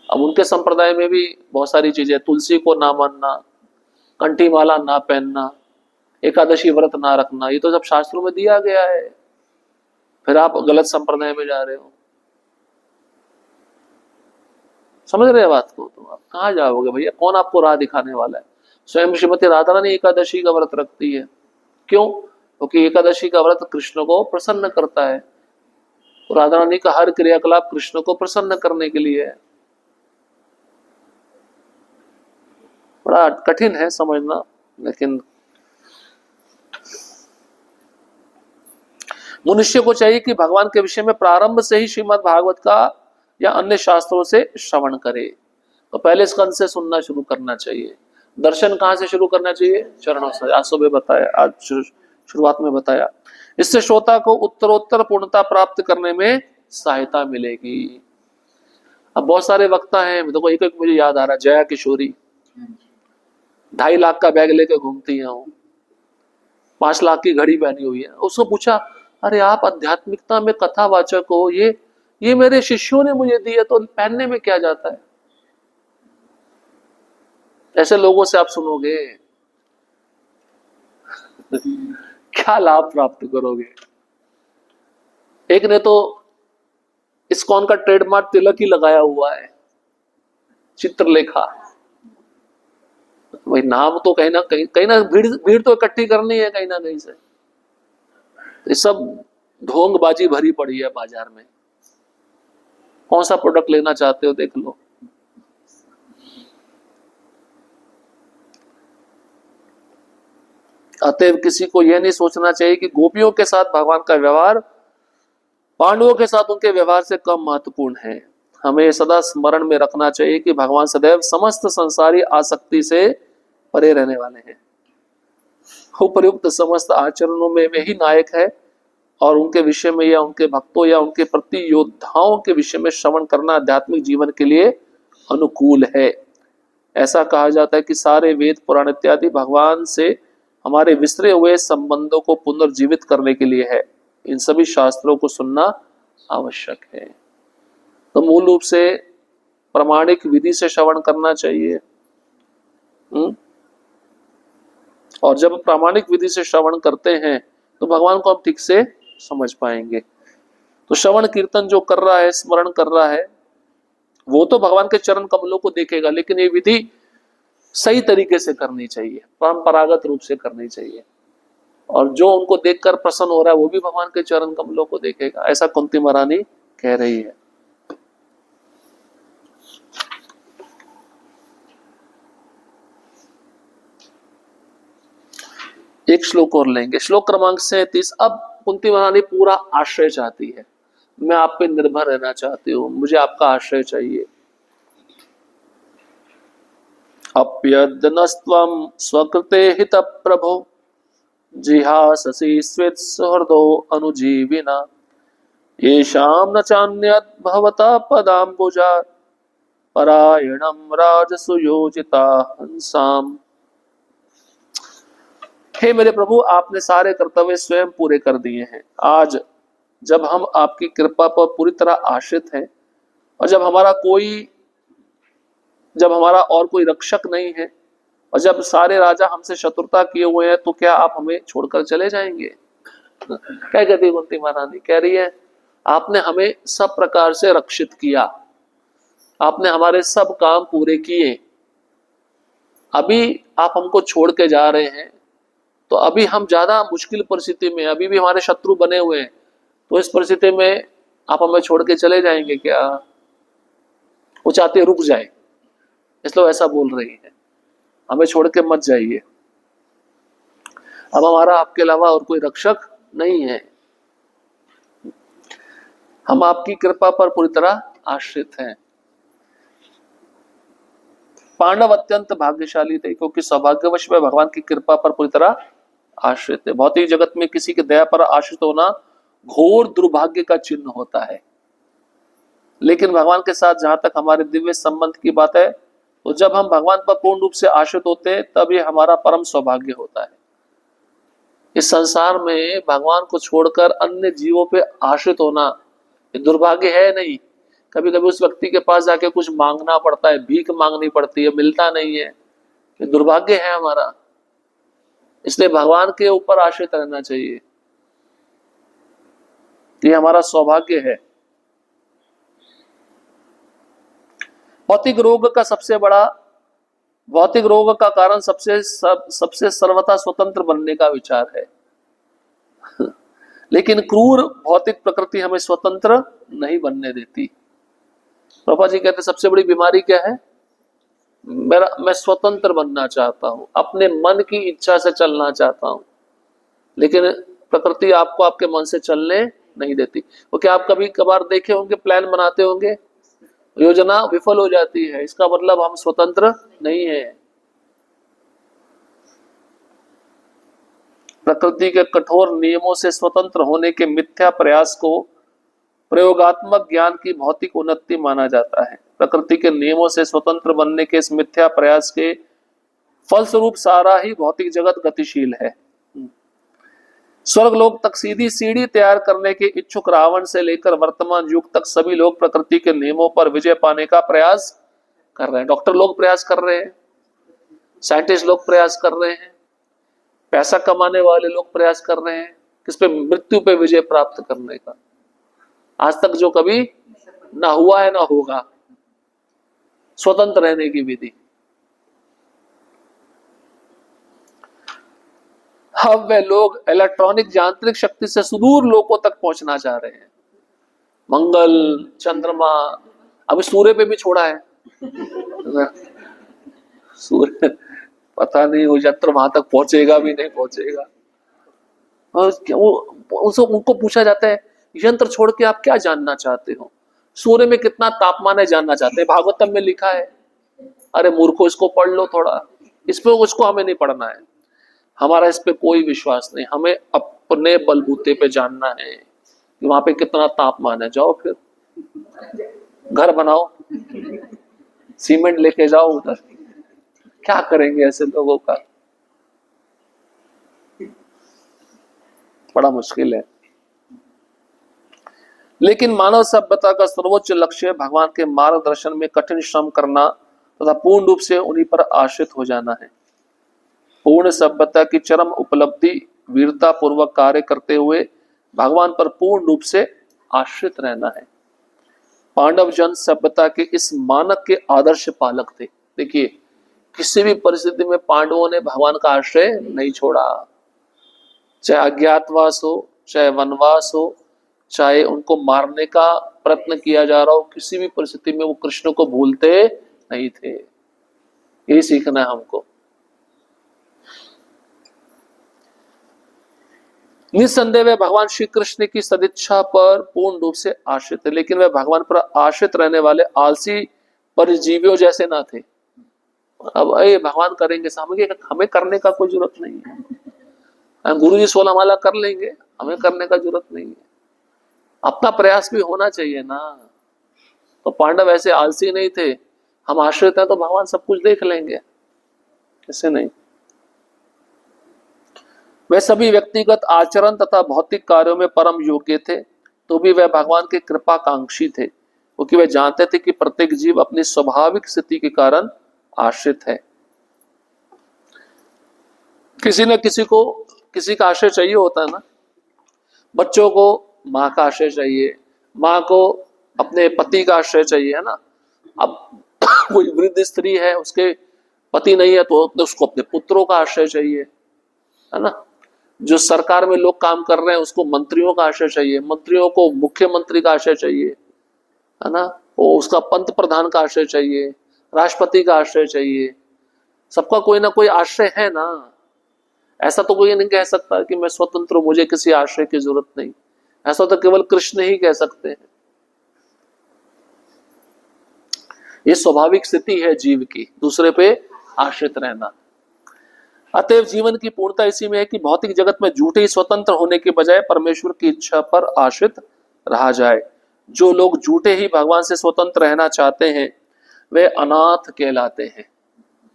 अब उनके संप्रदाय में भी बहुत सारी चीजें, तुलसी को ना मानना, कंठी माला ना पहनना, एकादशी व्रत ना रखना, ये तो सब शास्त्रों में दिया गया है। फिर आप गलत संप्रदाय में जा रहे हो। समझ रहे हैं बात को? तो आप कहाँ जाओगे भैया? कौन आपको राह दिखाने वाला है? स्वयं श्रीमती राधा रानी एकादशी का व्रत रखती है। क्यों? क्योंकि एकादशी का व्रत कृष्ण को प्रसन्न करता है। तो राधा रानी का हर क्रियाकलाप कृष्ण को प्रसन्न करने के लिए है। बड़ा कठिन है समझना, लेकिन मनुष्य को चाहिए कि भगवान के विषय में प्रारंभ से ही श्रीमद् भागवत का या अन्य शास्त्रों से श्रवण करे। तो पहले स्कंद से सुनना शुरू करना चाहिए। दर्शन कहाँ से शुरू करना चाहिए? चरणों से। आज सुबह बताया, आज शुरुआत में बताया। इससे श्रोता को उत्तरोत्तर पूर्णता प्राप्त करने में सहायता मिलेगी। अब बहुत सारे वक्ता हैं, देखो एक एक मुझे याद आ रहा है, जया किशोरी 2.5 लाख का बैग लेकर घूमती है, 5 लाख की घड़ी पहनी हुई है। उसको पूछा, अरे आप आध्यात्मिकता में कथावाचक हो, ये मेरे शिष्यों ने मुझे दी है, तो पहनने में क्या जाता है? ऐसे लोगों से आप सुनोगे क्या लाभ प्राप्त करोगे? एक ने तो इस्कॉन का ट्रेडमार्क तिलक ही लगाया हुआ है, चित्रलेखा। वही नाम तो कहीं ना भीड़ तो इकट्ठी करनी है कहीं ना कहीं से। ये सब ढोंगबाजी भरी पड़ी है बाजार में। कौन सा प्रोडक्ट लेना चाहते हो देख लो। अतएव किसी को यह नहीं सोचना चाहिए कि गोपियों के साथ भगवान का व्यवहार पांडवों के साथ उनके व्यवहार से कम महत्वपूर्ण है। हमें सदा स्मरण में रखना चाहिए कि भगवान सदैव समस्त संसारी आसक्ति से परे रहने वाले हैं। उपयुक्त समस्त आचरणों में वे ही नायक है, और उनके विषय में या उनके भक्तों या उनके प्रति योद्धाओं के विषय में श्रवण करना आध्यात्मिक जीवन के लिए अनुकूल है। ऐसा कहा जाता है कि सारे वेद पुराण इत्यादि भगवान से हमारे विसरे हुए संबंधों को पुनर्जीवित करने के लिए है। इन सभी शास्त्रों को सुनना आवश्यक है। तो मूल रूप से प्रामाणिक विधि से श्रवण करना चाहिए। और जब प्रामाणिक विधि से श्रवण करते हैं तो भगवान को हम ठीक से समझ पाएंगे। तो श्रवण कीर्तन जो कर रहा है, स्मरण कर रहा है, वो तो भगवान के चरण कमलों को देखेगा, लेकिन ये विधि सही तरीके से करनी चाहिए, परंपरागत रूप से करनी चाहिए। और जो उनको देखकर प्रसन्न हो रहा है वो भी भगवान के चरण कमलों को देखेगा। ऐसा कुंती महारानी कह रही है। एक श्लोक और लेंगे, श्लोक क्रमांक 37। अब कुंती महारानी पूरा आश्रय चाहती है। मैं आप पे निर्भर रहना चाहती हूँ, मुझे आपका आश्रय चाहिए। अप्यदनस्त्वं स्वकृते हित प्रभो जिहाससि स्वेत् सुहृदो अनुजीविना येषां न चान्यत् भवता पदाम्बुजा परायणम राजसुयोजिता हंसाम। हे मेरे प्रभु, आपने सारे कर्तव्य स्वयं पूरे कर दिए हैं। आज जब हम आपकी कृपा पर पूरी तरह आश्रित हैं और जब हमारा और कोई रक्षक नहीं है और जब सारे राजा हमसे शत्रुता किए हुए हैं, तो क्या आप हमें छोड़कर चले जाएंगे? क्या कहती है कुंती महारानी? कह रही है आपने हमें सब प्रकार से रक्षित किया, आपने हमारे सब काम पूरे किए, अभी आप हमको छोड़ के जा रहे हैं, तो अभी हम ज्यादा मुश्किल परिस्थिति में, अभी भी हमारे शत्रु बने हुए हैं, तो इस परिस्थिति में आप हमें छोड़ के चले जाएंगे क्या? वो चाहते रुक जाए, इसलिए ऐसा बोल रही है, हमें छोड़ के मत जाइए, अब हमारा आपके अलावा और कोई रक्षक नहीं है, हम आपकी कृपा पर पूरी तरह आश्रित हैं। पांडव अत्यंत भाग्यशाली थे क्योंकि सौभाग्यवश वे भगवान की कृपा पर पूरी तरह आश्रित थे। भौतिक जगत में किसी की दया पर आश्रित होना घोर दुर्भाग्य का चिन्ह होता है, लेकिन भगवान के साथ जहां तक हमारे दिव्य संबंध की बात है, तो जब हम भगवान पर पूर्ण रूप से आश्रित होते हैं तब ये हमारा परम सौभाग्य होता है। इस संसार में भगवान को छोड़कर अन्य जीवों पे आश्रित होना ये दुर्भाग्य है नहीं। कभी कभी उस व्यक्ति के पास जाके कुछ मांगना पड़ता है, भीख मांगनी पड़ती है, मिलता नहीं है, ये दुर्भाग्य है हमारा। इसलिए भगवान के ऊपर आश्रित रहना चाहिए, ये हमारा सौभाग्य है। भौतिक रोग का कारण सबसे सर्वथा स्वतंत्र बनने का विचार है। लेकिन क्रूर भौतिक प्रकृति हमें स्वतंत्र नहीं बनने देती। प्रभा जी कहते सबसे बड़ी बीमारी क्या है? मैं स्वतंत्र बनना चाहता हूं, अपने मन की इच्छा से चलना चाहता हूं, लेकिन प्रकृति आपको आपके मन से चलने नहीं देती। वो क्या आप कभी कभार देखे होंगे, प्लान बनाते होंगे, योजना विफल हो जाती है, इसका मतलब हम स्वतंत्र नहीं है। प्रकृति के कठोर नियमों से स्वतंत्र होने के मिथ्या प्रयास को प्रयोगात्मक ज्ञान की भौतिक उन्नति माना जाता है। प्रकृति के नियमों से स्वतंत्र बनने के इस मिथ्या प्रयास के फलस्वरूप सारा ही भौतिक जगत गतिशील है। स्वर्गलोक तक सीधी सीढ़ी तैयार करने के इच्छुक रावण से लेकर वर्तमान युग तक सभी लोग प्रकृति के नियमों पर विजय पाने का प्रयास कर रहे हैं। डॉक्टर लोग प्रयास कर रहे हैं, साइंटिस्ट लोग प्रयास कर रहे हैं, पैसा कमाने वाले लोग प्रयास कर रहे हैं, किस पे? मृत्यु पे विजय प्राप्त करने का। आज तक जो कभी ना हुआ है ना होगा, स्वतंत्र रहने की विधि। अब वे लोग इलेक्ट्रॉनिक यांत्रिक शक्ति से सुदूर लोकों तक पहुंचना चाह रहे हैं। मंगल, चंद्रमा, अभी सूर्य पे भी छोड़ा है। सूर्य पता नहीं वो यंत्र वहां तक पहुंचेगा भी नहीं पहुंचेगा। उनको पूछा जाता है यंत्र छोड़ के आप क्या जानना चाहते हो? सूर्य में कितना तापमान है जानना चाहते हैं, भागवतम में लिखा है। अरे मूर्खो, इसको पढ़ लो थोड़ा, इस पे उसको हमें नहीं पढ़ना है, हमारा इस पे कोई विश्वास नहीं, हमें अपने बलबूते पे जानना है कि वहां पे कितना तापमान है। जाओ फिर घर बनाओ, सीमेंट लेके जाओ उधर, क्या करेंगे ऐसे लोगों का? बड़ा मुश्किल है। लेकिन मानव सभ्यता का सर्वोच्च लक्ष्य भगवान के मार्गदर्शन में कठिन श्रम करना तथा पूर्ण रूप से उन्हीं पर आश्रित हो जाना है। पूर्ण सभ्यता की चरम उपलब्धि वीरता पूर्वक कार्य करते हुए भगवान पर पूर्ण रूप से आश्रित रहना है। पांडव जन सभ्यता के इस मानक के आदर्श पालक थे। देखिए, किसी भी परिस्थिति में पांडवों ने भगवान का आश्रय नहीं छोड़ा, चाहे अज्ञातवास हो, चाहे वनवास हो, चाहे उनको मारने का प्रयत्न किया जा रहा हो, किसी भी परिस्थिति में वो कृष्ण को भूलते नहीं थे। यही सीखना है हमको। निस्संदेह वे भगवान श्री कृष्ण की सदिच्छा पर पूर्ण रूप से आश्रित थे, लेकिन वे भगवान पर आश्रित रहने वाले आलसी परजीवियों जैसे ना थे। अब ये भगवान करेंगे, हमें करने का कोई जरूरत नहीं है। गुरु जी 16 माला कर लेंगे, हमें करने का जरूरत नहीं है। अपना प्रयास भी होना चाहिए ना। तो पांडव ऐसे आलसी नहीं थे, हम आश्रित हैं तो भगवान सब कुछ देख लेंगे, ऐसे नहीं। वे सभी व्यक्तिगत आचरण तथा भौतिक कार्यों में परम योग्य थे, तो भी वह भगवान के कृपाकांक्षी थे, क्योंकि वे जानते थे कि प्रत्येक जीव अपनी स्वाभाविक स्थिति के कारण आश्रित है। किसी न किसी को किसी का आश्रय चाहिए होता है ना। बच्चों को माँ का आश्रय चाहिए, माँ को अपने पति का आश्रय चाहिए, है ना। अब कोई वृद्ध स्त्री है, उसके पति नहीं है तो उसको अपने पुत्रों का आश्रय चाहिए, है ना। जो सरकार में लोग काम कर रहे हैं उसको मंत्रियों का आश्रय चाहिए, मंत्रियों को मुख्यमंत्री का आश्रय चाहिए, है ना। वो उसका पंत प्रधान का आश्रय चाहिए, राष्ट्रपति का आश्रय चाहिए। सबका कोई ना कोई आश्रय है ना। ऐसा तो कोई नहीं कह सकता कि मैं स्वतंत्र हूं, मुझे किसी आश्रय की जरूरत नहीं। ऐसा तो केवल कृष्ण ही कह सकते हैं। ये स्वाभाविक स्थिति है जीव की, दूसरे पे आश्रित रहना। अतएव जीवन की पूर्णता इसी में है कि भौतिक जगत में झूठे ही स्वतंत्र होने के बजाय परमेश्वर की इच्छा पर आश्रित रहा जाए। जो लोग झूठे ही भगवान से स्वतंत्र रहना चाहते हैं वे अनाथ कहलाते हैं,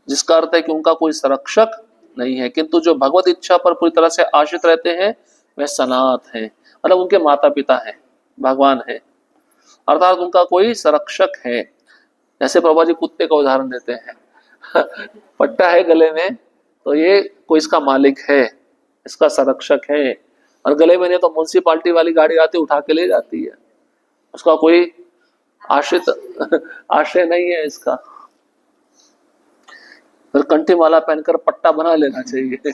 जिसका अर्थ है कि उनका कोई संरक्षक नहीं है। किंतु जो भगवत इच्छा पर पूरी तरह से आश्रित रहते हैं वे सनाथ हैं, मतलब उनके माता पिता हैं, भगवान है, अर्थात उनका कोई संरक्षक है। जैसे प्रभा जी कुत्ते का उदाहरण देते हैं पट्टा है गले में तो ये कोई इसका मालिक है, इसका संरक्षक है, और गले में नहीं तो म्युनिसिपालिटी वाली गाड़ी आती उठा के ले जाती है, उसका कोई आश्रित आश्रय नहीं है इसका। फिर कंठी माला पहनकर पट्टा बना लेना चाहिए।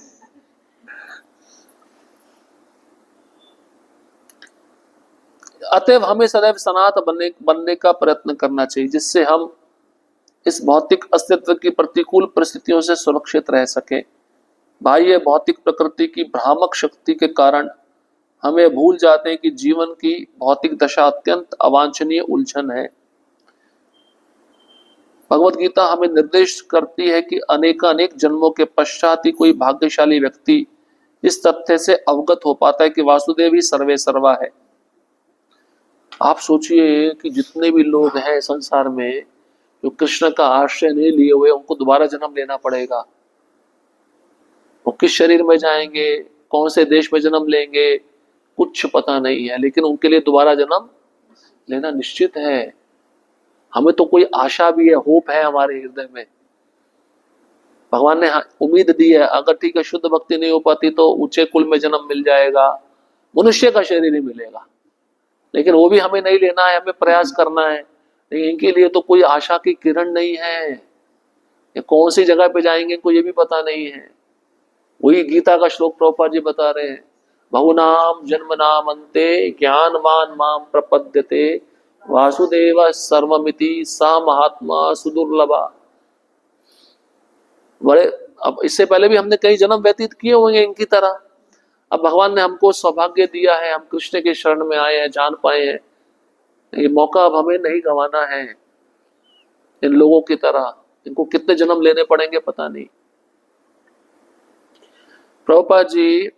अतएव हमें सदैव सनाथ बनने का प्रयत्न करना चाहिए, जिससे हम इस भौतिक अस्तित्व की प्रतिकूल परिस्थितियों से सुरक्षित रह सके। बाह्य भौतिक प्रकृति की भ्रामक शक्ति के कारण हमें भूल जाते हैं कि जीवन की भौतिक दशा अत्यंत अवांछनीय उलझन है। भगवत गीता हमें निर्देश करती है कि अनेक जन्मों के पश्चात ही कोई भाग्यशाली व्यक्ति इस तथ्य से अवगत हो पाता है कि वासुदेव ही सर्वे सर्वा है। आप सोचिए कि जितने भी लोग हैं संसार में जो कृष्ण का आश्रय नहीं लिए हुए, उनको दोबारा जन्म लेना पड़ेगा। वो किस शरीर में जाएंगे, कौन से देश में जन्म लेंगे, कुछ पता नहीं है, लेकिन उनके लिए दोबारा जन्म लेना निश्चित है। हमें तो कोई आशा भी है, होप है हमारे हृदय में। भगवान ने उम्मीद दी है, अगर ठीक है शुद्ध भक्ति नहीं हो पाती तो ऊंचे कुल में जन्म मिल जाएगा, मनुष्य का शरीर ही मिलेगा, लेकिन वो भी हमें नहीं लेना है, हमें प्रयास करना है। लेकिन इनके लिए तो कोई आशा की किरण नहीं है, ये कौन सी जगह पे जाएंगे इनको ये भी पता नहीं है। वही गीता का श्लोक प्रभुपाद जी बता रहे हैं, बहुनाम जन्म नाम अंते ज्ञानवान माम प्रपद्यते वासुदेव सर्वमिति सा महात्मा सुदुर्लभा। बड़े अब इससे पहले भी हमने कई जन्म व्यतीत किए होंगे इनकी तरह। अब भगवान ने हमको सौभाग्य दिया है, हम कृष्ण के शरण में आए हैं, जान पाए हैं, ये मौका अब हमें नहीं गंवाना है। इन लोगों की तरह इनको कितने जन्म लेने पड़ेंगे पता नहीं। प्रभुपाद जी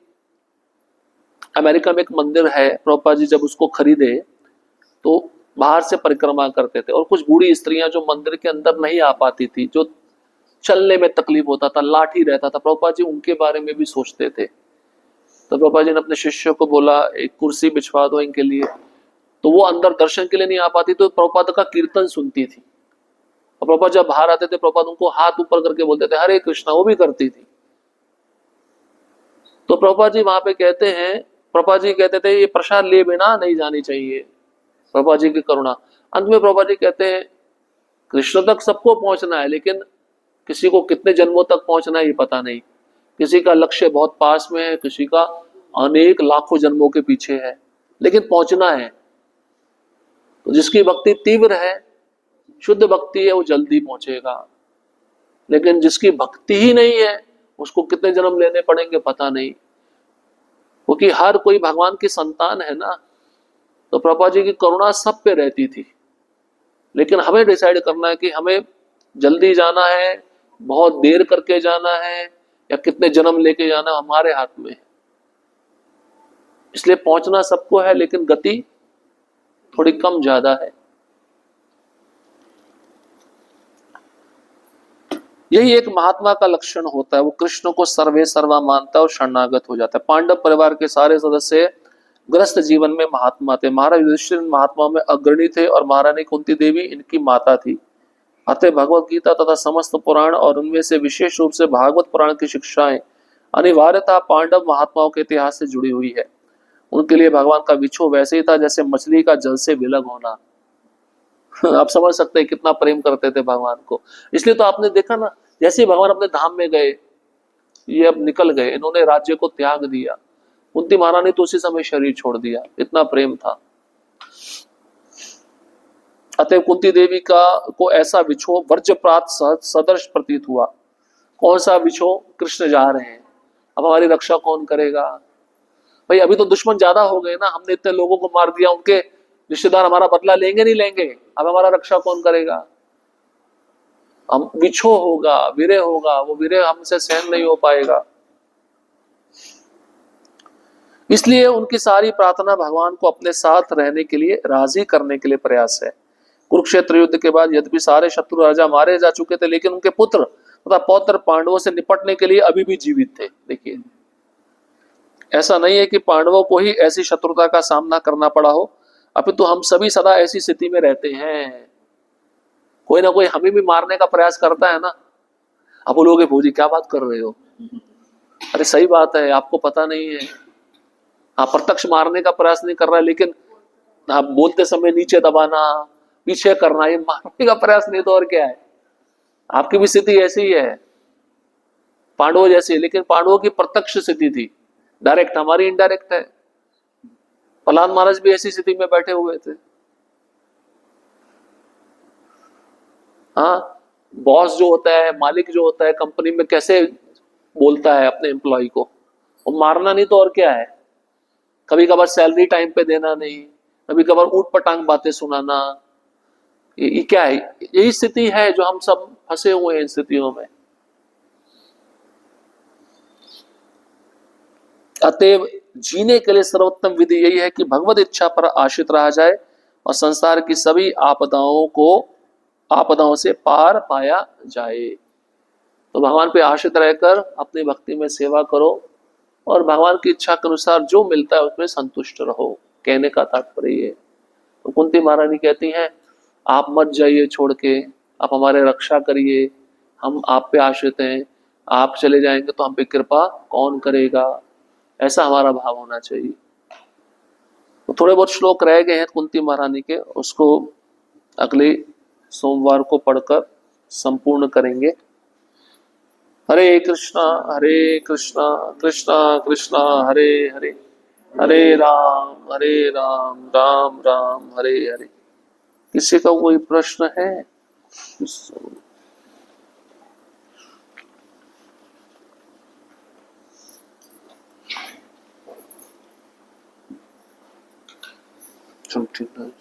अमेरिका में एक मंदिर है, प्रभुपाद जी जब उसको खरीदे तो बाहर से परिक्रमा करते थे, और कुछ बूढ़ी स्त्रियां जो मंदिर के अंदर नहीं आ पाती थी, जो चलने में तकलीफ होता था, लाठी रहता था, प्रभुपाद जी उनके बारे में भी सोचते थे। तो प्रभुपाद जी ने अपने शिष्यों को बोला एक कुर्सी बिछवा दो इनके लिए। तो वो अंदर दर्शन के लिए नहीं आ पाती, तो प्रभुपाद का कीर्तन सुनती थी, और प्रभुपाद जब बाहर आते थे प्रभुपाद उनको हाथ ऊपर करके बोलते थे हरे कृष्णा, वो भी करती थी। तो प्रभुपाद जी वहां पे कहते हैं, प्रभुपाद जी कहते थे ये प्रसाद लिए बिना नहीं जानी चाहिए, प्रभुपाद जी की करुणा। अंत में प्रभुपाद जी कहते हैं कृष्ण तक सबको पहुंचना है, लेकिन किसी को कितने जन्मों तक पहुंचना है ये पता नहीं। किसी का लक्ष्य बहुत पास में है, किसी का अनेक लाखों जन्मों के पीछे है, लेकिन पहुंचना है। तो जिसकी भक्ति तीव्र है, शुद्ध भक्ति है, वो जल्दी पहुंचेगा, लेकिन जिसकी भक्ति ही नहीं है उसको कितने जन्म लेने पड़ेंगे पता नहीं, क्योंकि हर कोई भगवान की संतान है ना। तो प्रभुपाद जी की करुणा सब पे रहती थी, लेकिन हमें डिसाइड करना है कि हमें जल्दी जाना है, बहुत देर करके जाना है, या कितने जन्म लेके जाना है, हमारे हाथ में है। इसलिए पहुंचना सबको है, लेकिन गति थोड़ी कम ज्यादा है। यही एक महात्मा का लक्षण होता है, वो कृष्ण को सर्वे सर्वा मानता है और शरणागत हो जाता है। पांडव परिवार के सारे सदस्य ग्रस्त जीवन में महात्मा थे। महाराज युधिष्ठिर महात्मा में अग्रणी थे और महारानी कुंती देवी इनकी माता थी। अतः भगवत गीता तथा समस्त पुराण और उनमें से विशेष रूप से भागवत पुराण की शिक्षाएं अनिवार्यतः पांडव महात्माओं के इतिहास से जुड़ी हुई है। उनके लिए भगवान का विछोह वैसे ही था जैसे मछली का जल से विलग होना। आप समझ सकते हैं कितना प्रेम करते थे भगवान को। इसलिए तो आपने देखा ना, जैसे ही भगवान अपने धाम में गए, ये अब निकल गए, इन्होंने राज्य को त्याग दिया, कुंती महारानी तो उसी समय शरीर छोड़ दिया, इतना प्रेम था। अतः कुंती देवी को ऐसा विछोह वर्ज्यप्रात सदृश प्रतीत हुआ। कौन सा विछोह? कृष्ण जा रहे हैं, अब हमारी रक्षा कौन करेगा? भाई अभी तो दुश्मन ज्यादा हो गए ना, हमने इतने लोगों को मार दिया, उनके रिश्तेदार हमारा बदला लेंगे नहीं लेंगे, अब हमारा रक्षा कौन करेगा? हम विछोह होगा, विरह होगा, वो विरह हमसे सहन नहीं हो पाएगा। इसलिए उनकी सारी प्रार्थना भगवान को अपने साथ रहने के लिए राजी करने के लिए प्रयास है। कुरुक्षेत्र युद्ध के बाद यद्यपि सारे शत्रु राजा मारे जा चुके थे, लेकिन उनके पुत्र तथा पौत्र पांडवों से निपटने के लिए अभी भी जीवित थे। देखिए, ऐसा नहीं है कि पांडवों को ही ऐसी शत्रुता का सामना करना पड़ा हो, अपितु हम सभी सदा ऐसी स्थिति में रहते हैं। कोई ना कोई हमें भी मारने का प्रयास करता है ना। आप बोलोगे भौजी क्या बात कर रहे हो? अरे सही बात है, आपको पता नहीं है। हाँ, प्रत्यक्ष मारने का प्रयास नहीं कर रहा है, लेकिन आप बोलते समय नीचे दबाना, पीछे करना, ये मारने का प्रयास नहीं तो और क्या है। आपकी भी स्थिति ऐसी ही है, पांडवों जैसी, लेकिन पांडवों की प्रत्यक्ष स्थिति थी, डायरेक्ट, हमारी इनडायरेक्ट है। प्रहलाद महाराज भी ऐसी स्थिति में बैठे हुए थे। हाँ, बॉस जो होता है, मालिक जो होता है कंपनी में, कैसे बोलता है अपने एम्प्लॉय को, वो मारना नहीं तो और क्या है। कभी कभार सैलरी टाइम पे देना नहीं, कभी कभार ऊट पटांग बातें सुनाना, ये क्या है? यही स्थिति है जो हम सब फंसे हुए हैं इन स्थितियों में। अतएव जीने के लिए सर्वोत्तम विधि यही है कि भगवत इच्छा पर आश्रित रहा जाए और संसार की सभी आपदाओं से पार पाया जाए। तो भगवान पे आश्रित रहकर अपनी भक्ति में सेवा करो और भगवान की इच्छा के अनुसार जो मिलता है उसमें संतुष्ट रहो। कहने का तात्पर्य ये। तो कुंती महारानी कहती हैं, आप मत जाइए छोड़ के, आप हमारे रक्षा करिए, हम आप पे आश्रित हैं, आप चले जाएंगे तो हम पे कृपा कौन करेगा, ऐसा हमारा भाव होना चाहिए। तो थोड़े बहुत श्लोक रह गए हैं कुंती महारानी के, उसको अगले सोमवार को पढ़कर संपूर्ण करेंगे। हरे कृष्णा कृष्णा कृष्णा हरे हरे, हरे राम राम राम हरे हरे। किसी का कोई प्रश्न है? ठीक है।